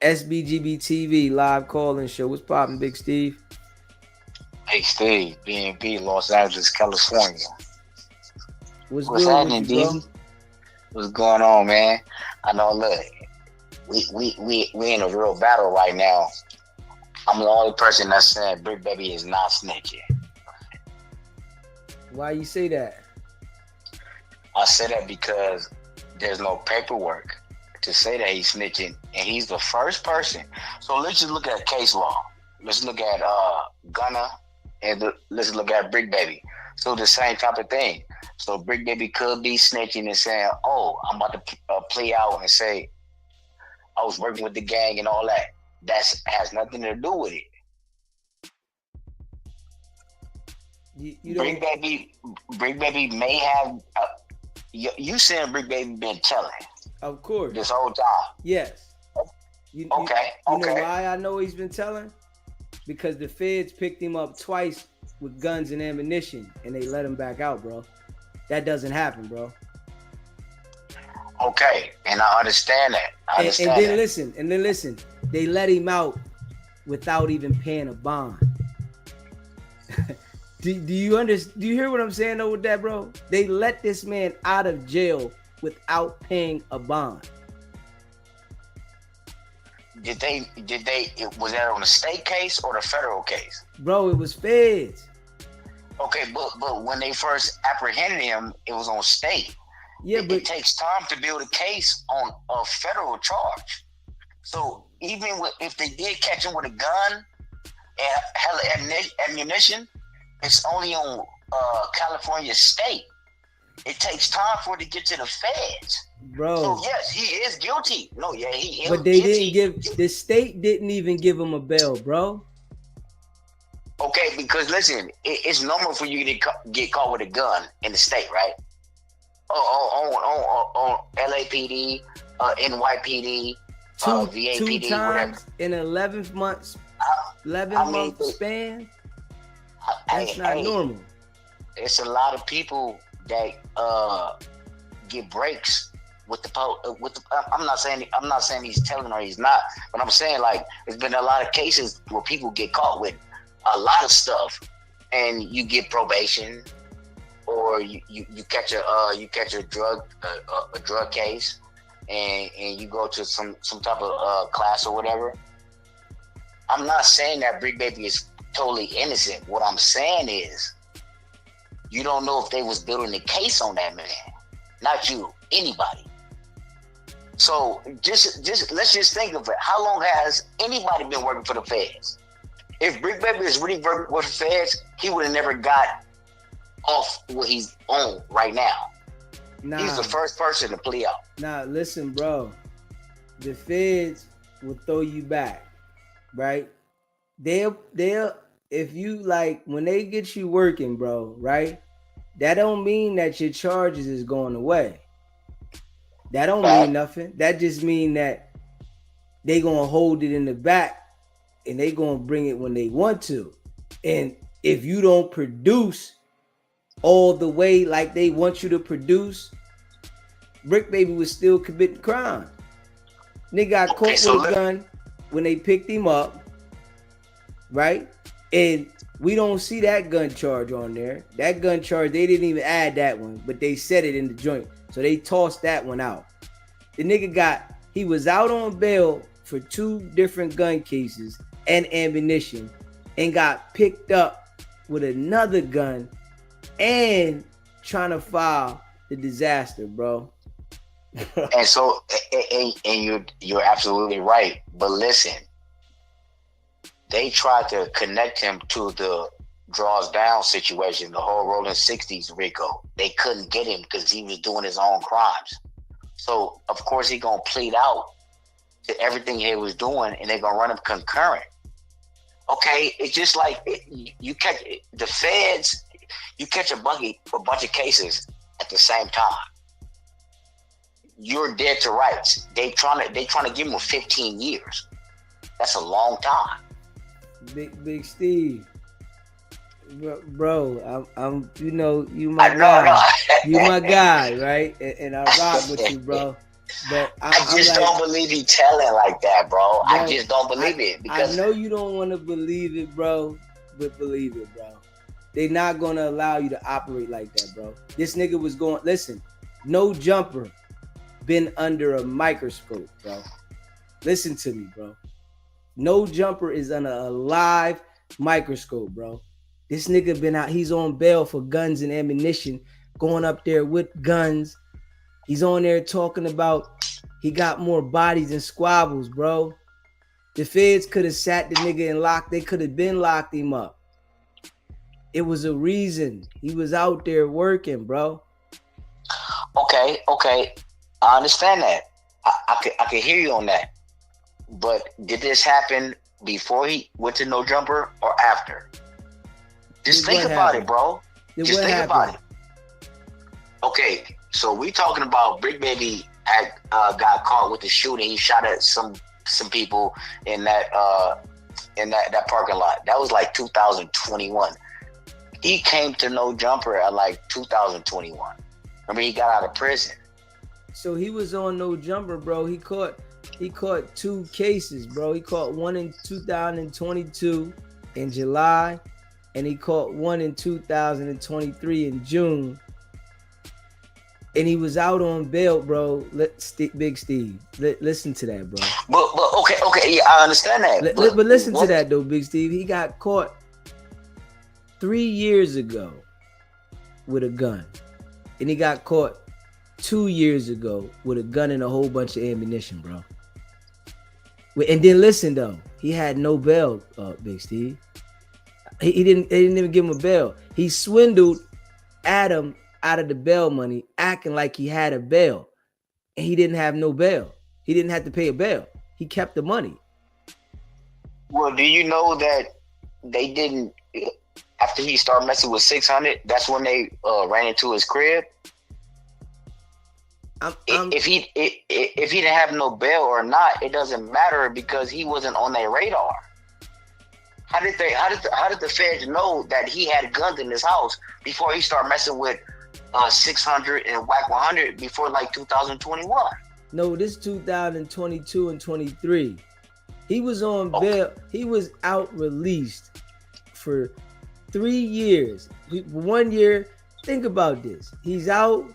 SBGB TV live call-in show. What's poppin', Big Steve? Hey, Steve, BNB, Los Angeles, California. What's happening, with you, bro? DZ? What's going on, man? I know, look, we in a real battle right now. I'm the only person that's saying Brick Baby is not snitching. Why you say that? I say that because there's no paperwork to say that he's snitching, and he's the first person. So let's just look at case law. Let's look at Gunna, and let's look at Brick Baby. So the same type of thing. So Brick Baby could be snitching and saying, "Oh, I'm about to plea out and say I was working with the gang and all that." That has nothing to do with it. Brick Baby may have. You saying Brick Baby been telling? Of course. This whole time. Yes. Okay. You know why I know he's been telling? Because the feds picked him up twice with guns and ammunition, and they let him back out, bro. That doesn't happen, bro. Okay, and I understand that. And then listen. They let him out without even paying a bond. Do you hear what I'm saying though with that, bro? They let this man out of jail without paying a bond. Was that on the state case or the federal case? Bro, it was feds. Okay, but when they first apprehended him, it was on state. Yeah, but it takes time to build a case on a federal charge. So even if they did catch him with a gun and hella ammunition, it's only on California state. It takes time for it to get to the feds. Bro. So yes, he is guilty. No, yeah, he is. But they the state didn't even give him a bail, bro. Okay, because listen, it's normal for you to get caught with a gun in the state, right? On LAPD, NYPD, VAPD, two times whatever. In 11 months span. That's not normal. It's a lot of people that get breaks with the I'm not saying he's telling or he's not, but I'm saying like there's been a lot of cases where people get caught with a lot of stuff, and you get probation, or you catch a drug case, and you go to some type of class or whatever. I'm not saying that Brick Baby is totally innocent. What I'm saying is, you don't know if they was building a case on that man. Not you, anybody. So just let's just think of it. How long has anybody been working for the feds? If Brick Baby is really working with the feds, he would have never got off what he's on right now. Nah. He's the first person to plea out. Nah, listen, bro. The feds will throw you back, right? They'll if you like when they get you working, bro, right? That don't mean that your charges is going away. That don't mean nothing. That just mean that they gonna hold it in the back and they gonna bring it when they want to. And if you don't produce all the way like they want you to produce, Brick Baby was still committing crime. Nigga got caught with a gun when they picked him up, right? And we don't see that gun charge on there. That gun charge, they didn't even add that one, but they said it in the joint. So they tossed that one out. The nigga he was out on bail for 2 different gun cases and ammunition and got picked up with another gun and trying to file the disaster, bro. And so, and you're absolutely right. But listen, they tried to connect him to the draws down situation, the whole Rolling 60s Rico. They couldn't get him because he was doing his own crimes. So of course he gonna plead out to everything he was doing, and they're gonna run him concurrent. Okay, it's just like you catch the feds. You catch a bunch of cases at the same time. You're dead to rights. They trying to give him 15 years. That's a long time. Big Steve, bro, I'm you my guy. You my guy, right? And I rock with you, bro. But I just don't believe he telling like that, bro. I just don't believe it because I know you don't want to believe it, bro. But believe it, bro. They're not gonna allow you to operate like that, bro. This nigga was going. Listen, no jumper been under a microscope, bro. Listen to me, bro. No jumper is under a live microscope, bro. This nigga been out. He's on bail for guns and ammunition, going up there with guns He's on there talking about he got more bodies than squabbles, bro. The feds could have sat the nigga and locked. They could have been locked him up. It was a reason. He was out there working, bro. Okay. I understand that. I can hear you on that. But did this happen before he went to No Jumper or after? Just think about it, bro. Just think about it. Okay, so we talking about Brick Baby got caught with the shooting. He shot at some people in that parking lot. That was like 2021. He came to No Jumper at like 2021. Remember, he got out of prison. So he was on No Jumper, bro. He caught 2 cases, bro. He caught one in 2022 in July, and he caught one in 2023 in June. And he was out on bail, bro. Big Steve, listen to that, bro. But okay, yeah, I understand that. But listen to that though, Big Steve. He got caught 3 years ago with a gun, and he got caught 2 years ago with a gun and a whole bunch of ammunition, bro. And then listen though, he had no bail, Big Steve. They didn't even give him a bail. He swindled Adam out of the bail money, acting like he had a bail, and he didn't have no bail. He didn't have to pay a bail. He kept the money. Well, do you know that they didn't? After he started messing with 600, that's when they ran into his crib. If he didn't have no bail or not, it doesn't matter because he wasn't on their radar. How did the feds know that he had guns in his house before he started messing with 600 and Wack 100 before like 2021? No, this 2022 and 23. He was on bail. He was out released for 3 years. 1 year. Think about this. He's out,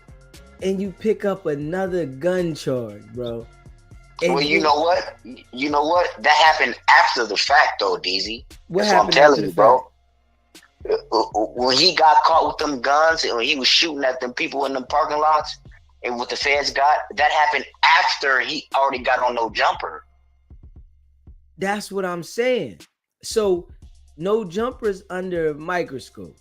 and you pick up another gun charge, bro. And well, you know what? That happened after the fact, though, DZ. What That's happened what I'm telling you, after bro. When he got caught with them guns and when he was shooting at them people in them parking lots, and what the feds got, that happened after he already got on No Jumper. That's what I'm saying. So, No Jumper's under a microscope.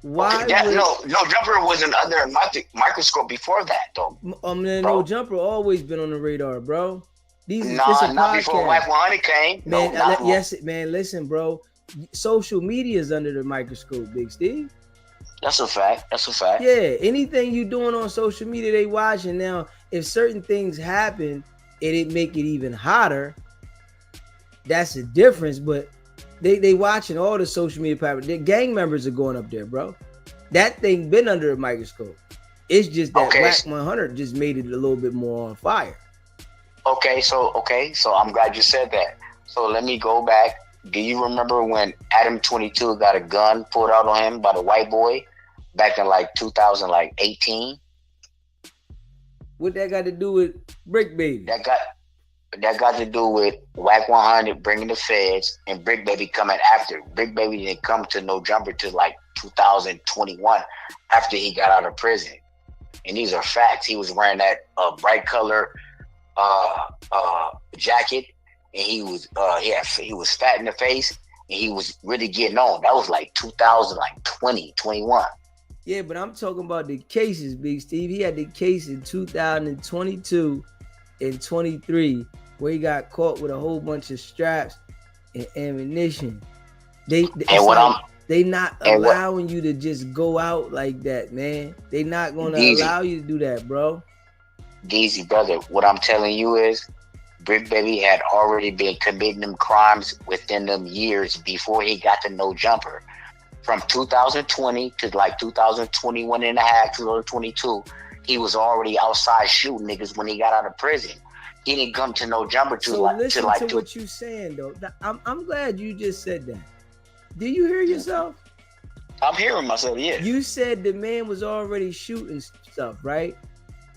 Why? Okay, No Jumper wasn't under a microscope before that, though. No Jumper always been on the radar, bro. Not before Wack 100 came. Man, man. Listen, bro. Social media is under the microscope, Big Steve. That's a fact. Yeah, anything you doing on social media, they watching. Now, if certain things happen and it make it even hotter, that's a difference. But they watching all the social media platforms. The gang members are going up there, bro. That thing been under a microscope. It's just that Wack 100 just made it a little bit more on fire. Okay, so I'm glad you said that. So let me go back. Do you remember when Adam 22 got a gun pulled out on him by the white boy back in like 2018? What that got to do with Brick Baby? That got to do with Wack 100 bringing the feds and Brick Baby coming after. Brick Baby didn't come to No Jumper till like 2021 after he got out of prison. And these are facts. He was wearing that bright color jacket, and he was fat in the face, and he was really getting on. That was like 2020, 21. Yeah, but I'm talking about the cases, Big Steve. He had the case in 2022 and 23 where he got caught with a whole bunch of straps and ammunition. They not allowing you to just go out like that, man. They not going to allow you to do that, bro. DZ, brother, what I'm telling you is Brick Baby had already been committing them crimes within them years before he got to No Jumper. From 2020 to like 2021 and a half, 2022, he was already outside shooting niggas when he got out of prison. He didn't come to No Jumper to what you saying though. I'm glad you just said that. Do you hear yourself? I'm hearing myself, yeah. You said the man was already shooting stuff, right?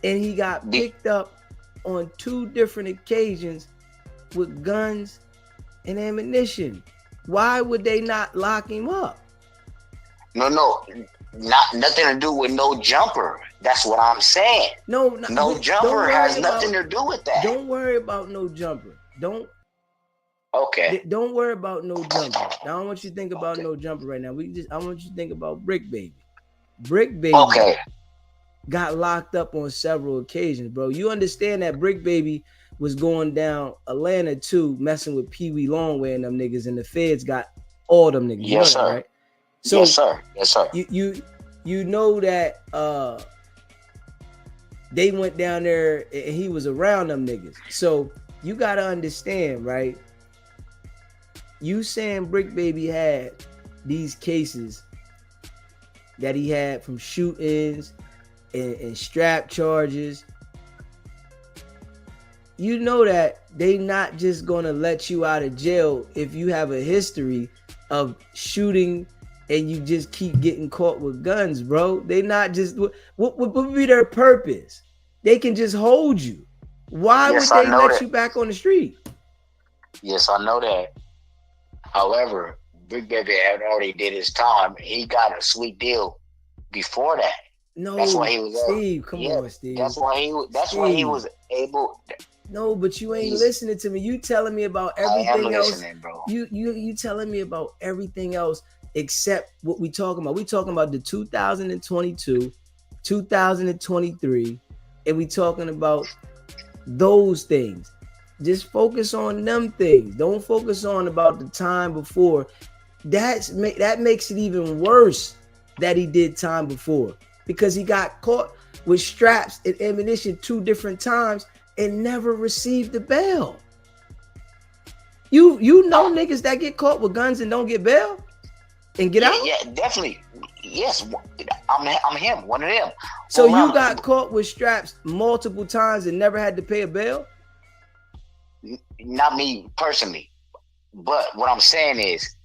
And he got picked up on 2 different occasions with guns and ammunition. Why would they not lock him up? No, nothing to do with No Jumper. That's what I'm saying. No jumper has nothing to do with that. Don't worry about no jumper. Don't worry about no jumper. I don't want you to think about no jumper right now. I want you to think about Brick Baby. Brick Baby got locked up on several occasions, bro. You understand that Brick Baby was going down Atlanta too, messing with Pee Wee Longway and them niggas, and the feds got all them niggas. Yes, sir. Right? So, yes, sir. You know that they went down there and he was around them niggas. So you gotta understand, right? You saying Brick Baby had these cases that he had from shootings and strap charges. You know that they not just gonna let you out of jail if you have a history of shooting and you just keep getting caught with guns, bro. They not just, what would be their purpose? They can just hold you. Why would they let you back on the street? Yes, I know that. However, Big Baby had already did his time. He got a sweet deal before that. No, that's why he was Steve. Come on, Steve. That's why he was able. No, but you ain't listening to me. You telling me about everything else. Bro. You telling me about everything else except what we talking about. We talking about the 2022, 2023, and we talking about those things. Just focus on them things. Don't focus on about the time before. That makes it even worse that he did time before, because he got caught with straps and ammunition 2 different times and never received the bail. You know niggas that get caught with guns and don't get bail and get out? Yeah, definitely. Yes, I'm him, one of them. So you got caught with straps multiple times and never had to pay a bail? Not me personally, but what I'm saying is,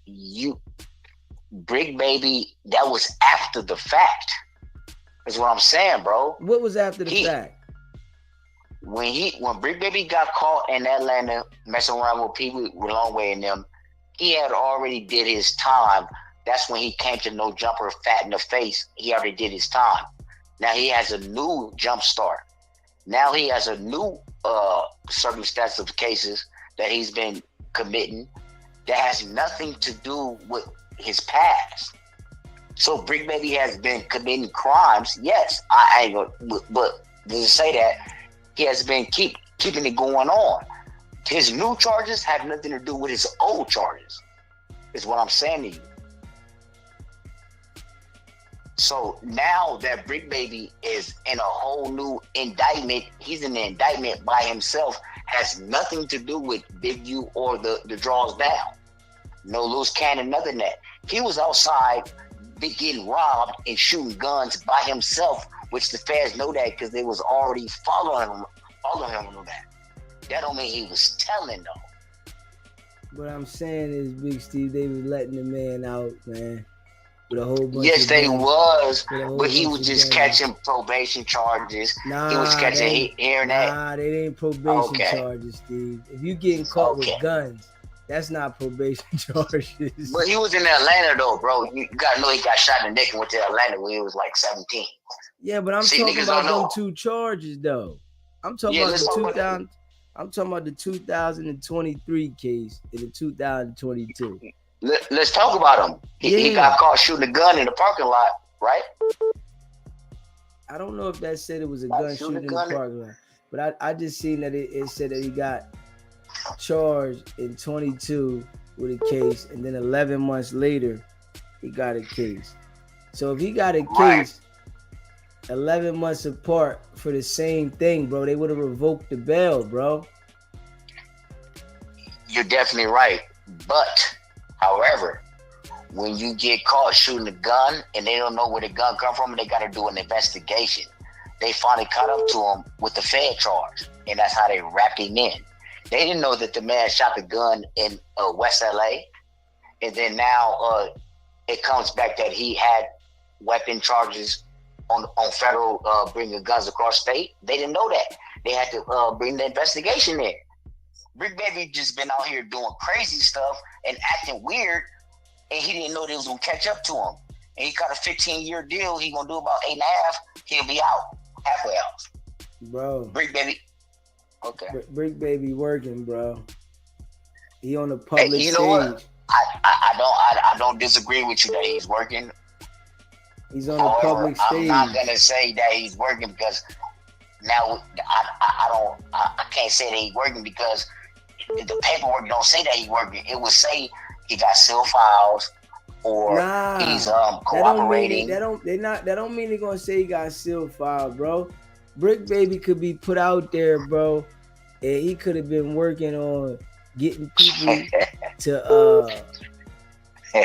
Brick Baby, that was after the fact. Is what I'm saying, bro. What was after the fact? When Brick Baby got caught in Atlanta messing around with Pee Wee Longway and them, he had already did his time. That's when he came to No Jumper fat in the face. He already did his time. Now he has a new jump start. Now he has a new circumstance of cases that he's been committing that has nothing to do with his past. So Brick Baby has been committing crimes. Yes, I ain't gonna, but to say that, he has been keeping it going on. His new charges have nothing to do with his old charges, is what I'm saying to you. So now that Brick Baby is in a whole new indictment, he's in the indictment by himself, has nothing to do with Big U or the draws down. No Luce Cannon, nothing that. He was outside getting robbed and shooting guns by himself, which the feds know that because they was already following him on that. That don't mean he was telling though. What I'm saying is, Big Steve, they was letting the man out, man. With a whole bunch yes, of they guns, was, but he was just catching probation charges. Nah, he was catching hearing that. Nah, they ain't probation charges, Steve. If you getting caught with guns, that's not probation charges. But he was in Atlanta though, bro. You gotta know he got shot in the neck and went to Atlanta when he was like 17. Yeah, but I'm talking about them 2 charges though. I'm talking about the 2000. I'm talking about the 2023 case and the 2022. Let's talk about him. He got caught shooting a gun in the parking lot, right? I don't know if that said it was a gun shooting in the parking lot, but I just seen that it said that he got charged in 22 with a case, and then 11 months later he got a case. So if he got a case 11 months apart for the same thing, bro, they would have revoked the bail, bro. You're definitely right, but however, when you get caught shooting a gun and they don't know where the gun come from, they got to do an investigation. They finally caught up to him with the Fed charge, and that's how they wrapped him in. They didn't know that the man shot the gun in West LA, and then now it comes back that he had weapon charges on federal bringing guns across state. They didn't know that. They had to bring the investigation in. Brick Baby just been out here doing crazy stuff and acting weird, and he didn't know they was gonna catch up to him. and he got a 15-year deal, he gonna do about 8.5. He'll be out, halfway out. Bro. Brick Baby. Okay. Brick Baby working, bro. He on the public stage. You know what? I don't disagree with you that he's working. He's on the public stage. I'm not gonna say that he's working because now I can't say that he's working because the paperwork don't say that he's working. It would say he got sealed files or he's cooperating. That don't mean they're gonna say he got sealed file, bro. Brick Baby could be put out there, bro, and he could have been working on getting people to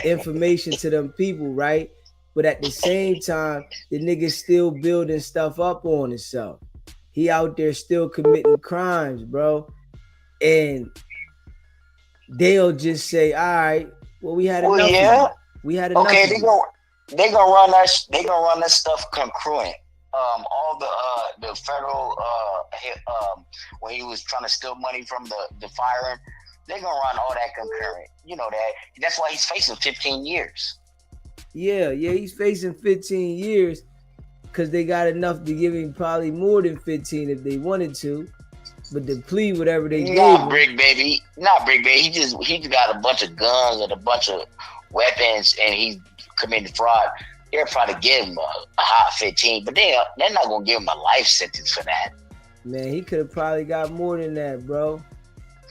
information to them people, right? But at the same time, the nigga's still building stuff up on himself. He out there still committing crimes, bro. And they'll just say, all right, well, we had enough. Well, yeah. We had enough. Okay, they gonna run that stuff concurrent. All the federal when he was trying to steal money from the firearm, they're gonna run all that concurrent. You know that. That's why he's facing 15 years. Yeah, he's facing 15 years because they got enough to give him probably more than 15 if they wanted to. But the plea, whatever they gave him. Brick Baby. Not Brick Baby. He got a bunch of guns and a bunch of weapons and he's committed fraud. They'll probably give him a hot 15, but they're not gonna give him a life sentence for that. Man, he could have probably got more than that, bro.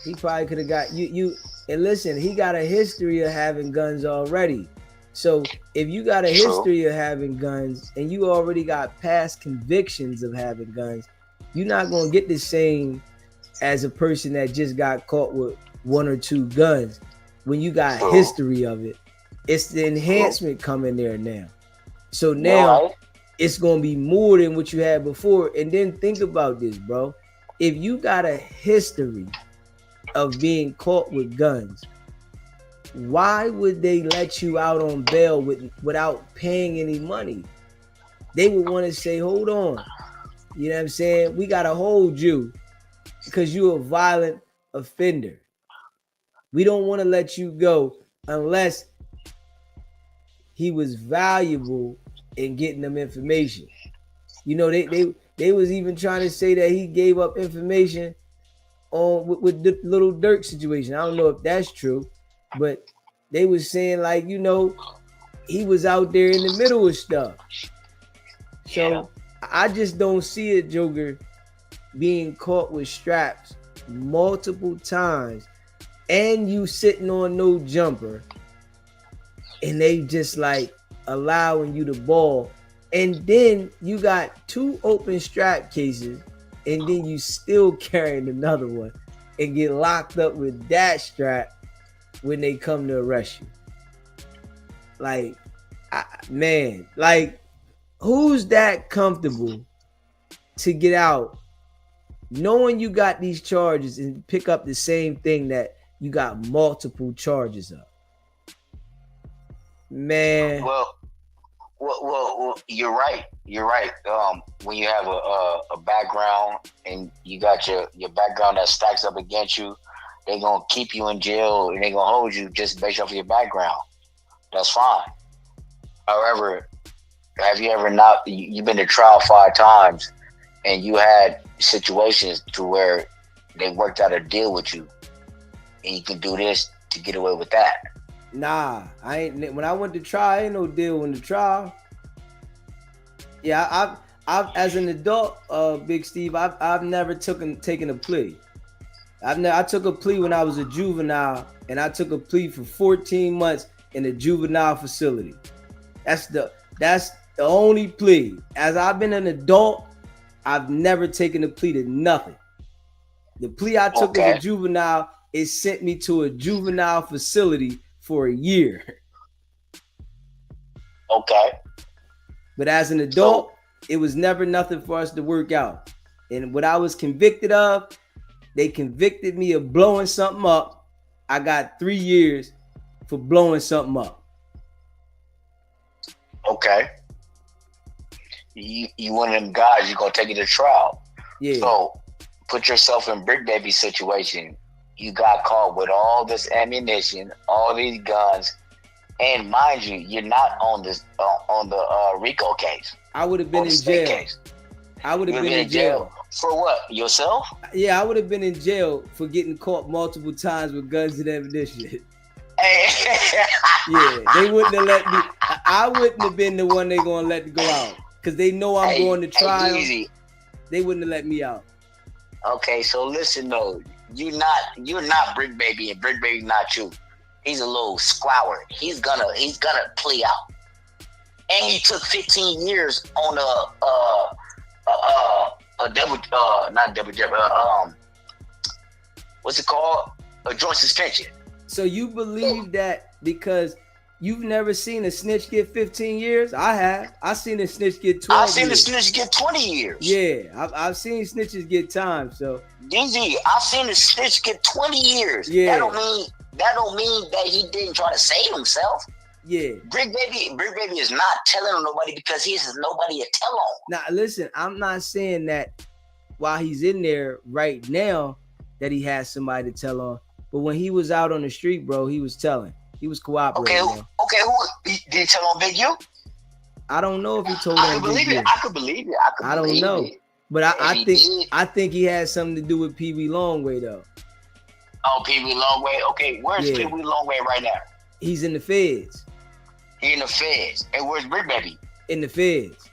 He probably could have got you. And listen, he got a history of having guns already. So if you got a history of having guns and you already got past convictions of having guns, you're not gonna get the same as a person that just got caught with 1 or 2 guns. When you got history of it, it's the enhancement coming there now. So now it's gonna be more than what you had before. And then think about this, bro. If you got a history of being caught with guns, why would they let you out on bail without paying any money? They would want to say, hold on. You know what I'm saying? We got to hold you because you're a violent offender. We don't want to let you go unless he was valuable in getting them information. You know, they was even trying to say that he gave up information on with the Little Dirk situation. I don't know if that's true, but they was saying like, you know, he was out there in the middle of stuff. So I just don't see it, Joker, being caught with straps multiple times and you sitting on no jumper and they just like allowing you to ball. And then you got 2 open strap cases and then you still carrying another one and get locked up with that strap when they come to arrest you. Like, man, like, who's that comfortable to get out knowing you got these charges and pick up the same thing that you got multiple charges of? Man. Well, you're right. You're right. When you have a background and you got your background that stacks up against you, they're gonna keep you in jail and they're gonna hold you just based off of your background. That's fine. However, have you ever you've been to trial 5 times and you had situations to where they worked out a deal with you and you can do this to get away with that? Nah, I ain't. When I went to trial, ain't no deal in the trial. Yeah, I've as an adult, Big Steve, I've never taken a plea. I took a plea when I was a juvenile, and I took a plea for 14 months in a juvenile facility. That's the only plea. As I've been an adult, I've never taken a plea to nothing. The plea I took as a juvenile, it sent me to a juvenile facility for a year. Okay. But as an adult, it was never nothing for us to work out. And what I was convicted of, they convicted me of blowing something up. I got 3 years for blowing something up. Okay. You one of them guys, you're going to take it to trial. Yeah. So put yourself in Brick Baby situation. You got caught with all this ammunition, all these guns, And mind you, you're not on this on the RICO case. I would have been in jail. Case. I would have been in jail. For what? Yourself? Yeah, I would have been in jail for getting caught multiple times with guns and ammunition. Yeah, they wouldn't have let me. I wouldn't have been the one they gonna let go out because they know I'm going to trial. They wouldn't have let me out. Okay, so listen though, you're not Brick Baby, and Brick Baby not you. He's a little squalor. He's gonna plea out, and he took 15 years on a double, not double jeopardy. What's it called? A joint suspension. So you believe that because you've never seen a snitch get 15 years? I have. I've seen a snitch get 12 I've seen a snitch get 20 years. Yeah, I've seen snitches get time. So DZ, I've seen a snitch get 20 years. Yeah. That don't mean that he didn't try to save himself. Yeah. Brick Baby is not telling on nobody because he has nobody to tell on. Now listen, I'm not saying that while he's in there right now that he has somebody to tell on. But when he was out on the street, bro, he was telling. He was cooperating. Okay, who did he tell on Big U? I don't know if he told on Big U. I could believe it. I don't know. But I think he had something to do with Pee Wee Longway though. Oh, Pee Wee Longway. Okay, where's Pee Wee Longway right now? He's in the feds. He in the feds. And where's Brick Baby? In the feds.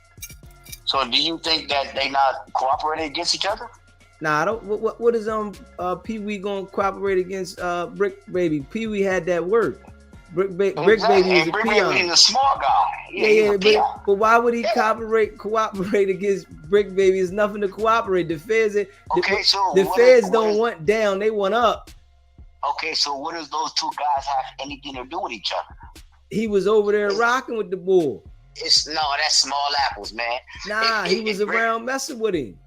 So do you think that they not cooperating against each other? Nah, I don't. What is Pee Wee gonna cooperate against Brick Baby? Pee Wee had that work. Brick Baby is a Brick peon. Baby is a small guy. Yeah, but why would he cooperate against Brick Baby? It's nothing to cooperate. The feds, the feds don't want down; they want up. Okay, so what does those two guys have anything to do with each other? He was over there rocking with the bull. That's small apples, man. Nah, he was around messing with him.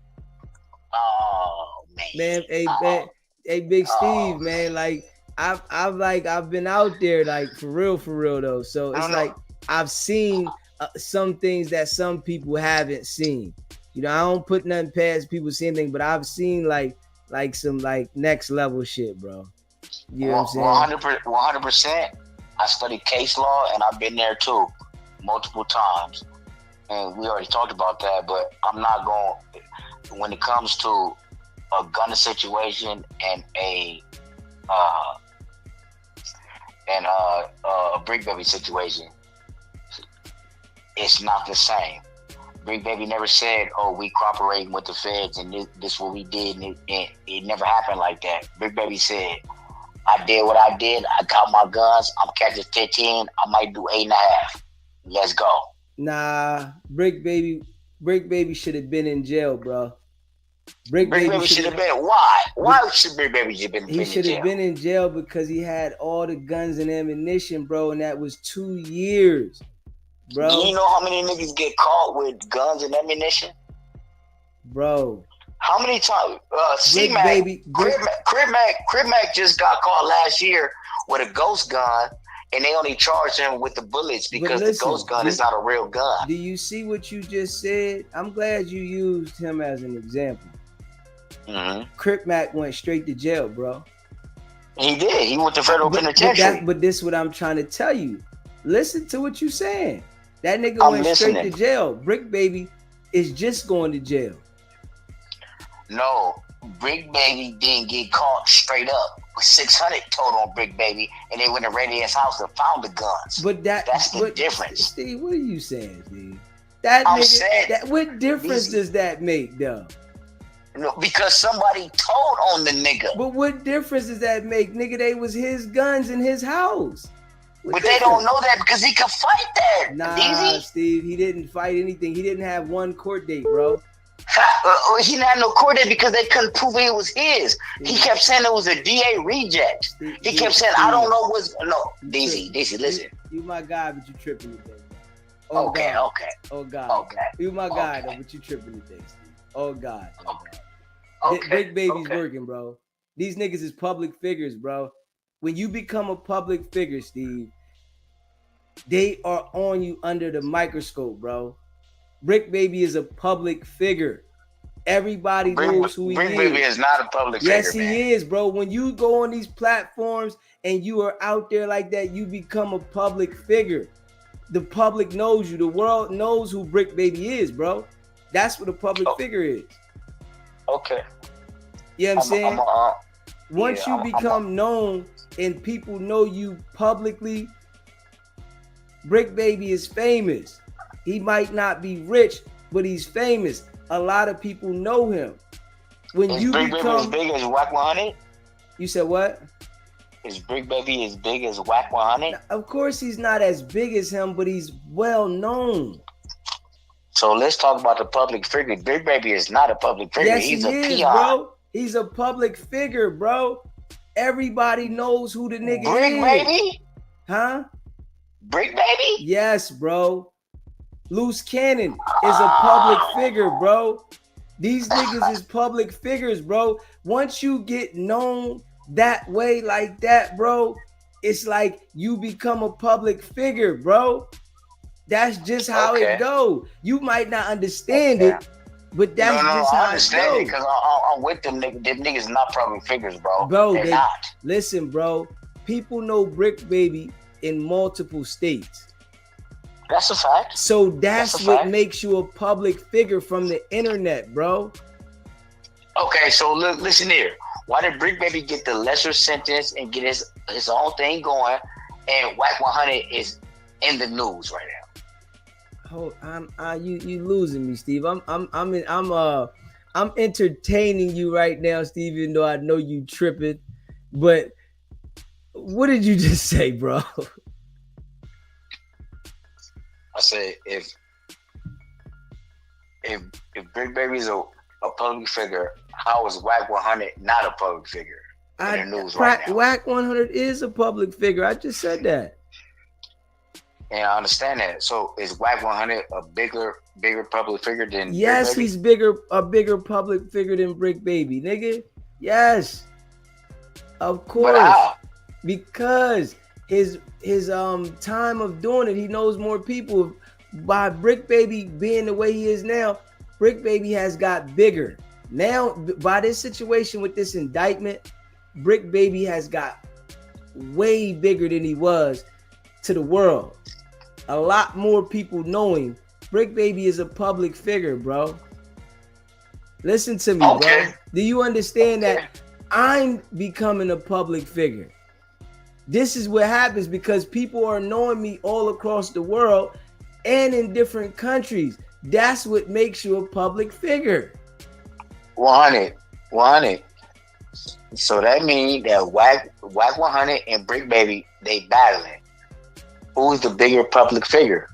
Oh man. Hey, Big Steve, man. Like I've been out there, like for real though. So it's like I've seen some things that some people haven't seen. You know, I don't put nothing past people seeing things, but I've seen like some like next level shit, bro. You know what I'm saying? 100%. I studied case law, and I've been there too, multiple times. And we already talked about that, but I'm not going. When it comes to a gun situation and a Brick Baby situation, it's not the same. Brick Baby never said, "Oh, we cooperating with the feds and this what we did," and it never happened like that. Brick Baby said, "I did what I did. I got my guns. I'm catching 15. I might do 8.5. Let's go." Nah, Brick Baby should have been in jail, bro. Brick Baby should have been. Why? Why should Brick Baby have been in jail? He should have been in jail because he had all the guns and ammunition, bro, and that was 2 years, bro. Do you know how many niggas get caught with guns and ammunition? Bro. How many times? Crib Mac just got caught last year with a ghost gun, and they only charged him with the bullets because the ghost gun is not a real gun. Do you see what you just said? I'm glad you used him as an example. Mm-hmm. Crip Mac went straight to jail, bro. He did. He went to federal penitentiary. But this is what I'm trying to tell you. Listen to what you're saying. That nigga went straight to jail. Brick Baby is just going to jail. No, Brick Baby didn't get caught straight up. 600 total on Brick Baby, and they went to Randy's house and found the guns. But that's the difference. Steve, what are you saying, Steve? What difference does that make, though? No, because somebody told on the nigga. But what difference does that make, nigga? They was his guns in his house. But they don't know that because he could fight that. Nah, Steve, he didn't fight anything. He didn't have one court date, bro. He didn't have no court date because they couldn't prove it was his. He kept saying it was a DA reject. He kept saying, I don't know what's... No, DZ, listen. You my guy, but you tripping today. Okay. Oh, God. Okay. You my guy, though, but you tripping today, Steve. Oh, God. Big Baby's working, bro. These niggas is public figures, bro. When you become a public figure, Steve, they are on you under the microscope, bro. Brick Baby is a public figure. Everybody knows who he Big is. Baby is not a public figure. Yes, he is, bro. When you go on these platforms and you are out there like that, you become a public figure. The public knows you. The world knows who Brick Baby is, bro. That's what a public figure is. Okay. You know what I'm saying? Once you become known and people know you publicly, Brick Baby is famous. He might not be rich, but he's famous. A lot of people know him. When you Brick Baby as big as Wack 100? You said what? Is Brick Baby as big as Wack 100? Of course he's not as big as him, but he's well known. So let's talk about the public figure. Big Baby is not a public figure. Yes, he's he a is, peon. bro. He's a public figure, bro. Everybody knows who the nigga Brick is. Baby? Huh? Brick Baby? Yes, bro. Luce Cannon is a public figure, bro. These niggas is public figures, bro. Once you get known that way like that, bro, it's like you become a public figure, bro. That's just how it go. You might not understand it, but that's just how I understand it because I'm with them niggas. Them niggas not public figures, bro. Bro, They're not. Listen, bro. People know Brick Baby in multiple states. That's a fact. So that's what makes you a public figure from the internet, bro. Okay, so listen here. Why did Brick Baby get the lesser sentence and get his own thing going, and Wack 100 is in the news right now? You losing me, Steve. I'm entertaining you right now, Steve, even though I know you tripping. But what did you just say, bro? I said if Brick Baby's a public figure, how is Wack 100 not a public figure in the news right now? Wack 100 is a public figure. I just said that. And I understand that. So is Wack 100 a bigger public figure than Yes, Brick Baby? he's a bigger public figure than Brick Baby, nigga. Yes. Of course. But how? Because his time of doing it, he knows more people. By Brick Baby being the way he is now, Brick Baby has got bigger. Now, by this situation with this indictment, Brick Baby has got way bigger than he was to the world. A lot more people know him. Brick Baby is a public figure, bro. Listen to me, bro. Do you understand that I'm becoming a public figure? This is what happens because people are knowing me all across the world and in different countries. That's what makes you a public figure. 100. So that means that Wack 100 and Brick Baby, they battling. Who's the bigger public figure?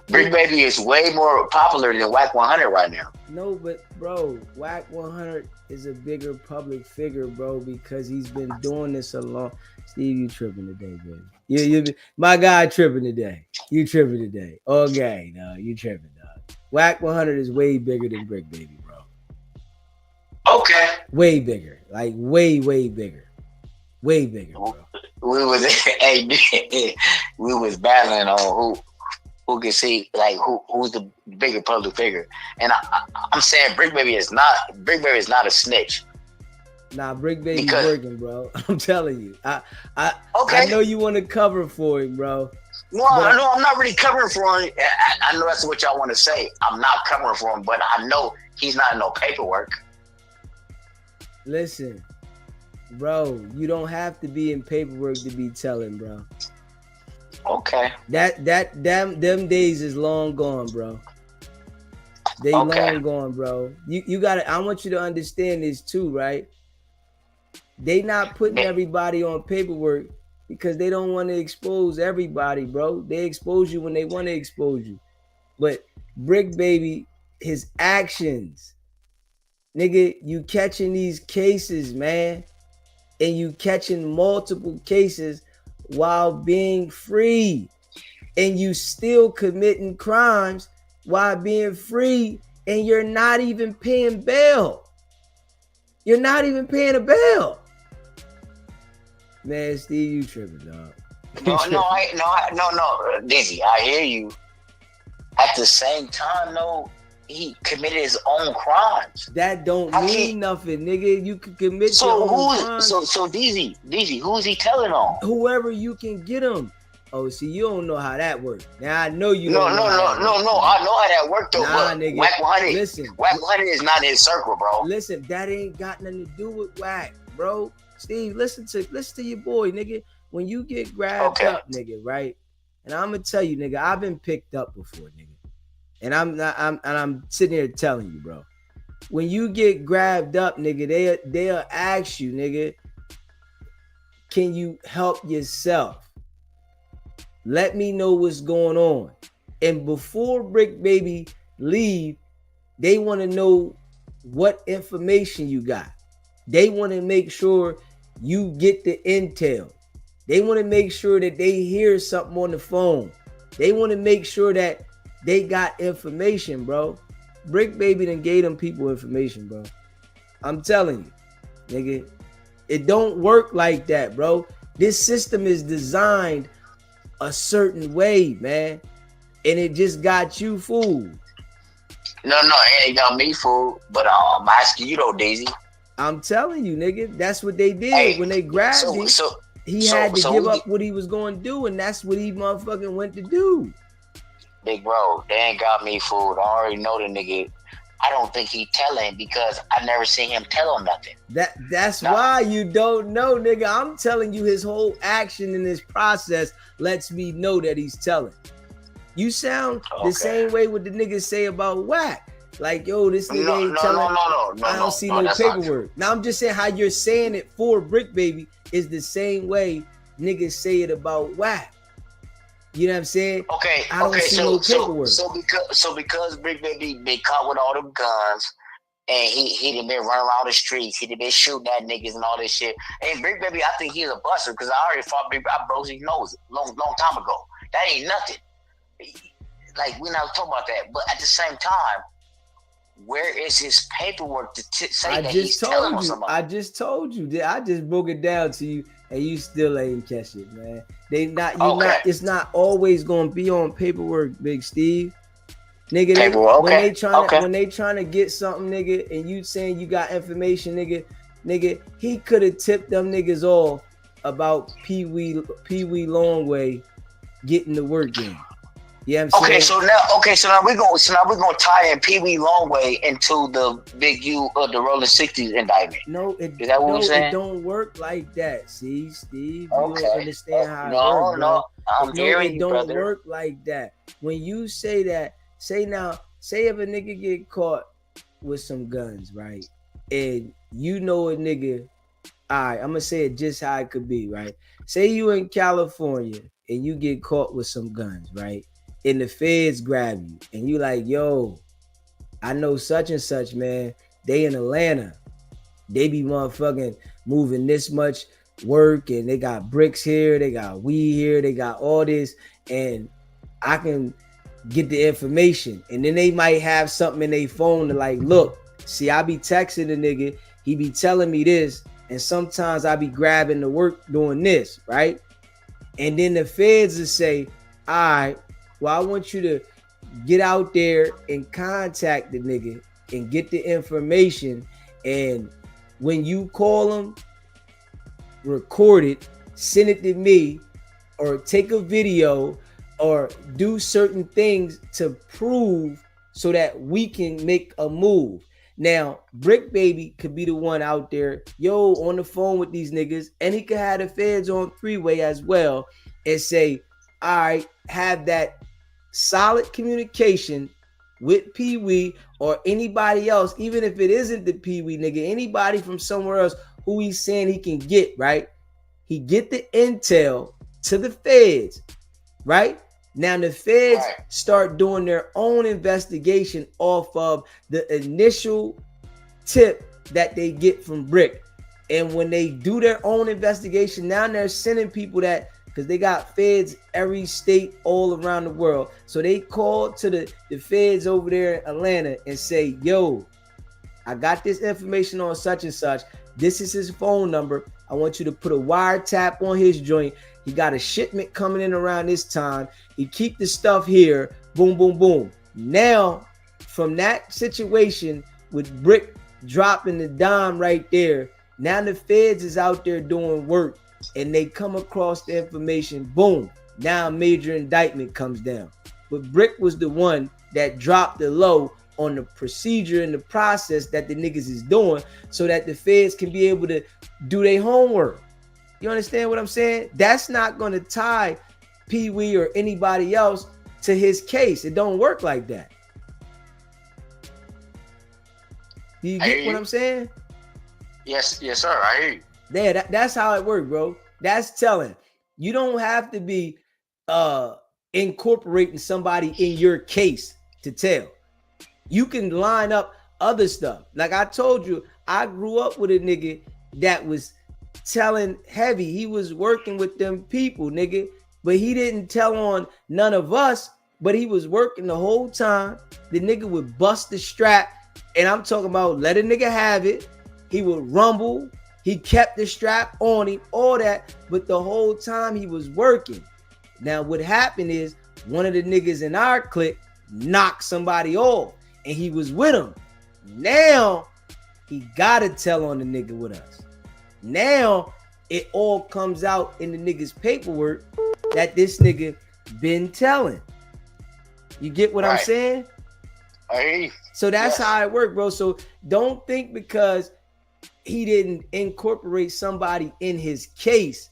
Brick Baby is way more popular than Wack 100 right now. No, but bro, Wack 100 is a bigger public figure, bro, because he's been doing this so long. Steve, you tripping today, baby. You my guy tripping today. You tripping today. Okay, no, you tripping, dog. Wack 100 is way bigger than Brick Baby, bro. Okay. Way bigger. Like way bigger. Way bigger, bro. We was battling on who can see like who's the bigger public figure. And I'm saying Brick Baby is not a snitch. Nah, Brick Baby's working, bro. I'm telling you. I know you want to cover for him, bro. No, I'm not really covering for him. I know that's what y'all want to say. I'm not covering for him, but I know he's not in no paperwork. Listen, bro, you don't have to be in paperwork to be telling, bro. Okay. Them days is long gone, bro. They long gone, bro. You gotta. I want you to understand this too, right? They not putting everybody on paperwork because they don't want to expose everybody, bro. They expose you when they want to expose you. But Brick Baby, his actions, nigga, you catching these cases, man, and you catching multiple cases while being free, and you still committing crimes while being free, and you're not even paying bail. You're not even paying a bail. Man, Steve, you tripping, dog. No, Dizzy, I hear you. At the same time, though, he committed his own crimes. That don't mean nothing, nigga. You can commit your own crimes. So DZ, who's he telling on? Whoever you can get him. Oh, see, you don't know how that works. Now I know you. No. I know how that worked though. Nah, but nigga. Wack 100, Listen, Wack 100 is not in his circle, bro. Listen, that ain't got nothing to do with Wack, bro. Steve, listen to your boy, nigga. When you get grabbed up, nigga, right? And I'm gonna tell you, nigga, I've been picked up before, nigga. And I'm sitting here telling you, bro. When you get grabbed up, nigga, they'll ask you, nigga, can you help yourself? Let me know what's going on. And before Brick Baby leave, they want to know what information you got. They want to make sure you get the intel. They want to make sure that they hear something on the phone. They want to make sure that they got information, bro. Brick Baby done gave them people information, bro. I'm telling you, nigga. It don't work like that, bro. This system is designed a certain way, man. And it just got you fooled. No, it ain't got me fooled. But I'm asking you though, Daisy. I'm telling you, nigga. That's what they did when they grabbed him. He had to give up what he was going to do, and that's what he motherfucking went to do. Big bro, they ain't got me fooled. I already know the nigga. I don't think he telling because I never seen him tell him nothing. That's why you don't know, nigga. I'm telling you, his whole action in this process lets me know that he's telling. You sound the same way what the niggas say about Wack. Like, yo, this nigga ain't telling. No, I don't see no paperwork. Now I'm just saying how you're saying it for Brick Baby is the same way niggas say it about Wack. You know what I'm saying? Okay. I don't see no paperwork. So because Brick Baby been caught with all them guns, and he done been running around the streets, he done been shooting at niggas and all this shit. And Brick Baby, I think he's a buster because I already fought Brick Baby. I broke his nose long time ago. That ain't nothing. Like, we're not talking about that. But at the same time, where is his paperwork to say that he's telling on somebody? I just told you. I just broke it down to you, and you still ain't catch it, man. It's not always gonna be on paperwork, Big Steve. Nigga, when they trying to get something, nigga, and you saying you got information, nigga, he could have tipped them niggas off about Pee Wee Longway getting the work in. Yeah, so now we're gonna tie in Pee Wee Longway into the Big U of the Rolling 60s indictment. Is that what I'm saying? It don't work like that. See, Steve, you don't understand how it works. No, I'm hearing you, brother. It don't work like that. When you say that, say if a nigga get caught with some guns, right? And you know a nigga, all right, I'm gonna say it just how it could be, right? Say you in California and you get caught with some guns, right? And the feds grab you and you like, yo, I know such and such, man. They in Atlanta. They be motherfucking moving this much work and they got bricks here, they got weed here, they got all this, and I can get the information. And then they might have something in their phone to like, look, see, I be texting the nigga, he be telling me this, and sometimes I be grabbing the work doing this, right? And then the feds will say, all right, well, I want you to get out there and contact the nigga and get the information. And when you call him, record it, send it to me, or take a video, or do certain things to prove so that we can make a move. Now, Brick Baby could be the one out there, on the phone with these niggas, and he could have the feds on three-way as well and say, all right, have that solid communication with Pee Wee or anybody else, even if it isn't the Pee Wee nigga, anybody from somewhere else who he's saying he can get, right? He get the intel to the feds, right? Now the feds start doing their own investigation off of the initial tip that they get from Brick. And when they do their own investigation, now they're sending people that, because they got feds every state all around the world. So they call to the feds over there in Atlanta and say, yo, I got this information on such and such. This is his phone number. I want you to put a wiretap on his joint. He got a shipment coming in around this time. He keep the stuff here. Boom, boom, boom. Now, from that situation with Brick dropping the dime right there, now the feds is out there doing work and they come across the information, boom, now a major indictment comes down. But Brick was the one that dropped the low on the procedure and the process that the niggas is doing so that the feds can be able to do their homework. You understand what I'm saying? That's not going to tie Pee Wee or anybody else to his case. It don't work like that. Do you get what I'm saying? Yes, sir. I hear you. Yeah, that's how it works, bro. That's telling. You don't have to be incorporating somebody in your case to tell. You can line up other stuff. Like I told you, I grew up with a nigga that was telling heavy. He was working with them people, nigga, but he didn't tell on none of us, but he was working the whole time. The nigga would bust the strap, and I'm talking about let a nigga have it. He would rumble. He kept the strap on him, all that, but the whole time he was working. Now, what happened is one of the niggas in our clique knocked somebody off, and he was with him. Now, he got to tell on the nigga with us. Now, it all comes out in the nigga's paperwork that this nigga been telling. You get what I'm saying? Hey. So that's how it worked, bro. So don't think because he didn't incorporate somebody in his case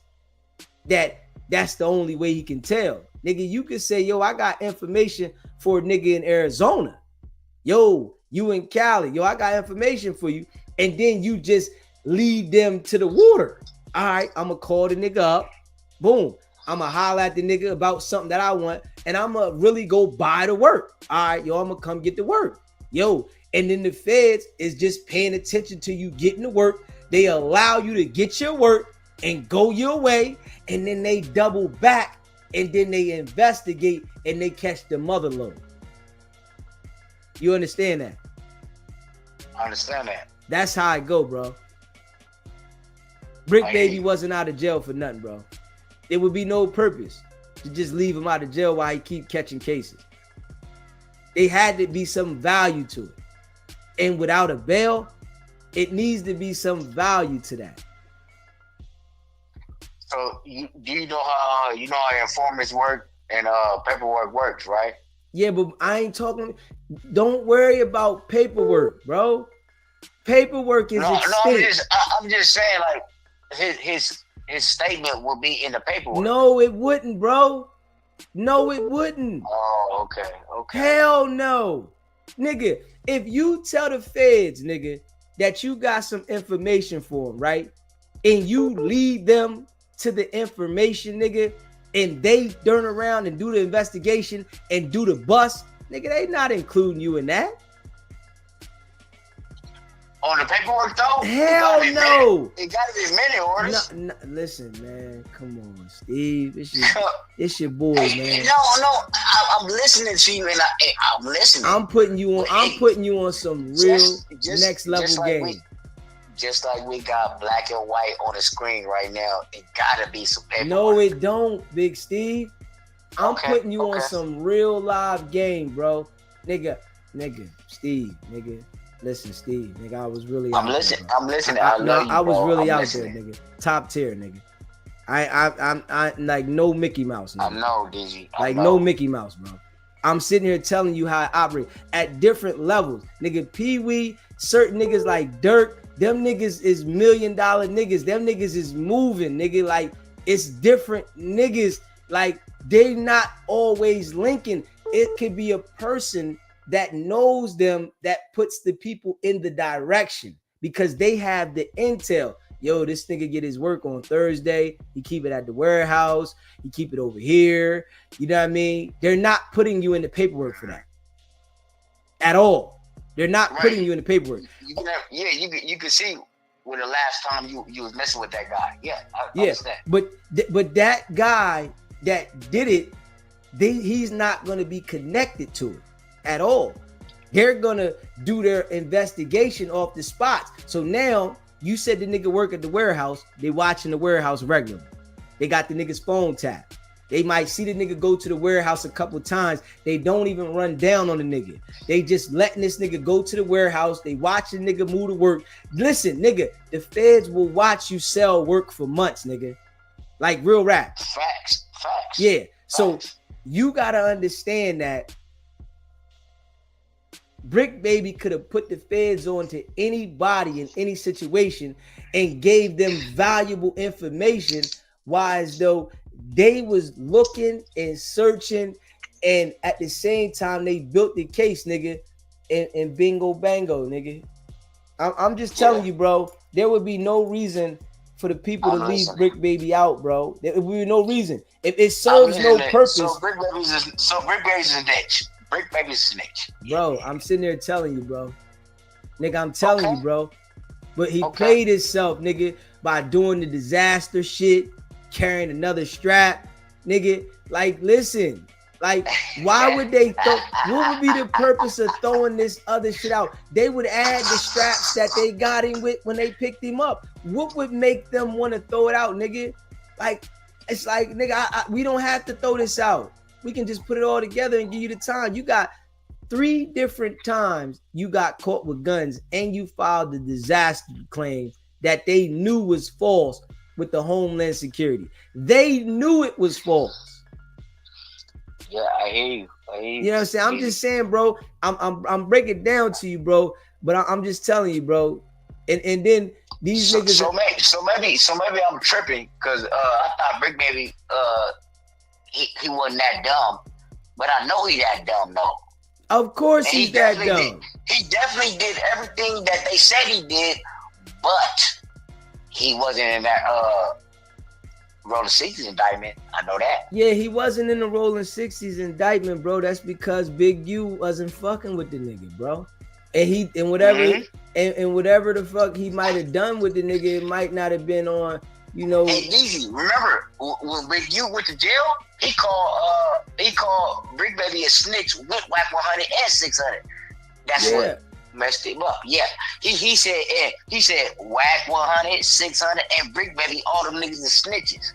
that's the only way he can tell. Nigga, you could say, yo, I got information for a nigga in Arizona. Yo, you in Cali. Yo, I got information for you. And then you just lead them to the water. All right, I'm going to call the nigga up. Boom. I'm going to holler at the nigga about something that I want. And I'm going to really go buy the work. All right, yo, I'm going to come get the work. Yo, and then the feds is just paying attention to you getting the work. They allow you to get your work and go your way. And then they double back. And then they investigate and they catch the mother load. You understand that? I understand that. That's how it go, bro. Brick Baby wasn't out of jail for nothing, bro. There would be no purpose to just leave him out of jail while he keep catching cases. They had to be some value to it. And without a bail, it needs to be some value to that. So do you know how informants work and paperwork works, right? Yeah, but I ain't talking. Don't worry about paperwork, bro. Paperwork is extinct. I'm just saying, like his statement will be in the paperwork. No, it wouldn't, bro. No, it wouldn't. Oh, okay. Hell no, nigga. If you tell the feds, nigga, that you got some information for them, right, and you lead them to the information, nigga, and they turn around and do the investigation and do the bust, nigga, they not including you in that. On the paperwork, though? Hell no. It gotta be many orders. No, listen, man. Come on, Steve. It's your boy, man. No. I'm listening to you, and I'm listening. I'm putting you on some real next level game. Just like we got black and white on the screen right now, it gotta be some paperwork. No, it don't, Big Steve. I'm putting you on some real live game, bro. Nigga, Steve, nigga. Listen, Steve, nigga, I was really I'm listening. I was really out there, nigga. Top tier, nigga. I'm like no Mickey Mouse, nigga. I know, Dizzy. No Mickey Mouse, bro. I'm sitting here telling you how I operate at different levels. Nigga, Pee Wee, certain niggas like Dirk, them niggas is $1 million niggas. Them niggas is moving, nigga. Like, it's different niggas. Like, they not always linking. It could be a person that knows them that puts the people in the direction because they have the intel. Yo, this nigga get his work on Thursday. He keep it at the warehouse. He keep it over here. You know what I mean? They're not putting you in the paperwork for that at all. They're not putting you in the paperwork. You can see when the last time you was messing with that guy. Yeah, I understand. But that guy that did it, he's not going to be connected to it at all. They're going to do their investigation off the spots. So now you said the nigga work at the warehouse. They watching the warehouse regularly. They got the nigga's phone tapped. They might see the nigga go to the warehouse a couple times. They don't even run down on the nigga. They just letting this nigga go to the warehouse. They watch the nigga move to work. Listen, nigga, the feds will watch you sell work for months, nigga. Like real rap. Facts. Yeah. So you gotta understand that Brick Baby could have put the feds on to anybody in any situation and gave them valuable information, while as though they was looking and searching, and at the same time they built the case, nigga, and bingo bango, nigga. I'm just telling you, bro, there would be no reason for the people to leave Brick Baby out, bro. There would be no reason. If it serves no purpose. So Brick Baby's a snitch. Brick Baby's a snitch. Bro, I'm sitting there telling you, bro. Nigga, I'm telling you, bro. But he played himself, nigga, by doing the disaster shit, carrying another strap, nigga. Like, listen, like, why would they throw? What would be the purpose of throwing this other shit out? They would add the straps that they got him with when they picked him up. What would make them want to throw it out, nigga? Like, it's like, nigga, we don't have to throw this out. We can just put it all together and give you the time. You got 3 different times you got caught with guns and you filed the disaster claim that they knew was false with the Homeland Security. They knew it was false. Yeah, I hear you. You know what I'm saying? I'm just saying, bro. I'm breaking it down to you, bro. But I'm just telling you, bro. And then these niggas. So maybe I'm tripping because I thought Brick Baby he wasn't that dumb, but I know he that dumb though. Of course he's that dumb. He definitely did everything that they said he did, but he wasn't in that Rolling 60s indictment. I know that. Yeah, he wasn't in the Rolling 60s indictment, bro. That's because Big U wasn't fucking with the nigga, bro. And whatever the fuck he might have done with the nigga, it might not have been on, you know. Hey, Easy, remember when Big U went to jail? He called Brick Baby a snitch with Wack 100 and 600. That's what messed him up. Yeah, he said Wack 100, 600, and Brick Baby, all them niggas are snitches.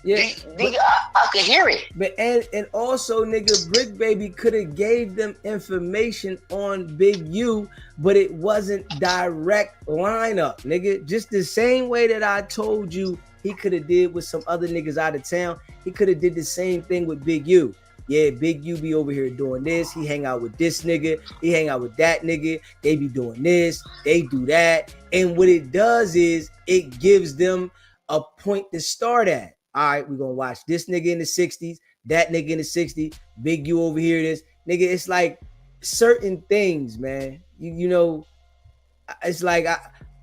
Yeah, I could hear it. But and also, nigga, Brick Baby could have gave them information on Big U, but it wasn't direct lineup, nigga. Just the same way that I told you he could have did with some other niggas out of town. He could have did the same thing with Big U. Yeah, Big U be over here doing this. He hang out with this nigga. He hang out with that nigga. They be doing this. They do that. And what it does is it gives them a point to start at. All right, we're going to watch this nigga in the 60s, that nigga in the 60s, Big U over here, this. Nigga, it's like certain things, man. You know, it's like,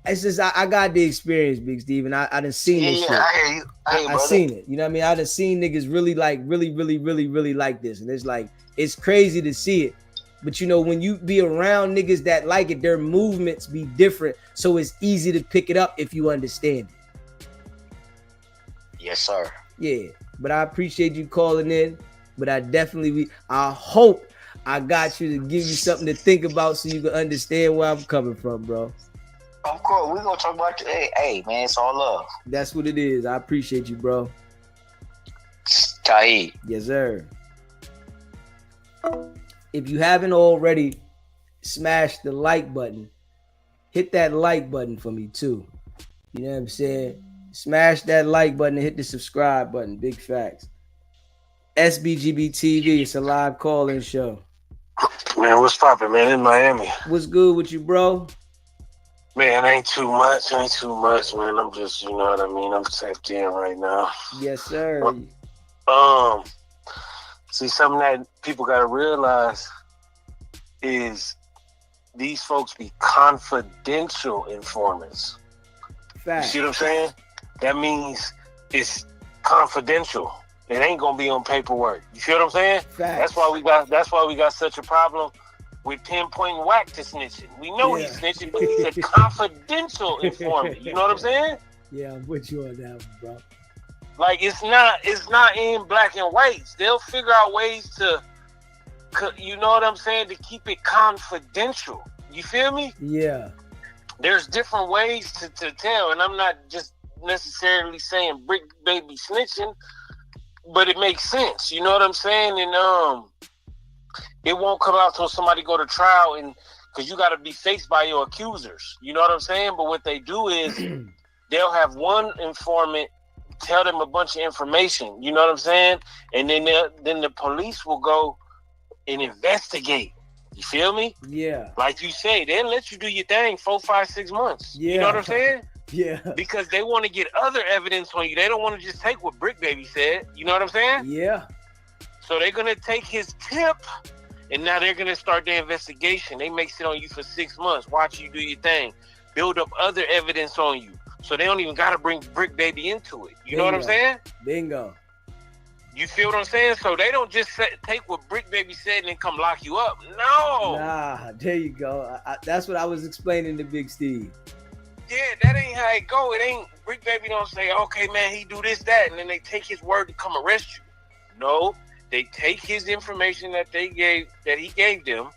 I got the experience, Big Steve, and I done seen this shit. I hear you. I seen it. You know what I mean? I done seen niggas really like this. And it's like, it's crazy to see it. But you know, when you be around niggas that like it, their movements be different. So it's easy to pick it up if you understand it. Yes, sir. Yeah, but I appreciate you calling in. But I hope I got you to give you something to think about so you can understand where I'm coming from, bro. Of course, we're gonna talk about today. Hey, man, it's all love. That's what it is. I appreciate you, bro. Taib. Yes, sir. If you haven't already smashed the like button, hit that like button for me too. You know what I'm saying? Smash that like button and hit the subscribe button. Big facts. SBGB TV, it's a live call-in show. Man, what's poppin', man? In Miami. What's good with you, bro? Man, ain't too much, man. I'm just, you know what I mean? I'm tapped in right now. Yes, sir. See, something that people gotta realize is these folks be confidential informants. Fact. You see what I'm saying? That means it's confidential. It ain't gonna be on paperwork. You see what I'm saying? Fact. That's why we got such a problem with pinpointing Wack to snitching. We know he's snitching, but he's a confidential informant. You know what I'm saying? Yeah, I'm with you on that one, bro. Like it's not in black and white. They'll figure out ways to, you know what I'm saying, to keep it confidential. You feel me? Yeah. There's different ways to tell, and I'm not just necessarily saying Brick Baby snitching. but it makes sense. You know what I'm saying? And it won't come out till somebody go to trial, and because you got to be faced by your accusers. You know what I'm saying? But what they do is they'll have one informant tell them a bunch of information. You know what I'm saying? And then the police will go and investigate. You feel me? Yeah. Like you say, they'll let you do your thing 4, 5, 6 months. Yeah. You know what I'm saying? Yeah. Because they want to get other evidence on you. They don't want to just take what Brick Baby said. You know what I'm saying? Yeah. So they're going to take his tip, and now they're going to start their investigation. They may sit on you for 6 months, watch you do your thing, build up other evidence on you. So they don't even got to bring Brick Baby into it. You know what I'm saying? Bingo. You feel what I'm saying? So they don't just take what Brick Baby said and then come lock you up. No. Nah, there you go. That's what I was explaining to Big Steve. Yeah, that ain't how it go. It ain't. Brick Baby don't say, okay, man, he do this, that, and then they take his word to come arrest you. No, they take his information that he gave them,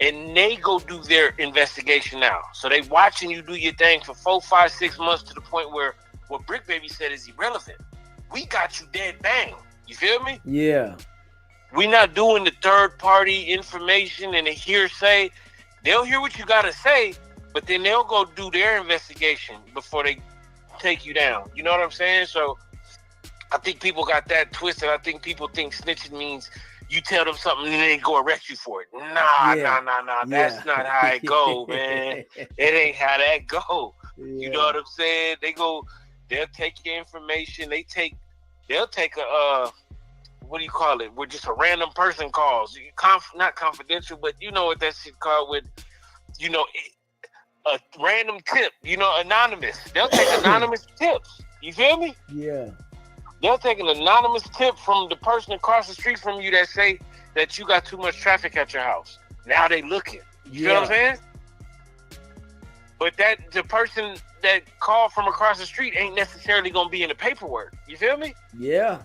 and they go do their investigation now. So they watching you do your thing for 4, 5, 6 months to the point where what Brick Baby said is irrelevant. We got you dead bang. You feel me? Yeah. We not doing the third party information and the hearsay. They'll hear what you gotta say, but then they'll go do their investigation before they take you down. You know what I'm saying? So I think people got that twisted. I think people think snitching means you tell them something and then they go arrest you for it. Nah. That's not how it go, man. It ain't how that go. Yeah. You know what I'm saying? They'll take your information. They'll take a what do you call it? Where just a random person calls. Not confidential, but you know what that shit called with, you know, a random tip, you know, anonymous. They'll take anonymous tips. You feel me? Yeah. They'll take an anonymous tip from the person across the street from you that say that you got too much traffic at your house. Now they looking. You feel what I'm saying? But the person that called from across the street ain't necessarily gonna be in the paperwork. You feel me? Yeah.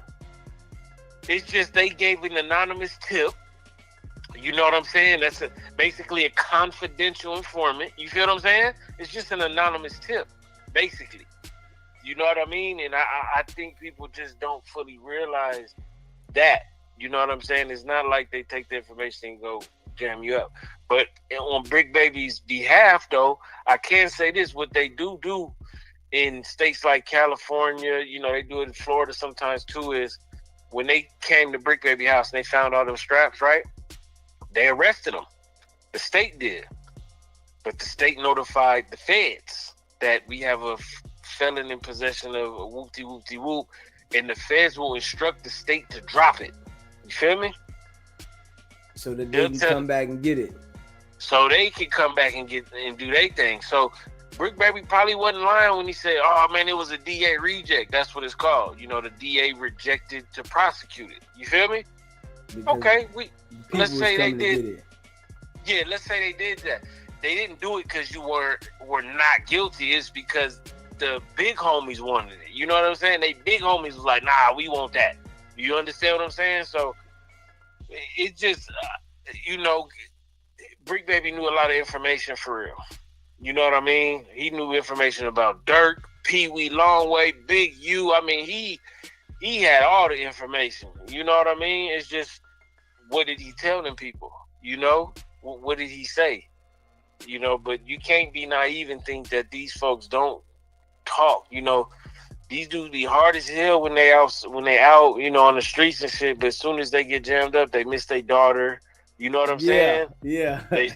It's just they gave an anonymous tip. You know what I'm saying? That's basically a confidential informant. You feel what I'm saying? It's just an anonymous tip, basically. You know what I mean? And I think people just don't fully realize that. You know what I'm saying? It's not like they take the information and go jam you up. But on Brick Baby's behalf, though, I can say this: what they do in states like California, you know, they do it in Florida sometimes too, is when they came to Brick Baby house and they found all them straps, right? They arrested them. The state did. But the state notified the feds that we have a felon in possession of a whoop-de-whoop-de-whoop, and the feds will instruct the state to drop it. You feel me? So that they can come back and get it. So they can come back and do their thing. So Brick Baby probably wasn't lying when he said, oh man, it was a DA reject. That's what it's called. You know, the DA rejected to prosecute it. You feel me? Because okay, let's say they did. Yeah, let's say they did that. They didn't do it because you were not guilty. It's because the big homies wanted it. You know what I'm saying? They big homies was like, nah, we want that. You understand what I'm saying? So it just, you know, Brick Baby knew a lot of information for real. You know what I mean? He knew information about Dirk, Pee Wee Longway, Big U. I mean, he had all the information. You know what I mean? It's just, what did he tell them people? You know? What did he say? You know, but you can't be naive and think that these folks don't talk. You know, these dudes be hard as hell when they out, you know, on the streets and shit. But as soon as they get jammed up, they miss their daughter. You know what I'm saying? Yeah. They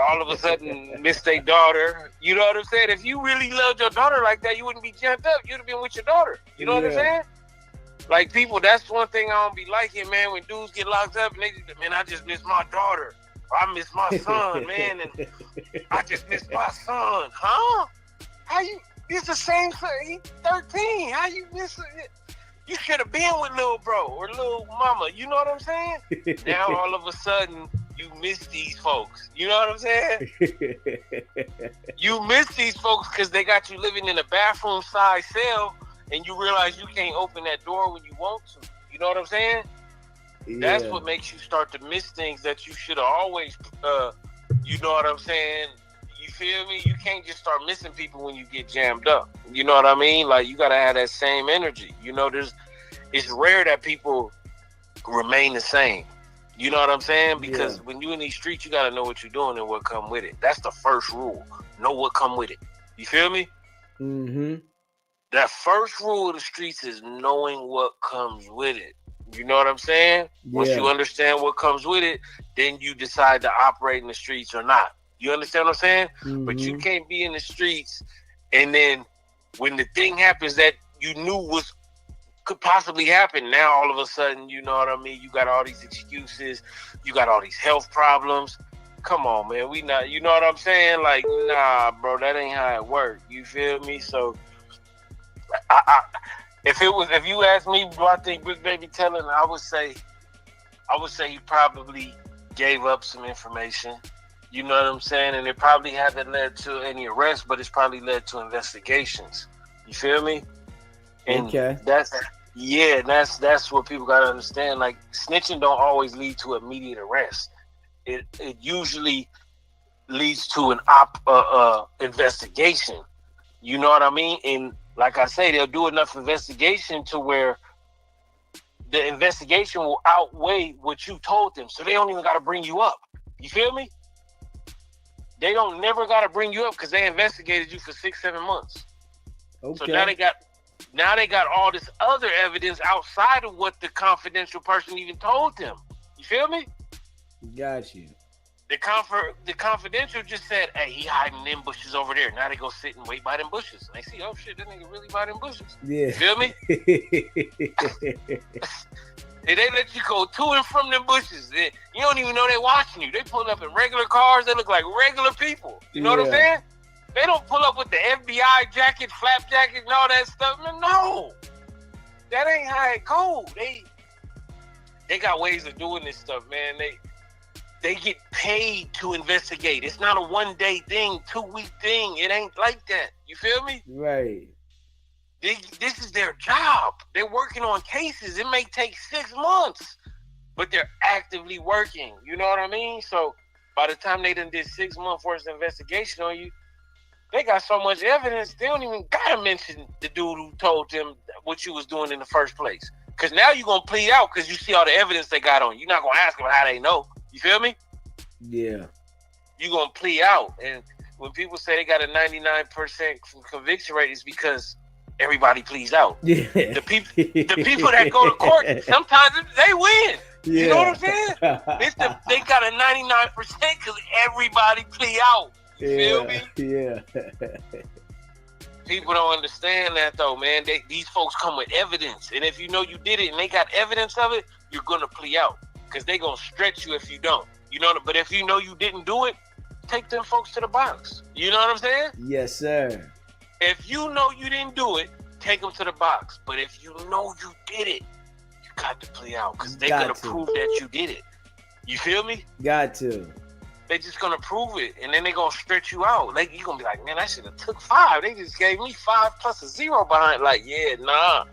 all of a sudden miss their daughter. You know what I'm saying? If you really loved your daughter like that, you wouldn't be jammed up. You'd have been with your daughter. You know what I'm saying? Like, people, that's one thing I don't be liking, man. When dudes get locked up and they, man, I just miss my daughter. I miss my son, man, and I just miss my son. Huh? How you? It's the same thing. He's 13. How you miss it? You should have been with little bro or little mama. You know what I'm saying? Now all of a sudden you miss these folks. You know what I'm saying? You miss these folks because they got you living in a bathroom size cell, and you realize you can't open that door when you want to. You know what I'm saying? Yeah. That's what makes you start to miss things that you should have always, you know what I'm saying? You feel me? You can't just start missing people when you get jammed up. You know what I mean? Like, you got to have that same energy. You know, it's rare that people remain the same. You know what I'm saying? Because when you in these streets, you got to know what you're doing and what come with it. That's the first rule. Know what come with it. You feel me? Mm-hmm. That first rule of the streets is knowing what comes with it. You know what I'm saying? Once you understand what comes with it, then you decide to operate in the streets or not. You understand what I'm saying? Mm-hmm. But you can't be in the streets and then when the thing happens that you knew could possibly happen, now all of a sudden, you know what I mean? You got all these excuses. You got all these health problems. Come on, man. We not, you know what I'm saying? Like, nah, bro, that ain't how it works. You feel me? So, if you ask me, do I think Big Baby telling? I would say he probably gave up some information. You know what I'm saying? And it probably hasn't led to any arrests, but it's probably led to investigations. You feel me? And that's what people gotta understand. Like, snitching don't always lead to immediate arrest. It usually leads to an investigation. You know what I mean? And like I say, they'll do enough investigation to where the investigation will outweigh what you told them. So they don't even got to bring you up. You feel me? They don't never got to bring you up because they investigated you for 6-7 months. Okay. So now they got all this other evidence outside of what the confidential person even told them. You feel me? Got you. The confidential just said, hey, he hiding in bushes over there. Now they go sit and wait by them bushes. And they see, oh shit, that nigga really by them bushes. Yeah. You feel me? And they let you go to and from them bushes. You don't even know they watching you. They pull up in regular cars. They look like regular people. You know what I'm saying? They don't pull up with the FBI jacket, flap jacket, and all that stuff. No. That ain't how it goes. They got ways of doing this stuff, man. They get paid to investigate. It's not a 1-day thing, 2-week thing. It ain't like that. You feel me? Right. This is their job. They're working on cases. It may take 6 months, but they're actively working. You know what I mean? So by the time they done did 6 months worth of investigation on you, they got so much evidence, they don't even gotta mention the dude who told them what you was doing in the first place. Because now you're going to plead out because you see all the evidence they got on you. You're not going to ask them how they know. You feel me? Yeah. You're going to plea out. And when people say they got a 99% conviction rate, it's because everybody pleads out. Yeah. The people that go to court, sometimes they win. Yeah. You know what I'm saying? They got a 99% because everybody plea out. You feel me? Yeah. People don't understand that though, man. These folks come with evidence. And if you know you did it and they got evidence of it, you're going to plea out. Because they're going to stretch you if you don't. You know, but if you know you didn't do it, take them folks to the box. You know what I'm saying? Yes, sir. If you know you didn't do it, take them to the box. But if you know you did it, you got to plea out. Because they're going to prove that you did it. You feel me? Got to. They just gonna prove it, and then they gonna stretch you out. Like you gonna be like, man, I should have took 5. They just gave me 5 plus a 0 behind. Like, yeah, nah.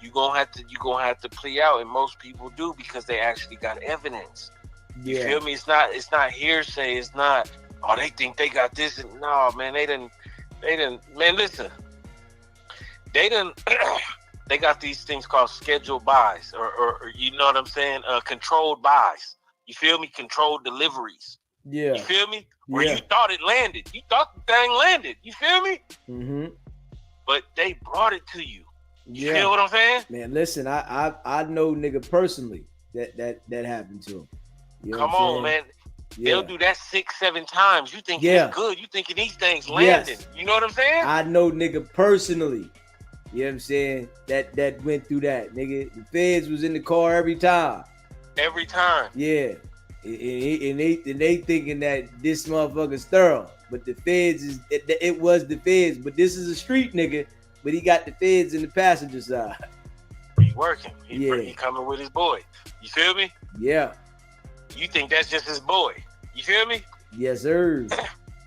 You gonna have to plea out, and most people do because they actually got evidence. You feel me? It's not hearsay. It's not. Oh, they think they got this. And no, man, they didn't. Man, listen. They got these things called scheduled buys, or you know what I'm saying? Controlled buys. You feel me? Controlled deliveries. Yeah. You feel me? Where you thought it landed. You thought the thing landed. You feel me? Mm-hmm. But they brought it to you. You feel what I'm saying? Man, listen, I know nigga personally that happened to him. You know Come on, man. Yeah. They'll do that 6-7 times. You think it's good. You thinking these things landing. Yes. You know what I'm saying? I know nigga personally. You know what I'm saying? That went through that, nigga. The feds was in the car every time. Every time. Yeah. And they thinking that this motherfucker's thorough, but the feds it was the feds, but this is a street nigga, but he got the feds in the passenger side. He working. He coming with his boy. You feel me? Yeah. You think that's just his boy? You feel me? Yes, sir.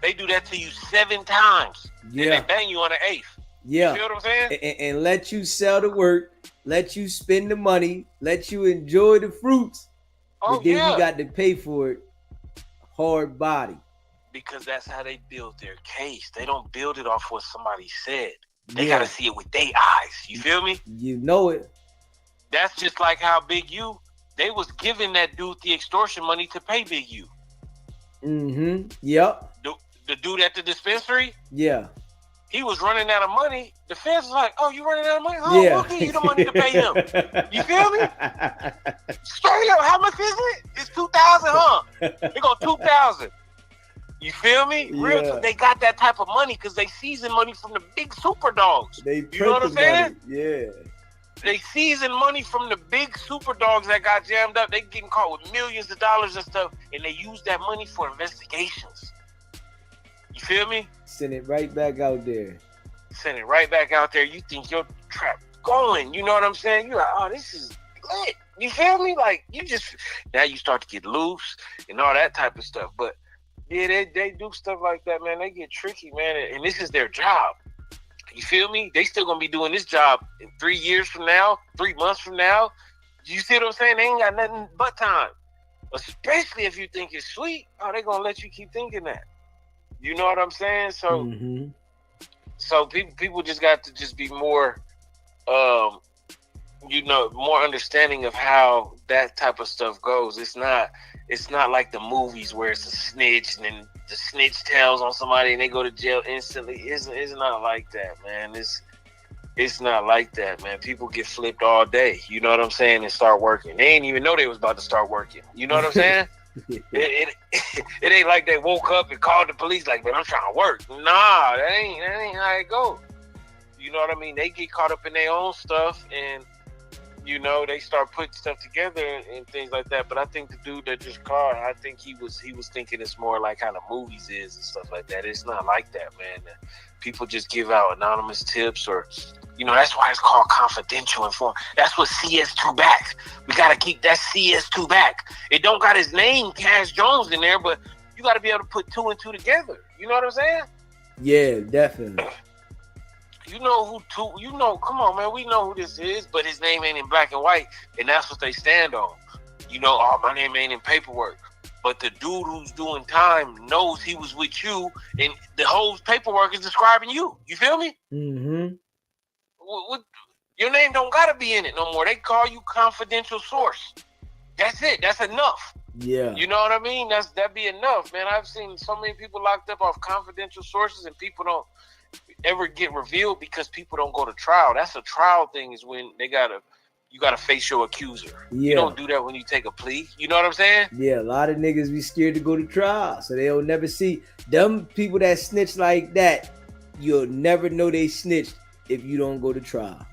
They do that to you 7 times. Yeah. And they bang you on the 8th. Yeah. You feel what I'm saying? And let you sell the work, let you spend the money, let you enjoy the fruits. But then you got to pay for it hard body. Because that's how they build their case. They don't build it off what somebody said. They got to see it with their eyes. You feel me? You know it. That's just like how Big U, they was giving that dude the extortion money to pay Big U. Mm-hmm. Yep. The dude at the dispensary? Yeah. He was running out of money. The feds was like, oh, you running out of money? Oh, we'll give you the money to pay him. You feel me? Straight up, how much is it? It's 2,000, huh? They go 2,000. You feel me? Real, Yeah. they got that type of money because they season money from the big super dogs. You know what I'm saying? Yeah. They season money from the big super dogs that got jammed up. They getting caught with millions of dollars and stuff, and they use that money for investigations. You feel me? Send it right back out there. Send it right back out there. You think your trap going. You know what I'm saying? You're like, oh, this is lit. You feel me? Like, you just, now you start to get loose and all that type of stuff. But, yeah, they do stuff like that, man. They get tricky, man. And this is their job. You feel me? They still going to be doing this job in 3 years from now, 3 months from now. You see what I'm saying? They ain't got nothing but time. Especially if you think it's sweet. Oh, they going to let you keep thinking that. You know what I'm saying? So, so people just got to just be more, more understanding of how that type of stuff goes. It's not like the movies where it's a snitch and then the snitch tells on somebody and they go to jail instantly. It's not like that, man. It's not like that, man. People get flipped all day. You know what I'm saying? And start working. They ain't even know they was about to start working. You know what I'm saying? It ain't like they woke up and called the police like, man, I'm trying to work. Nah, that ain't how it go. You know what I mean? They get caught up in their own stuff and, you know, they start putting stuff together and things like that. But I think the dude that just called, I think he was thinking it's more like how the movies is and stuff like that. It's not like that, man. People just give out anonymous tips or, you know, that's why it's called confidential information. That's what CS2 backs. We got to keep that CS2 back. It don't got his name, Cash Jones, in there, but you got to be able to put 2 and 2 together. You know what I'm saying? Yeah, definitely. You know come on, man. We know who this is, but his name ain't in black and white, and that's what they stand on. You know, oh, my name ain't in paperwork. But the dude who's doing time knows he was with you, and the whole paperwork is describing you. You feel me? Mm-hmm. Your name don't gotta be in it no more. They call you confidential source. That's it. That's enough. Yeah. You know what I mean? That'd be enough, man. I've seen so many people locked up off confidential sources, and people don't ever get revealed because people don't go to trial. That's a trial thing. Is when you gotta face your accuser. Yeah. You don't do that when you take a plea. You know what I'm saying? Yeah, a lot of niggas be scared to go to trial, so they'll never see them people that snitch like that. You'll never know they snitched if you don't go to trial.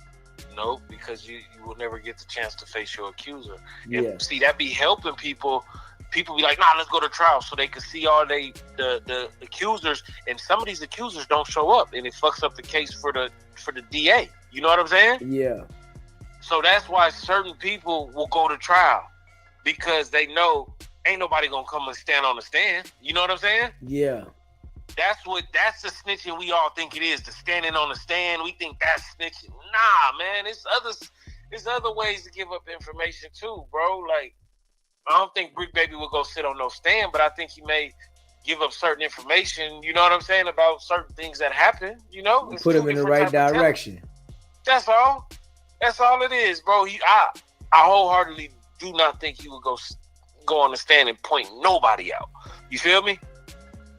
No, because you will never get the chance to face your accuser. Yeah. And see, that be helping people. People be like, nah, let's go to trial so they can see all the accusers. And some of these accusers don't show up, and it fucks up the case for the DA. You know what I'm saying? Yeah. So that's why certain people will go to trial, because they know ain't nobody gonna come and stand on the stand. You know what I'm saying? Yeah. That's the snitching we all think it is. The standing on the stand, we think that's snitching. Nah, man, it's other ways to give up information too, bro. Like, I don't think Brick Baby will go sit on no stand, but I think he may give up certain information, you know what I'm saying, about certain things that happen, you know? Put him in the right direction. That's all. That's all it is, bro. I wholeheartedly do not think he would go on the stand and point nobody out. You feel me?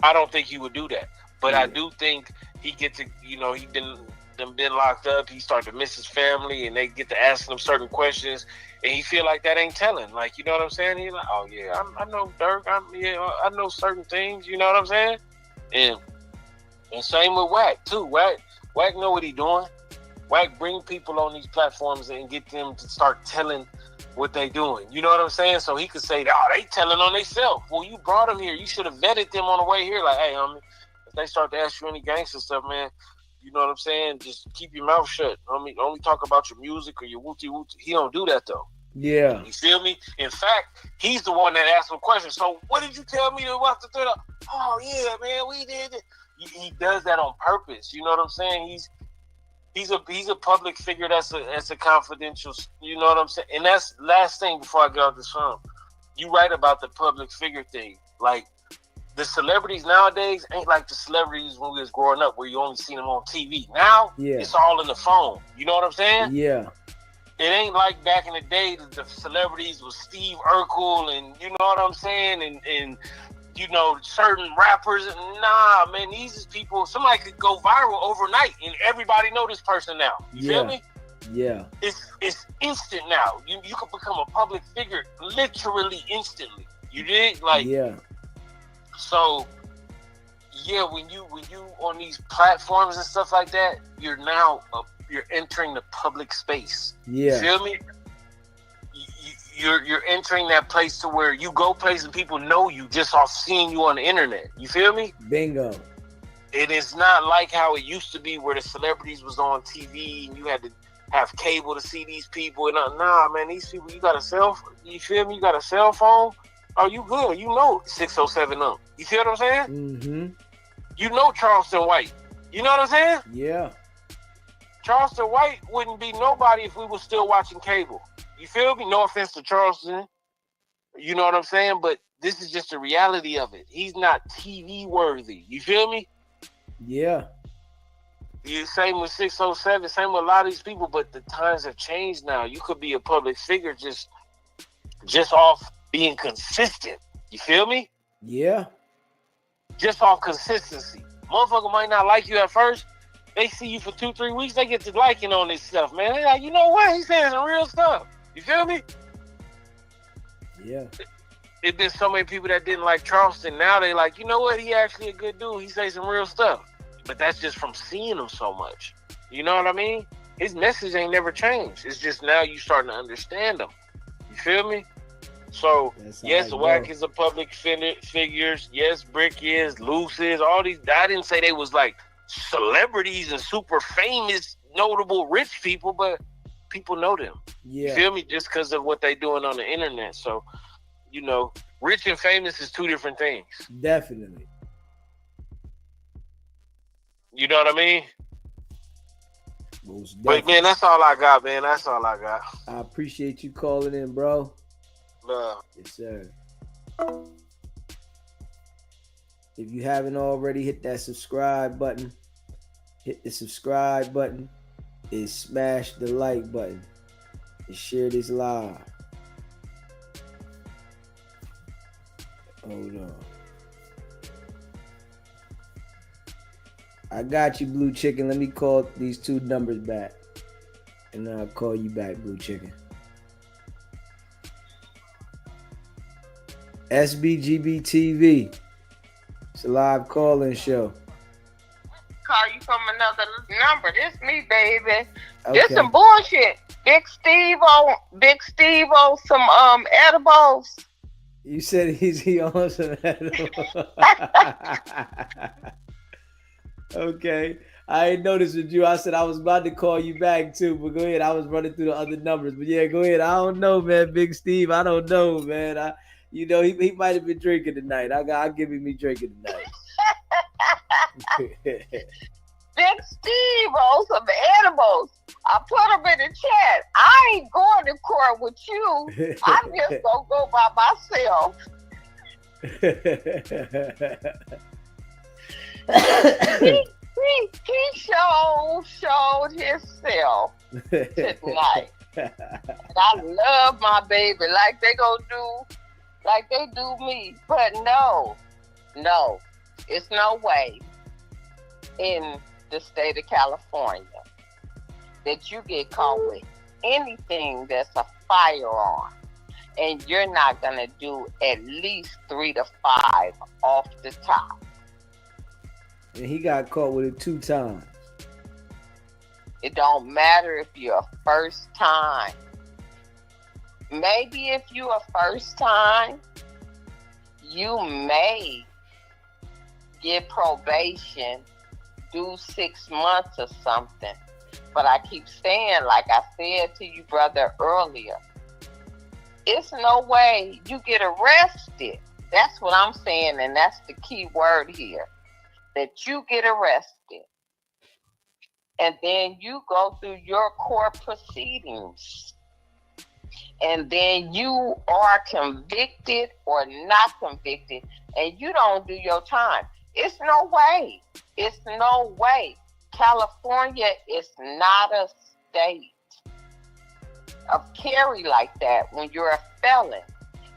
I don't think he would do that. But I do think he get to, you know, he been locked up. He started to miss his family, and they get to ask him certain questions, and he feel like that ain't telling. Like, you know what I'm saying? He's like, oh yeah, I know Dirk. I know certain things. You know what I'm saying? And same with Wack too. Wack know what he doing. Wack bring people on these platforms and get them to start telling what they doing. You know what I'm saying? So he could say, oh, they telling on themselves. Well, you brought them here. You should have vetted them on the way here. Like, hey, homie, if they start to ask you any gangster stuff, man, you know what I'm saying? Just keep your mouth shut. Homie, only talk about your music or your wooty wooty. He don't do that, though. Yeah. You feel me? In fact, he's the one that asked him questions. So what did you tell me about the third? Oh, yeah, man, we did it. He does that on purpose. You know what I'm saying? He's a public figure that's a confidential, you know what I'm saying? And that's last thing before I get off this phone. You right about the public figure thing. Like, the celebrities nowadays ain't like the celebrities when we was growing up where you only seen them on TV. Now, it's all in the phone. You know what I'm saying? Yeah. It ain't like back in the day that the celebrities was Steve Urkel and you know what I'm saying, and you know, certain rappers. Nah, man, these is people. Somebody could go viral overnight and everybody know this person now. You feel me? Yeah. It's instant now. You could become a public figure literally instantly. You did? Like, yeah. So yeah, when you on these platforms and stuff like that, you're now you're entering the public space. Yeah. You feel me? You're entering that place to where you go places and people know you just off seeing you on the internet. You feel me? Bingo. It is not like how it used to be where the celebrities was on TV and you had to have cable to see these people. And nah, man, these people, you got a cell phone. You feel me? You got a cell phone? Oh, you good. You know 607 up. You feel what I'm saying? Mm-hmm. You know Charleston White. You know what I'm saying? Yeah. Charleston White wouldn't be nobody if we were still watching cable. You feel me? No offense to Charleston. You know what I'm saying? But this is just the reality of it. He's not TV worthy. You feel me? Yeah. Same with 607, same with a lot of these people, but the times have changed now. You could be a public figure just off being consistent. You feel me? Yeah. Just off consistency. Motherfucker might not like you at first. They see you for 2-3 weeks, they get to liking on this stuff, man. They're like, you know what? He's saying some real stuff. You feel me? Yeah. There's been so many people that didn't like Charleston. Now they like, you know what? He actually a good dude. He say some real stuff. But that's just from seeing him so much. You know what I mean? His message ain't never changed. It's just now you starting to understand him. You feel me? So, yes, Wack is a public figures. Yes, Brick is. Luce is. All these. I didn't say they was like celebrities and super famous, notable, rich people, but people know them. Yeah. You feel me? Just because of what they doing on the internet. So, you know, rich and famous is two different things. Definitely. You know what I mean? But man, that's all I got, man. That's all I got. I appreciate you calling in, bro. Love. Yes, sir. If you haven't already, hit that subscribe button. Hit the subscribe button and smash the like button and share this live. Hold on. I got you, Blue Chicken. Let me call these two numbers back. And then I'll call you back, Blue Chicken. SBGB TV. It's a live call-in show. Call you from another number. This me, baby. Okay. This some bullshit. Big Steve on some edibles. You said he on some edibles. Okay. I ain't noticed with you. I said I was about to call you back too, but go ahead. I was running through the other numbers. But yeah, go ahead. I don't know, man. Big Steve. I don't know, man. You know, he might have been drinking tonight. I'll give him drinking tonight. Big Steve on some edibles. I put him in the chat. I ain't going to court with you. I'm just gonna go by myself. He showed himself tonight. And I love my baby like they do me. But no, it's no way in the state of California that you get caught with anything that's a firearm and you're not gonna do at least 3 to 5 off the top. And he got caught with it 2 times. It don't matter if you're a first time. Maybe if you're a first time, you may get probation, do 6 months or something. But I keep saying, like I said to you, brother, earlier, it's no way you get arrested. That's what I'm saying, and that's the key word here. That you get arrested and then you go through your court proceedings and then you are convicted or not convicted and you don't do your time. It's no way. It's no way. California is not a state. of carry like that when you're a felon.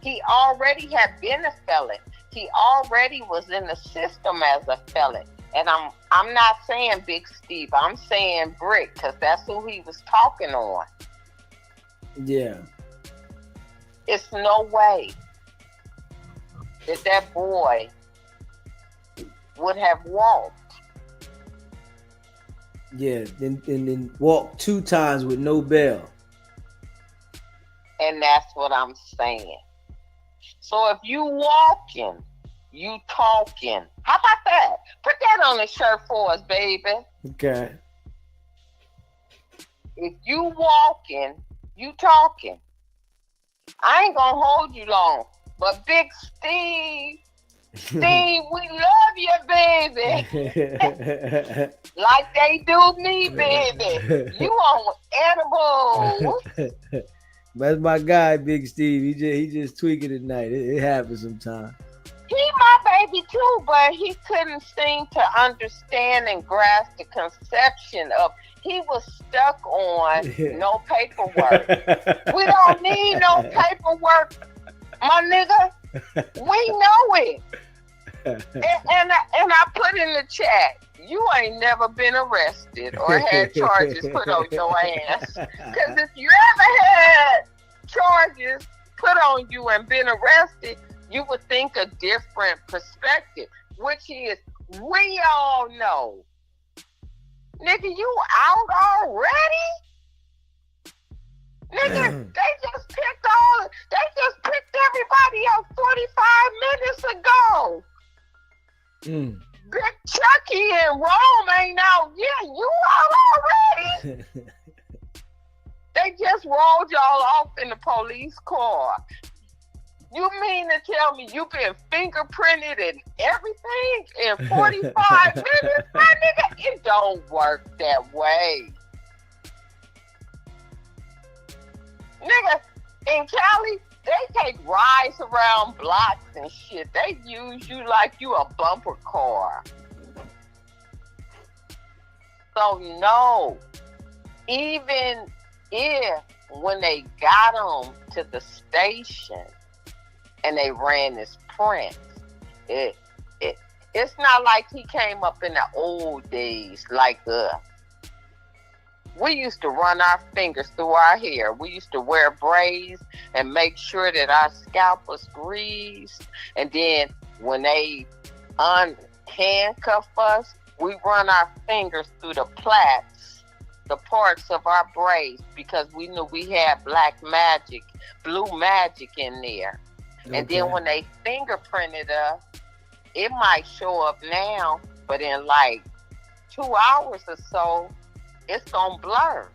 He already had been a felon. He already was in the system as a felon. And I'm not saying Big Steve. I'm saying Brick, because that's who he was talking on. Yeah. It's no way that boy would have walked. Yeah, then walked 2 times with no bail. And that's what I'm saying. So if you walking, you talking. How about that? Put that on the shirt for us, baby. Okay. If you walking, you talking. I ain't gonna hold you long. But Big Steve, we love you, baby. Like they do me, baby. You on edibles. That's my guy, Big Steve. He just tweaking at night. It happens sometimes. He my baby too, but he couldn't seem to understand and grasp the conception of. He was stuck on no paperwork. We don't need no paperwork, my nigga. We know it. And I put in the chat, you ain't never been arrested or had charges put on your ass. Because if you ever had charges put on you and been arrested, you would think a different perspective, which is, we all know. Nigga, you out already? Nigga, they just picked everybody up 45 minutes ago. Big Chucky and Rome ain't out yet. You out already? They just rolled y'all off in the police car. You mean to tell me you been fingerprinted and everything in 45 minutes, my nigga? It don't work that way. Nigga, in Cali, they take rides around blocks and shit. They use you like you a bumper car. So no, even if when they got them to the station and they ran this print, it's not like he came up in the old days like we used to run our fingers through our hair. We used to wear braids and make sure that our scalp was greased. And then when they handcuff us, we run our fingers through the plaits, the parts of our braids, because we knew we had black magic, blue magic in there. Okay. And then when they fingerprinted us, it might show up now, but in like 2 hours or so, it's gonna blur.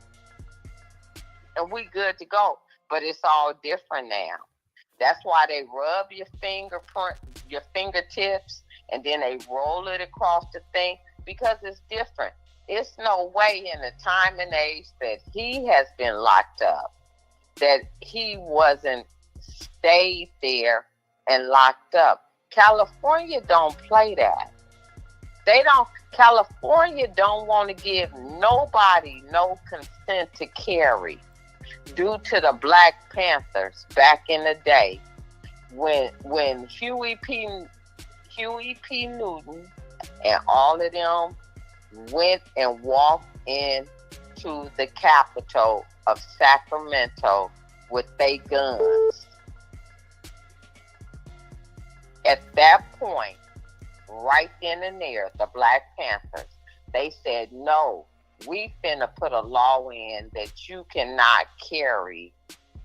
And we good to go. But it's all different now. That's why they rub your fingertips, and then they roll it across the thing, because it's different. It's no way in the time and age that he has been locked up that he wasn't stayed there and locked up. California don't play that. California don't want to give nobody no consent to carry due to the Black Panthers back in the day when Huey P. Newton and all of them went and walked into the capital of Sacramento with their guns. At that point, right then and there, the Black Panthers, they said, no, we finna put a law in that you cannot carry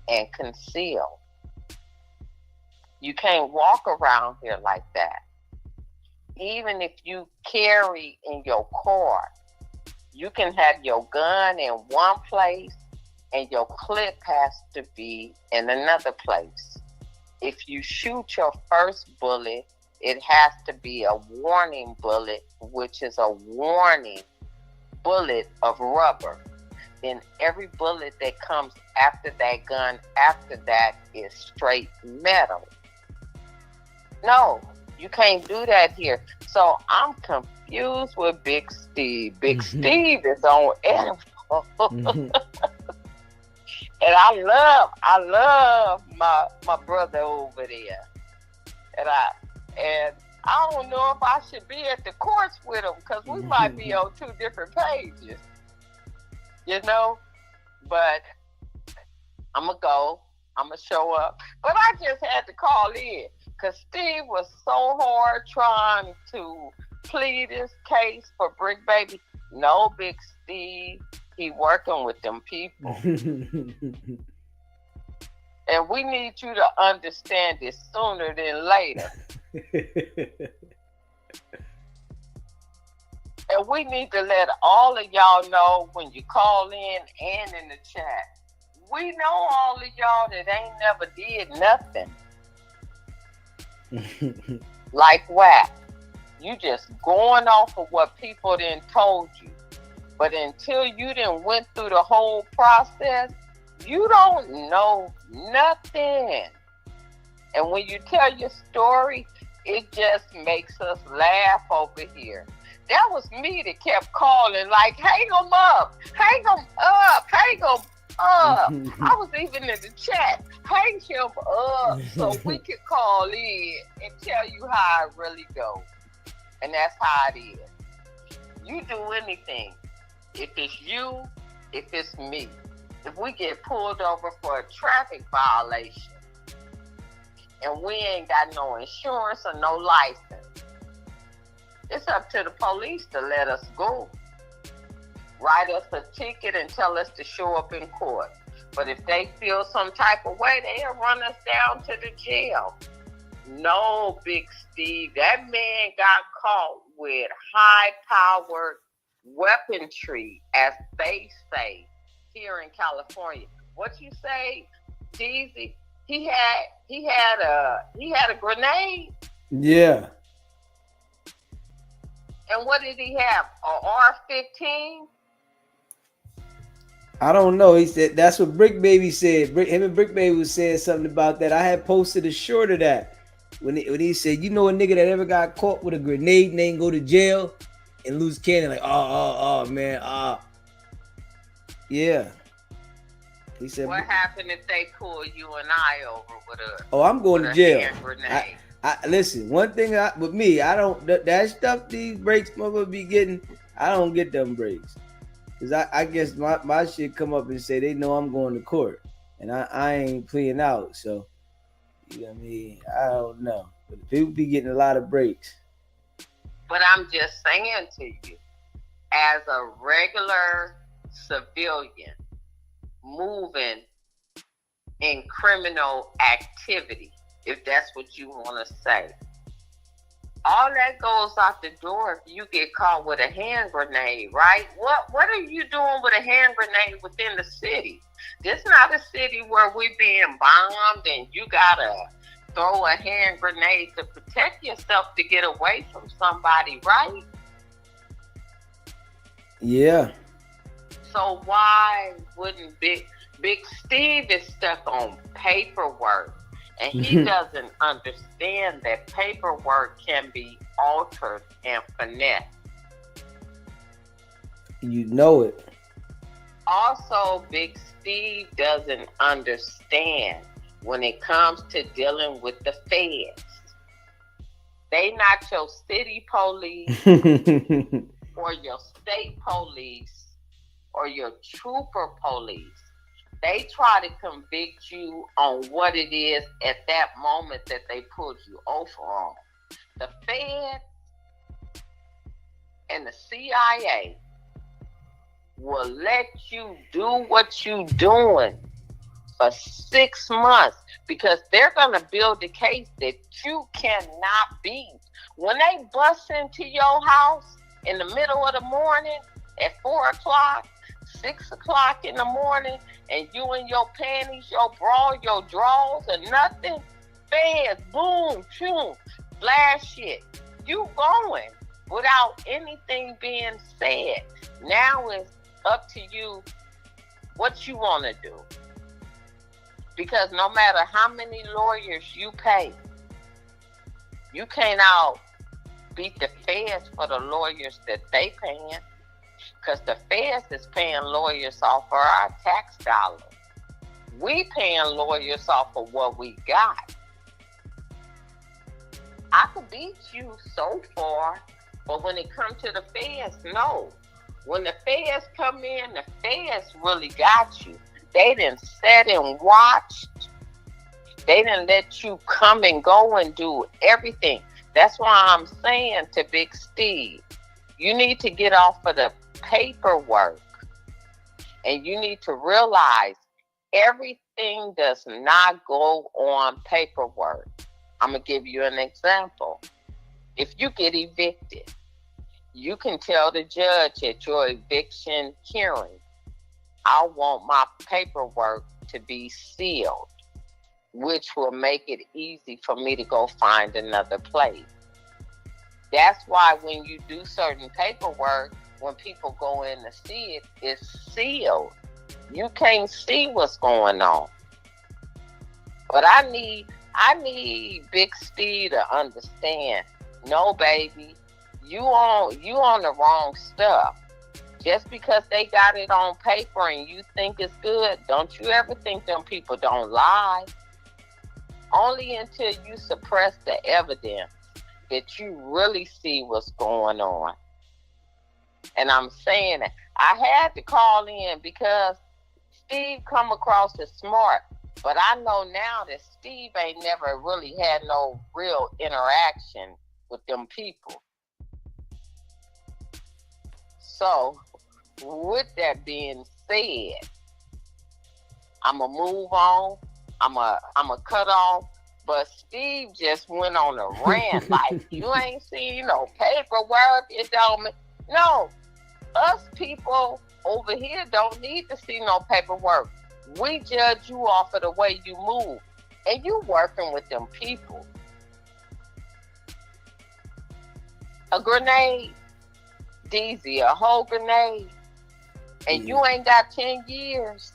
and conceal. You can't walk around here like that. Even if you carry in your car, you can have your gun in one place and your clip has to be in another place. If you shoot your first bullet, it has to be a warning bullet, which is a warning bullet of rubber. Then every bullet that comes after that gun, after that, is straight metal. No, you can't do that here. So I'm confused with Big Steve. Big Steve is on edible. And I love my brother over there. And I don't know if I should be at the courts with him because we might be on two different pages. You know? But I'm going to go. I'm going to show up. But I just had to call in because Steve was so hard trying to plead his case for Brick Baby. No, Big Steve. He working with them people. And we need you to understand it sooner than later. And we need to let all of y'all know when you call in and in the chat. We know all of y'all that ain't never did nothing. Like Wack. You just going off of what people done told you. But until you done went through the whole process, you don't know nothing. And when you tell your story, it just makes us laugh over here. That was me that kept calling like, hang them up, hang them up, hang them up. I was even in the chat, hang him up so we could call in and tell you how it really goes. And that's how it is. You do anything. If it's you, if it's me. If we get pulled over for a traffic violation and we ain't got no insurance or no license, it's up to the police to let us go. Write us a ticket and tell us to show up in court. But if they feel some type of way, they'll run us down to the jail. No, Big Steve, that man got caught with high-powered weaponry, as they say here in California. What you say, Deezy? He had a grenade. Yeah. And what did he have? A R-15? I don't know. He said that's what Brick Baby said. Him and Brick Baby was saying something about that. I had posted a short of that when he said, you know, a nigga that ever got caught with a grenade and ain't go to jail and lose cannon, like, man, yeah. He said, what happened if they pull you and I over with a? Oh, I'm going to jail. Hand grenade? I listen. One thing with me, I don't that stuff. These breaks mother be getting. I don't get them breaks because I guess my shit come up and say they know I'm going to court and I ain't pleading out. So you know what I mean. I don't know, but people be getting a lot of breaks. But I'm just saying to you, as a regular civilian moving in criminal activity, if that's what you want to say, all that goes out the door if you get caught with a hand grenade, right? What are you doing with a hand grenade within the city? This not a city where we being bombed and you gotta throw a hand grenade to protect yourself to get away from somebody, right? Yeah. So why wouldn't Big Steve is stuck on paperwork and he doesn't understand that paperwork can be altered and finessed. You know it. Also, Big Steve doesn't understand when it comes to dealing with the feds. They not your city police or your state police or your trooper police. They try to convict you on what it is at that moment that they pulled you over on. The Fed and the CIA will let you do what you doing for 6 months because they're going to build a case that you cannot beat. When they bust into your house in the middle of the morning at 4 o'clock, 6 o'clock in the morning, and you in your panties, your bra, your drawers, and nothing, feds, boom, choom, flash shit. You going without anything being said. Now it's up to you what you want to do. Because no matter how many lawyers you pay, you can't out beat the feds for the lawyers that they paying. Because the feds is paying lawyers off for our tax dollars. We paying lawyers off of what we got. I could beat you so far, but when it comes to the feds, no. When the feds come in, the feds really got you. They didn't sit and watched. They didn't let you come and go and do everything. That's why I'm saying to Big Steve, you need to get off of the paperwork. And you need to realize everything does not go on paperwork. I'm going to give you an example. If you get evicted, you can tell the judge at your eviction hearing, I want my paperwork to be sealed, which will make it easy for me to go find another place. That's why when you do certain paperwork, when people go in to see it, it's sealed. You can't see what's going on. But I need Big Steve to understand, no, baby, you on the wrong stuff. Just because they got it on paper and you think it's good, don't you ever think them people don't lie. Only until you suppress the evidence that you really see what's going on. And I'm saying that I had to call in because Steve come across as smart, but I know now that Steve ain't never really had no real interaction with them people. So, with that being said, I'm going to move on. I'm going to cut off. But Steve just went on a rant like, you ain't seen no paperwork. It don't mean. No, us people over here don't need to see no paperwork. We judge you off of the way you move. And you working with them people. A grenade, DZ, a whole grenade. And you ain't got 10 years.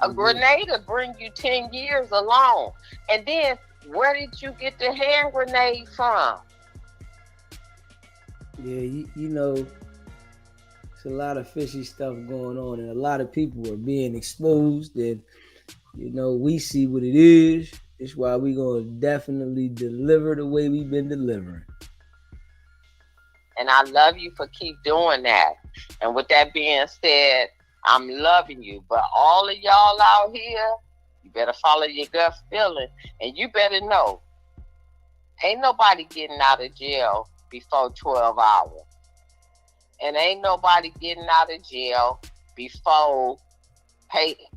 A grenade will bring you 10 years alone. And then, where did you get the hand grenade from? Yeah, you know, it's a lot of fishy stuff going on, and a lot of people are being exposed, and, you know, we see what it is. It's why we're going to definitely deliver the way we've been delivering. And I love you for keep doing that. And with that being said, I'm loving you. But all of y'all out here, you better follow your gut feeling. And you better know, ain't nobody getting out of jail before 12 hours. And ain't nobody getting out of jail before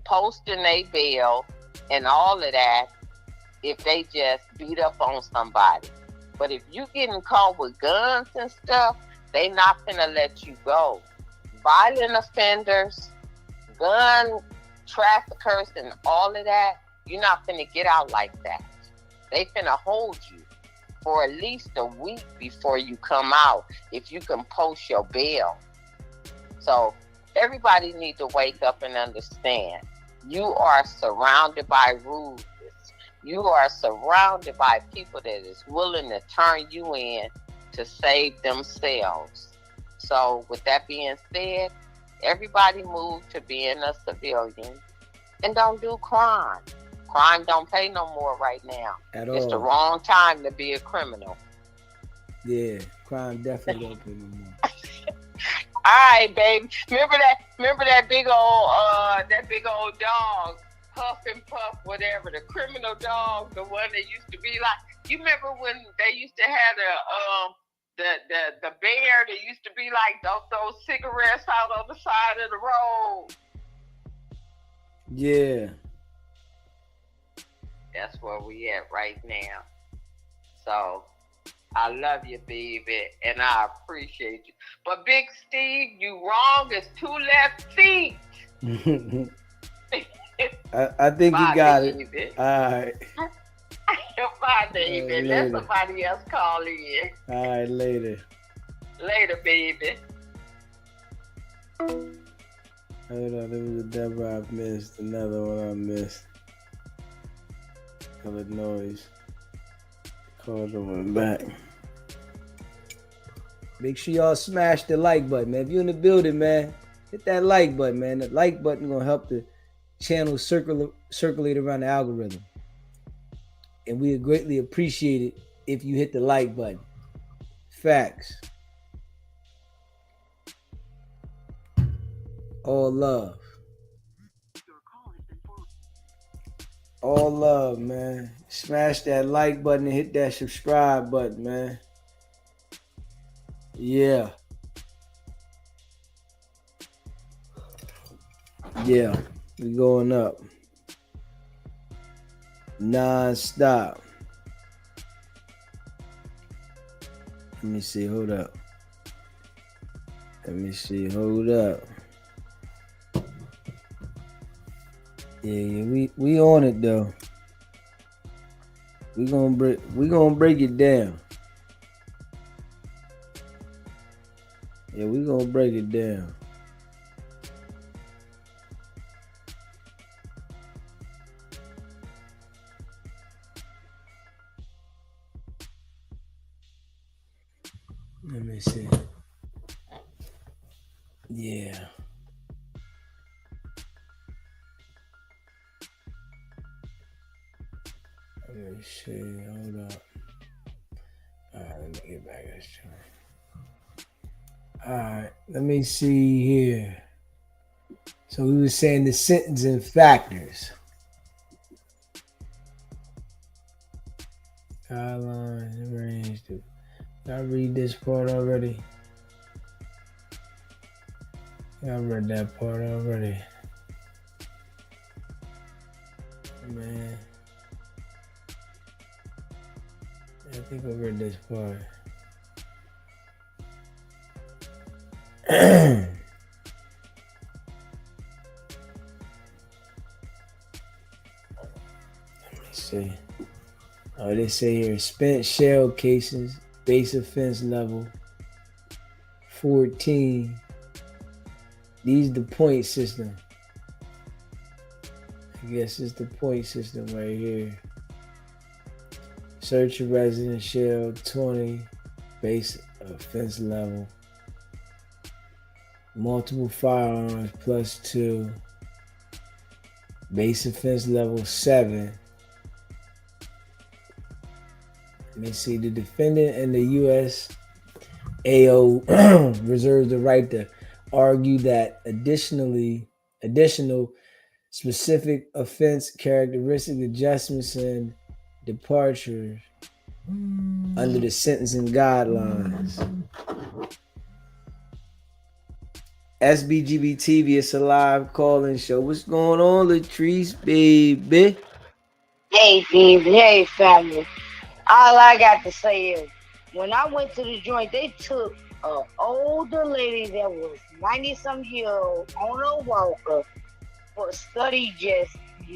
posting a bail and all of that if they just beat up on somebody. But if you getting caught with guns and stuff, they not finna let you go. Violent offenders, gun traffickers, and all of that, you're not finna get out like that. They finna hold you for at least a week before you come out if you can post your bail. So everybody needs to wake up and understand. You are surrounded by rules. You are surrounded by people that is willing to turn you in to save themselves. So with that being said, everybody move to being a civilian and don't do crime. Crime don't pay no more right now. At It's all. the wrong time to be a criminal. Yeah, crime definitely don't pay no more. All right, baby. Remember that big old dog, Puff and Puff, whatever, the criminal dog, the one that used to be like. You remember when they used to have the bear that used to be like those cigarettes out on the side of the road? Yeah. That's where we at right now. So I love you, baby, and I appreciate you. But Big Steve, you wrong. It's 2 left feet. I think Bye, you got baby. it. All right. Bye, baby. Let somebody else call in. All right, later. Later, baby. Hold on, there was a Deborah I missed. Another one I missed. Illinois. Called them back. Make sure y'all smash the like button, man. If you're in the building, man, hit that like button, man. The like button gonna help the channel circulate around the algorithm. And we would greatly appreciate it if you hit the like button. Facts. All love. All love, man. Smash that like button and hit that subscribe button, man. Yeah. Yeah. We going up. Non-stop. Let me see. Hold up. Hold up. Yeah, we on it though. We gonna break it down. Yeah, we gonna break it down. Let me see. Yeah. Let me see. Hold up. All right, let me get back this time. All right, let me see here. So we were saying the sentencing factors. Guidelines, range. Did I read this part already? Yeah, I read that part already. Man. I think I read this part. Let me see. Oh, they say here, spent shell cases, base offense level 14. These the point system. I guess it's the point system right here. Search a residence shell 20, base offense level. Multiple firearms +2. Base offense level 7. Let me see. The defendant and the U.S. AO reserves the right to argue that additional specific offense characteristic adjustments and departures under the sentencing guidelines. SBGB TV, it's a live call-in show. What's going on, Latrice, baby? Hey, Steve. Hey, family. All I got to say is, when I went to the joint, they took an older lady that was 90-some years old on a walker for study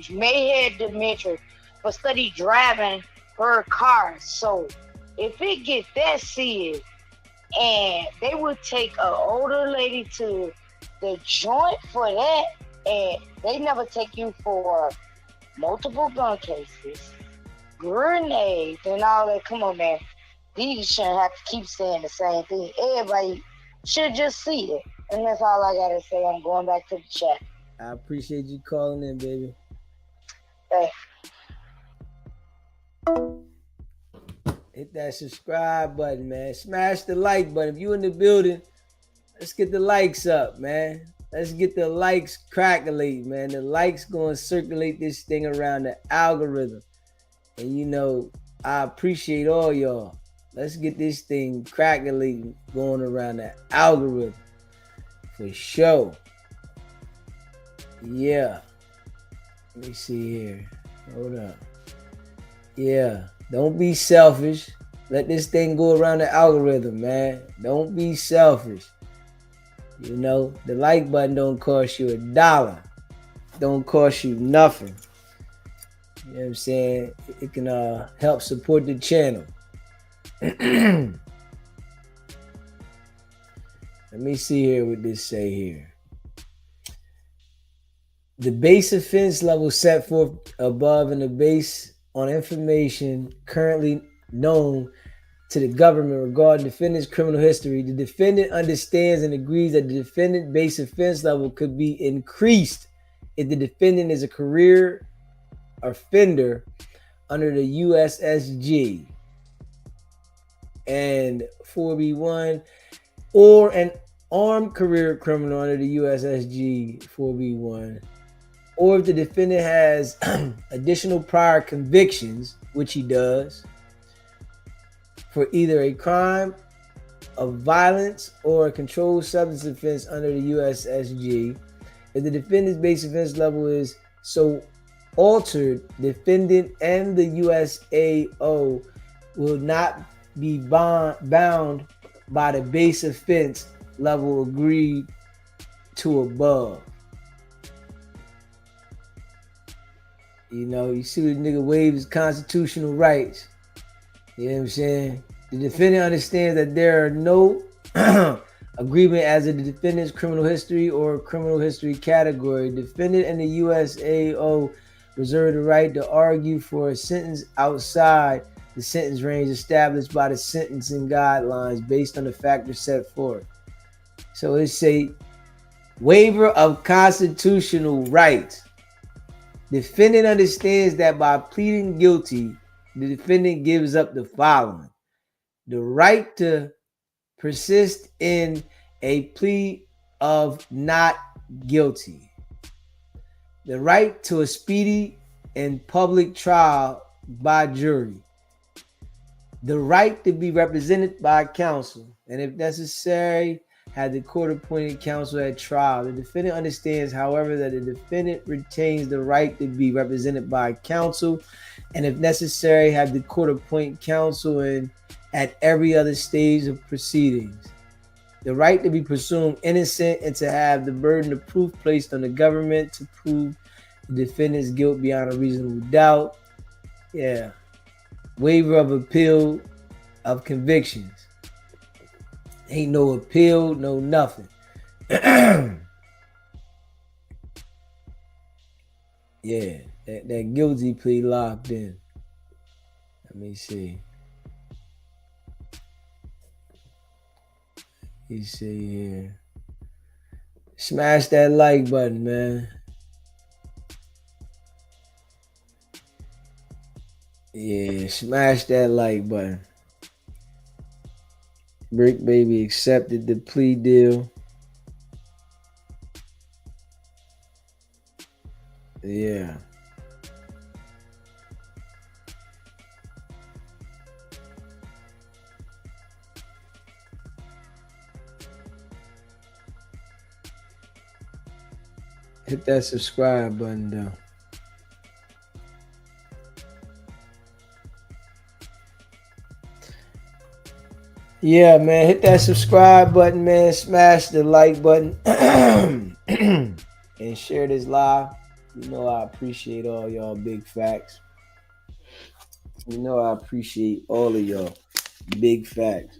may have dementia, for study driving her car. So if it gets that serious, and they would take an older lady to the joint for that, and they never take you for multiple gun cases, grenades, and all that. Come on, man. These shouldn't have to keep saying the same thing. Everybody should just see it. And that's all I gotta say. I'm going back to the chat. I appreciate you calling in, baby. Hey. Hit that subscribe button, man. Smash the like button. If you in the building, let's get the likes up, man. Let's get the likes crackling, man. The likes going to circulate this thing around the algorithm. And you know, I appreciate all y'all. Let's get this thing crackling going around the algorithm. For sure. Yeah. Let me see here. Hold up. Yeah. Don't be selfish. Let this thing go around the algorithm, man. Don't be selfish. You know, the like button don't cost you $1. Don't cost you nothing. You know what I'm saying? It can help support the channel. Let me see here what this say here. The base offense level set forth above and the base on information currently known to the government regarding defendant's criminal history. The defendant understands and agrees that the defendant base offense level could be increased if the defendant is a career offender under the USSG and 4B1, or an armed career criminal under the USSG 4B1, or if the defendant has additional prior convictions, which he does, for either a crime of violence or a controlled substance offense under the USSG. If the defendant's base offense level is so altered, defendant and the USAO will not be bound by the base offense level agreed to above. You know, you see the nigga waive his constitutional rights. You know what I'm saying? The defendant understands that there are no agreement as to the defendant's criminal history or criminal history category. Defendant and the USAO reserve the right to argue for a sentence outside the sentence range established by the sentencing guidelines based on the factors set forth. So it's a waiver of constitutional rights. Defendant understands that by pleading guilty, the defendant gives up the following: the right to persist in a plea of not guilty, the right to a speedy and public trial by jury, the right to be represented by counsel, and if necessary, have the court-appointed counsel at trial. The defendant understands, however, that the defendant retains the right to be represented by counsel, and if necessary, have the court-appointed counsel and at every other stage of proceedings. The right to be presumed innocent and to have the burden of proof placed on the government to prove the defendant's guilt beyond a reasonable doubt. Yeah. Waiver of appeal of convictions. Ain't no appeal, no nothing. Yeah, that guilty plea locked in. Let me see. You see here. Smash that like button, man. Yeah, smash that like button. Brick Baby accepted the plea deal. Yeah. Hit that subscribe button though. Yeah, man, hit that subscribe button, man. Smash the like button and share this live. You know I appreciate all y'all big facts. You know I appreciate all of y'all big facts.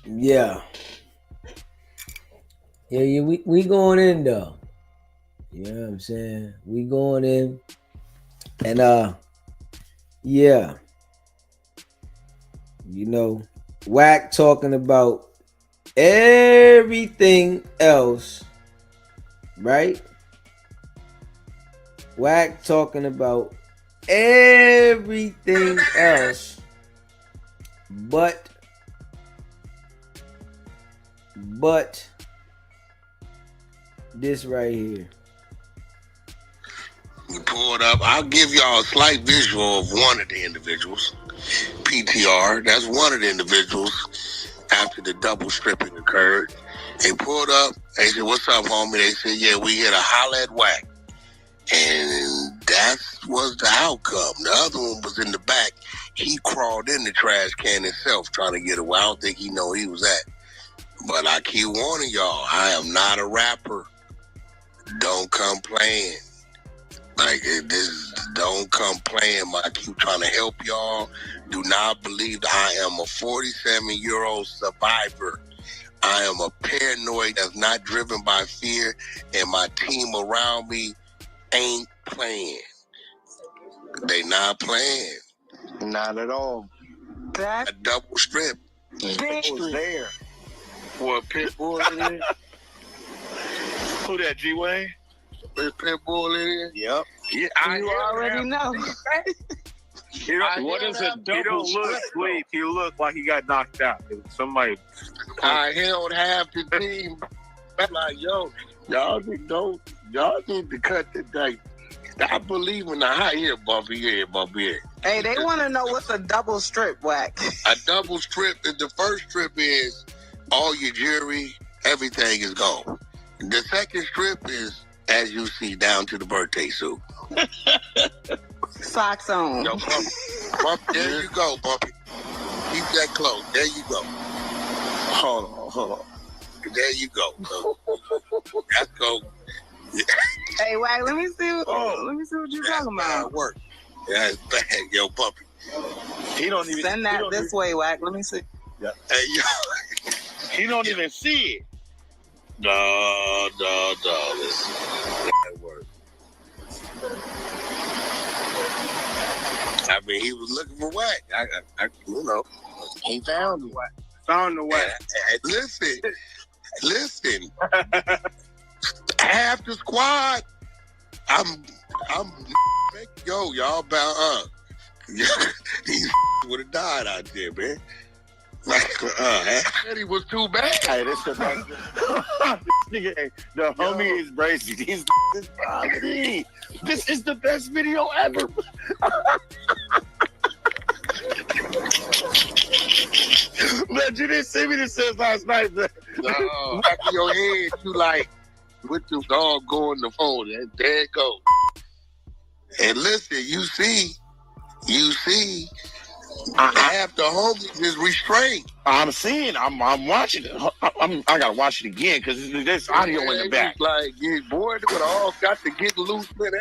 Yeah. Yeah, we going in though. You know what I'm saying? We going in. And yeah. You know, Wack talking about everything else, right? Wack talking about everything else but this right here. You pull it up. I'll give y'all a slight visual of one of the individuals. PTR. That's one of the individuals after the double stripping occurred. They pulled up. They said, "What's up, homie?" They said, "Yeah, we here to holler at Wack." And that was the outcome. The other one was in the back. He crawled in the trash can himself trying to get away. I don't think he know he was at. But I keep warning y'all, I am not a rapper. Don't come playing. Like, this, don't come playing. I keep trying to help y'all. Do not believe that I am a 47-year-old survivor. I am a paranoid that's not driven by fear, and my team around me ain't playing. They not playing. Not at all. A double strip. Who's there? What, Pitbull in there? Who that, G-Wayne? Pitbull in there? Yep. Yeah, You already know. What is a double strip? He looked like he got knocked out. Somebody. I held half the team. Like, yo, y'all need to cut the date. Stop believing the high here, bumpy head. Hey, they want to know what's a double strip, Wack. A double strip is the first strip is all your jewelry, everything is gone. The second strip is, as you see, down to the birthday suit. Socks on. Yo, Bumpy, there you go, Bumpy. Keep that close. There you go. Hold on. There you go. Let's go. Hey, Wack, let me see what you're talking about. Work. That's bad, yo, Bumpy. He don't even send that this way, Wack. Let me see. Yeah. Hey, yo. He don't even see it. No. That work. I mean, he was looking for Wack. I he found the Wack. Found the Wack. Listen. Half the squad. Y'all about these would have died out there, man. Said he was too bad. Hey, this is the homie is crazy. He's poverty. This is the best video ever. Man, you didn't see me this since last night, man. No, back in your head, you like, with the dog going the phone, and there it goes. And listen, you see, half the homies is restrained. I'm seeing, I'm watching it. I gotta watch it again because there's audio in the back. Like, yeah, boy, they would have all got to get loose, man.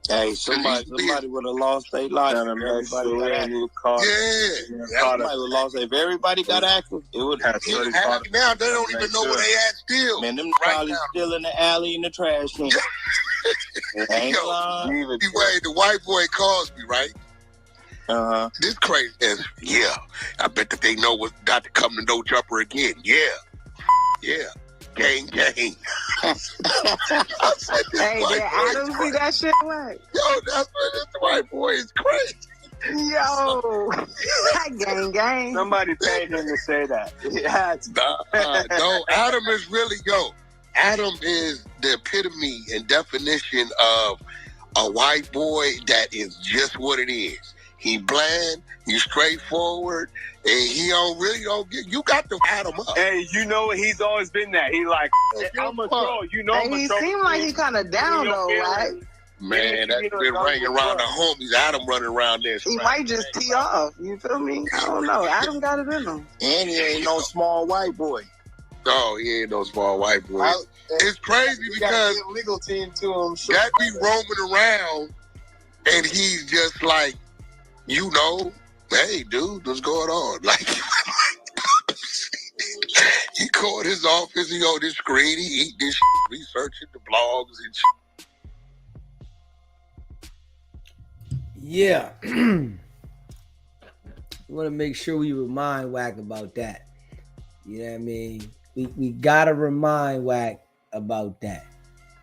Hey, somebody would have lost their life. Everybody got active. Somebody would have lost. If everybody got active, it would have. Now they don't even know where they at still. Man, them probably still in the alley in the trash can. The white boy calls me, right? This crazy is, I bet that they know what's not to come to No Jumper again. Yeah. Gang. Hey, did Adam see that shit? What? Yo, that's what this white boy is crazy. Yo, gang. Somebody paid him to say that. No, Adam is really, Adam is the epitome and definition of a white boy that is just what it is. He bland, he's straightforward, and he don't get. You got to add him up. Hey, you know he's always been that. He like, I'm a troll. You know, hey, he seemed like he kind of down though, right? Man, that's been ringing around the homies. Adam running around there. He might just tee off. You feel me? I don't know. Adam got it in him. And he ain't no small white boy. No, he ain't no small white boy. It's crazy because legal team to him. That be roaming around, and he's just like, hey, dude, what's going on? Like, he called his office, he on this screen, he eat this shit, researching the blogs and shit. Yeah. We want to make sure we remind Wack about that. You know what I mean? We got to remind Wack about that.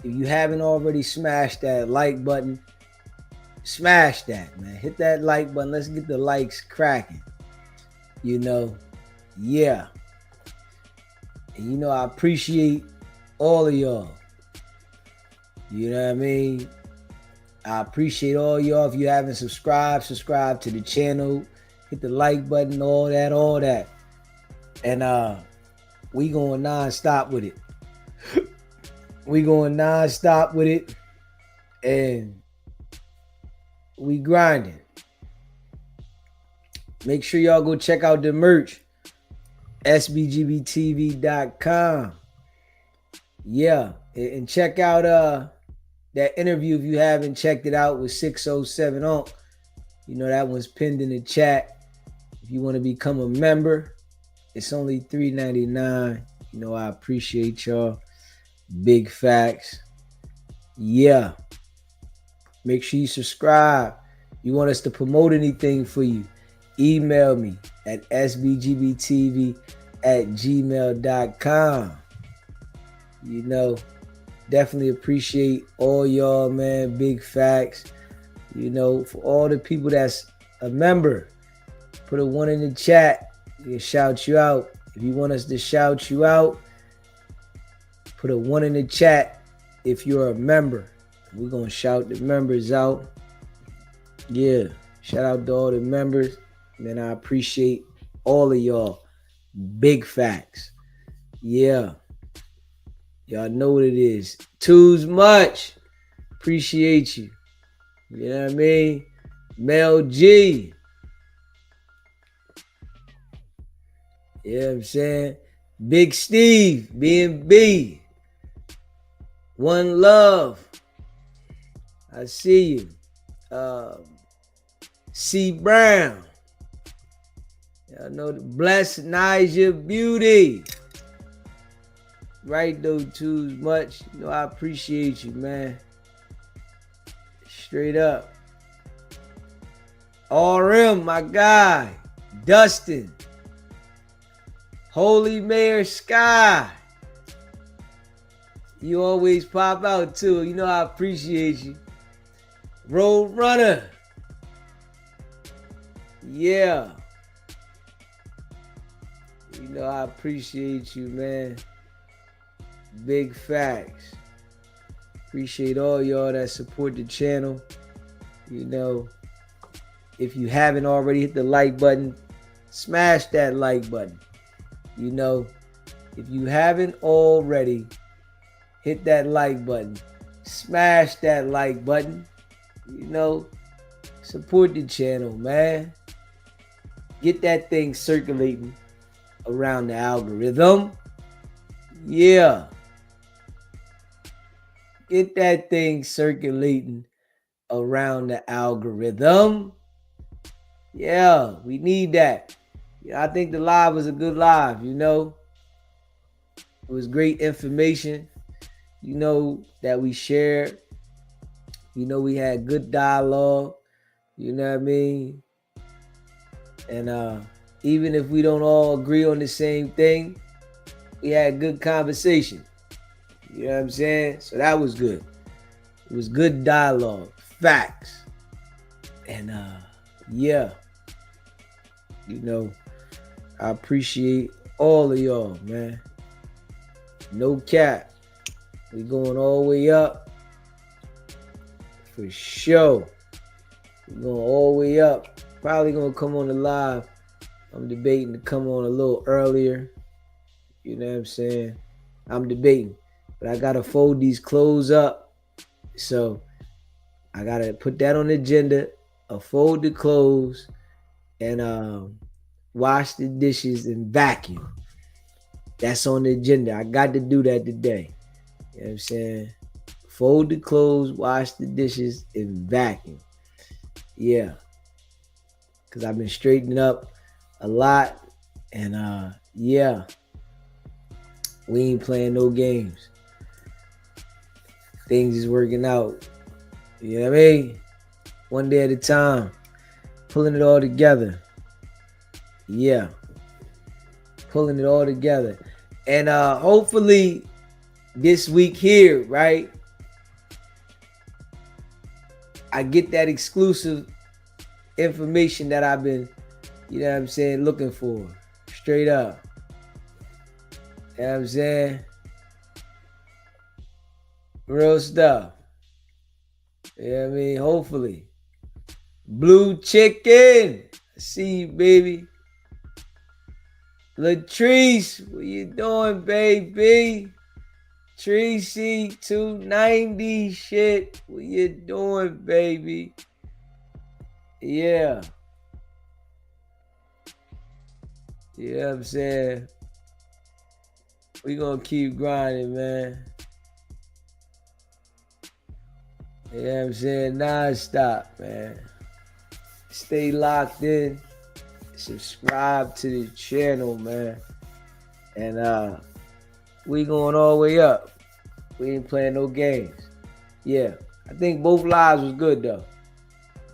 If you haven't already smashed that like button, smash that, man. Hit that like button. Let's get the likes cracking. Yeah. And I appreciate all of y'all. You know what I mean? I appreciate all y'all. If you haven't subscribe to the channel. Hit the like button, all that. And we going non-stop with it. And we grinding. Make sure y'all go check out the merch. SBGBTV.com. Yeah. And check out that interview if you haven't checked it out with 607 Onk. That one's pinned in the chat. If you want to become a member, it's only $3.99. I appreciate y'all. Big facts. Yeah. Make sure you subscribe. You want us to promote anything for you, email me at sbgbtv@gmail.com. You know, definitely appreciate all y'all, man. Big facts. You know, for all the people that's a member, put a 1 in the chat. We'll shout you out. If you want us to shout you out, put a 1 in the chat if you're a member. We're going to shout the members out. Yeah. Shout out to all the members. Man, I appreciate all of y'all. Big facts. Yeah. Y'all know what it is. Too's much. Appreciate you. You know what I mean? Mel G. You know what I'm saying? Big Steve, B&B. One Love. I see you. C. Brown. Y'all know the Blessed Nija Beauty. Right though, too much. You know, I appreciate you, man. Straight up. RM, my guy. Dustin. Holy Mayor Sky. You always pop out too. You know I appreciate you. Road Runner. Yeah. You know I appreciate you, man. Big facts. Appreciate all y'all that support the channel. You know, if you haven't already hit the like button, smash that like button. You know, if you haven't already hit that like button, smash that like button. You know, support the channel, man. Get that thing circulating around the algorithm. Yeah. Get that thing circulating around the algorithm. Yeah, we need that. Yeah, I think the live was a good live, you know. It was great information, you know, that we shared. You know, we had good dialogue, you know what I mean? And even if we don't all agree on the same thing, we had good conversation. You know what I'm saying? So that was good. It was good dialogue, facts. And yeah, you know, I appreciate all of y'all, man. No cap. We going all the way up. For sure. We're going all the way up. Probably going to come on the live. I'm debating to come on a little earlier. You know what I'm saying? I'm debating. But I got to fold these clothes up. So I got to put that on the agenda. Fold the clothes and wash the dishes and vacuum. That's on the agenda. I got to do that today. You know what I'm saying? Fold the clothes, wash the dishes, and vacuum. Yeah. Because I've been straightening up a lot. And yeah. We ain't playing no games. Things is working out. You know what I mean? One day at a time. Pulling it all together. Yeah. Pulling it all together. And hopefully this week here, right? I get that exclusive information that I've been, you know what I'm saying, looking for. Straight up. You know what I'm saying? Real stuff. You know what I mean? Hopefully. Blue Chicken. I see you, baby. Latrice, what you doing, baby? Tracy 290 shit. What you doing, baby? Yeah. You know what I'm saying? We gonna keep grinding, man. You know what I'm saying? Non-stop, man. Stay locked in. Subscribe to the channel, man. And we going all the way up. We ain't playing no games. Yeah. I think both lives was good though.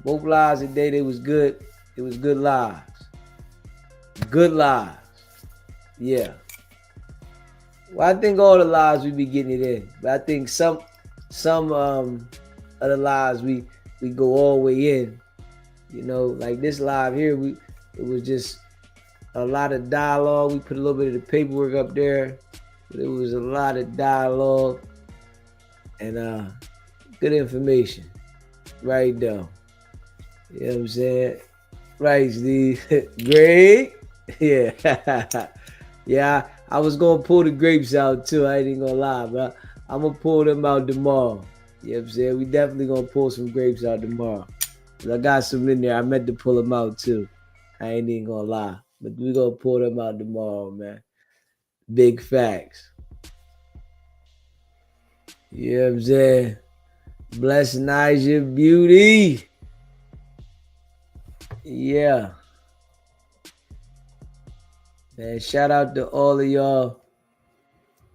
Both lives today, they was good. It was good lives. Good lives. Yeah. Well, I think all the lives we be getting it in. But I think some of the lives we go all the way in. You know, like this live here, it was just a lot of dialogue. We put a little bit of the paperwork up there, but it was a lot of dialogue and good information. Right though. You know what I'm saying? Right, Steve. Great. Yeah. Yeah, I was gonna pull the grapes out too. I ain't gonna lie, but I'm gonna pull them out tomorrow. You know what I'm saying? We definitely gonna pull some grapes out tomorrow. I got some in there. I meant to pull them out too. I ain't even gonna lie. But we gonna pull them out tomorrow, man. Big facts. You know what I'm saying? Bless Niger Beauty. Yeah. Man, shout out to all of y'all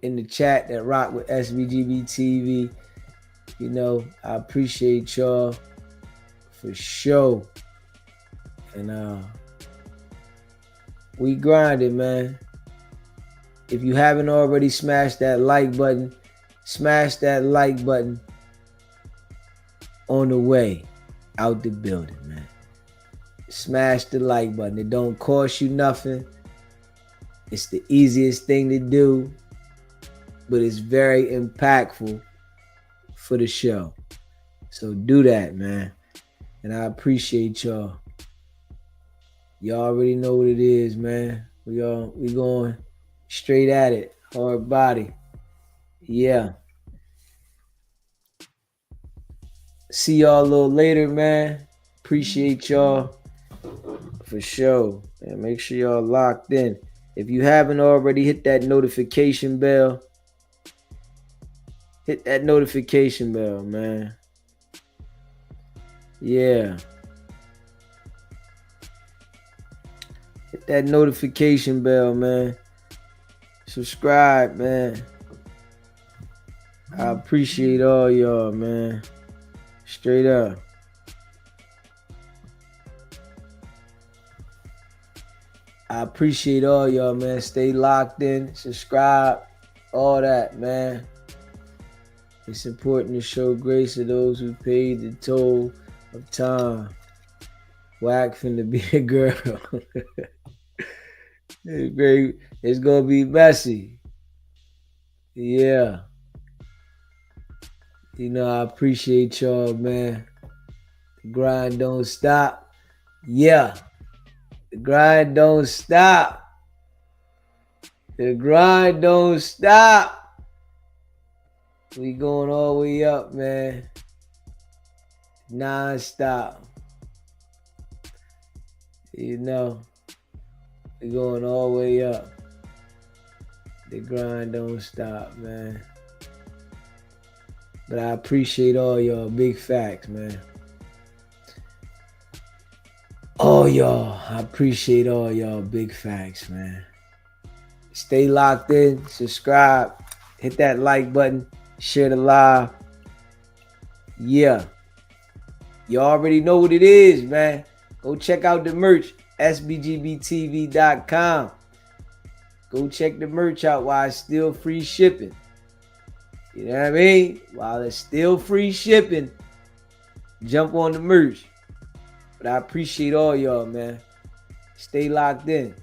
in the chat that rock with SBGB TV. You know, I appreciate y'all for sure. And we grinding, man. If you haven't already smashed that like button, smash that like button on the way out the building, man. Smash the like button. It don't cost you nothing. It's the easiest thing to do, but it's very impactful for the show. So do that, man. And I appreciate y'all. Y'all already know what it is, man. We going straight at it. Hard body. Yeah. See y'all a little later, man. Appreciate y'all for sure. And make sure y'all locked in. If you haven't already, hit that notification bell. Hit that notification bell, man. Yeah. Hit that notification bell, man. Subscribe, man. I appreciate all y'all, man. Straight up. I appreciate all y'all, man. Stay locked in, subscribe, all that, man. It's important to show grace to those who paid the toll of time. Wack finna be a girl. It's gonna be messy. Yeah. You know, I appreciate y'all, man. The grind don't stop. Yeah. The grind don't stop. The grind don't stop. We going all the way up, man. Non-stop. You know, we going all the way up. The grind don't stop, man. But I appreciate all y'all. Big facts, man. All y'all. I appreciate all y'all. Big facts, man. Stay locked in. Subscribe. Hit that like button. Share the live. Yeah. You already know what it is, man. Go check out the merch. SBGBTV.com. Go check the merch out while it's still free shipping. You know what I mean? While it's still free shipping, jump on the merch. But I appreciate all y'all, man. Stay locked in.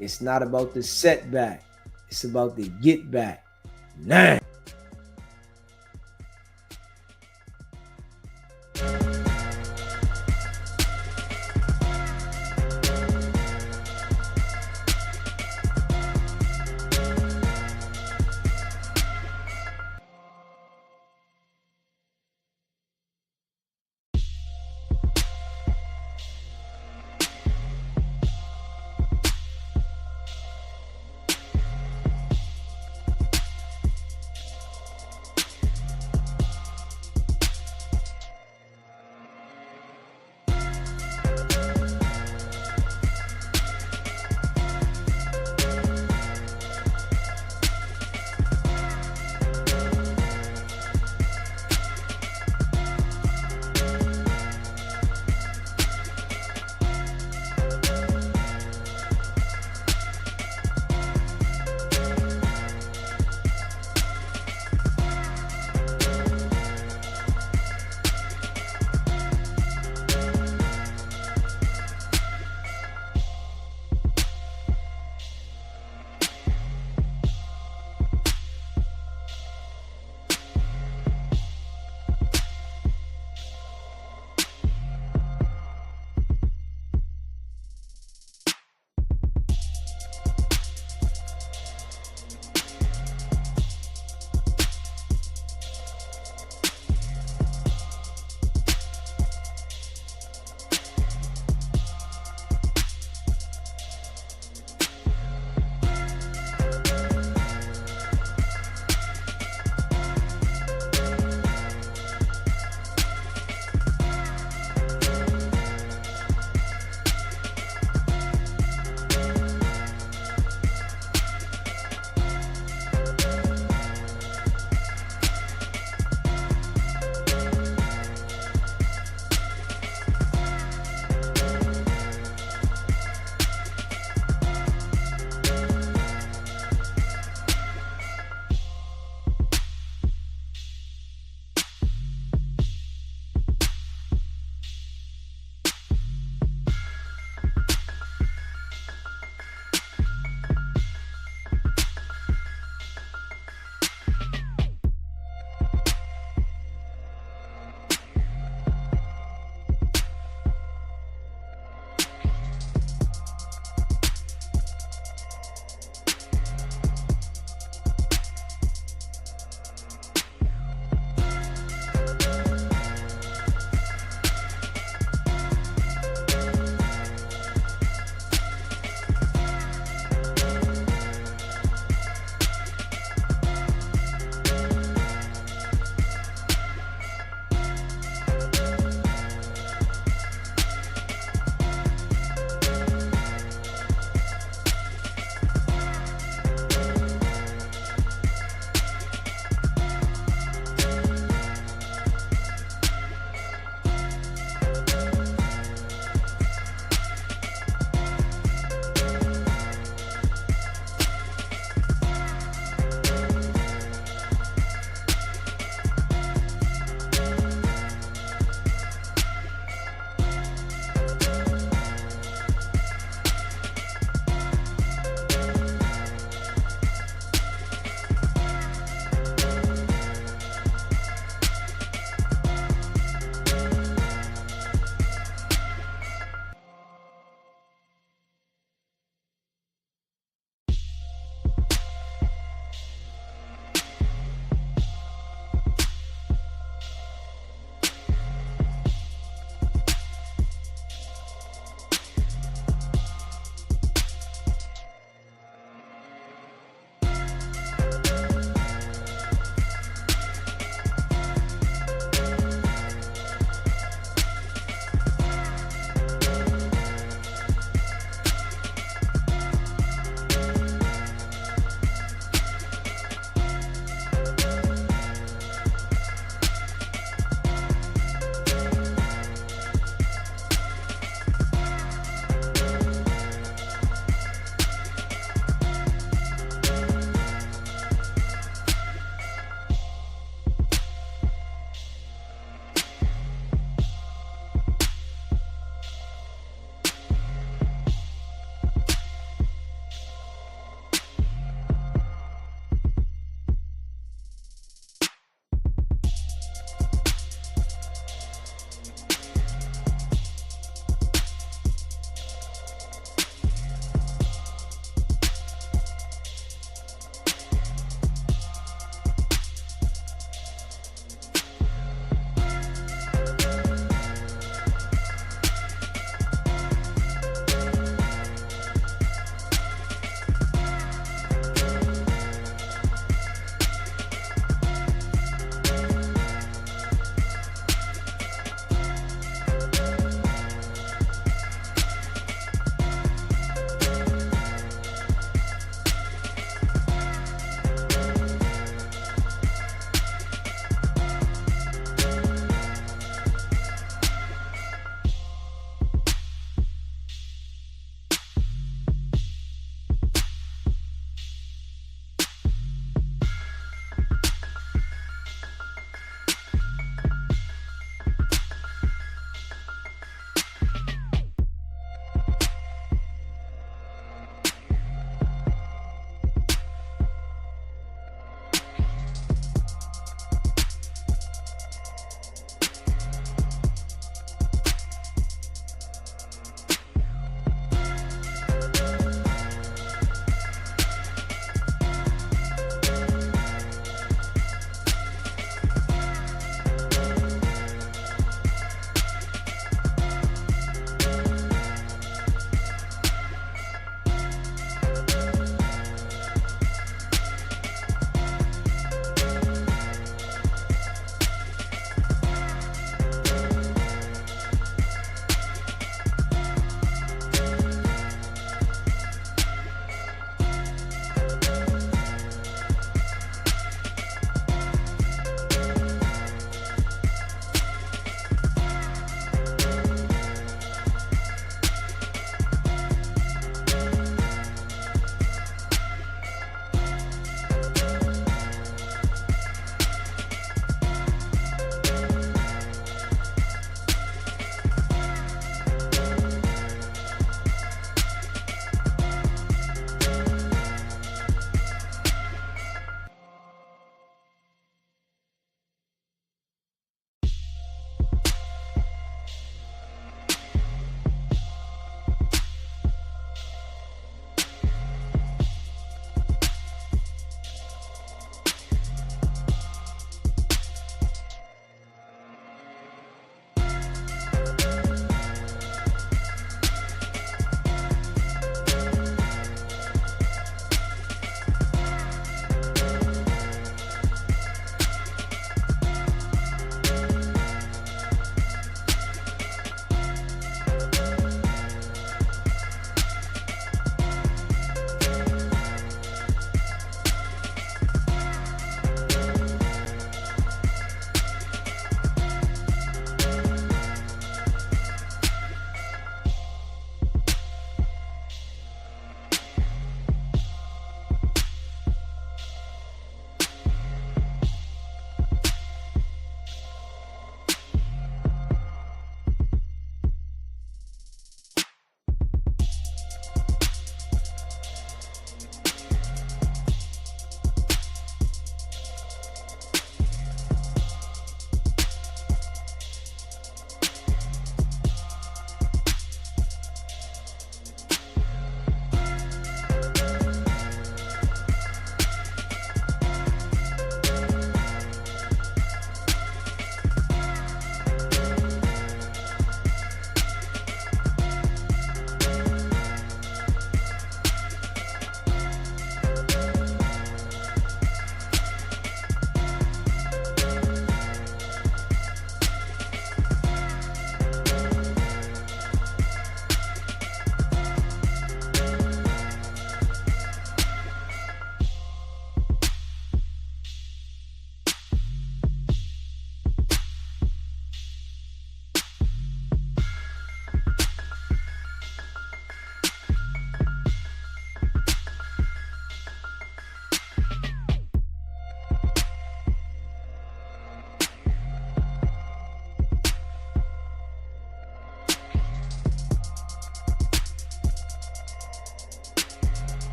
It's not about the setback. It's about the get back. Nah.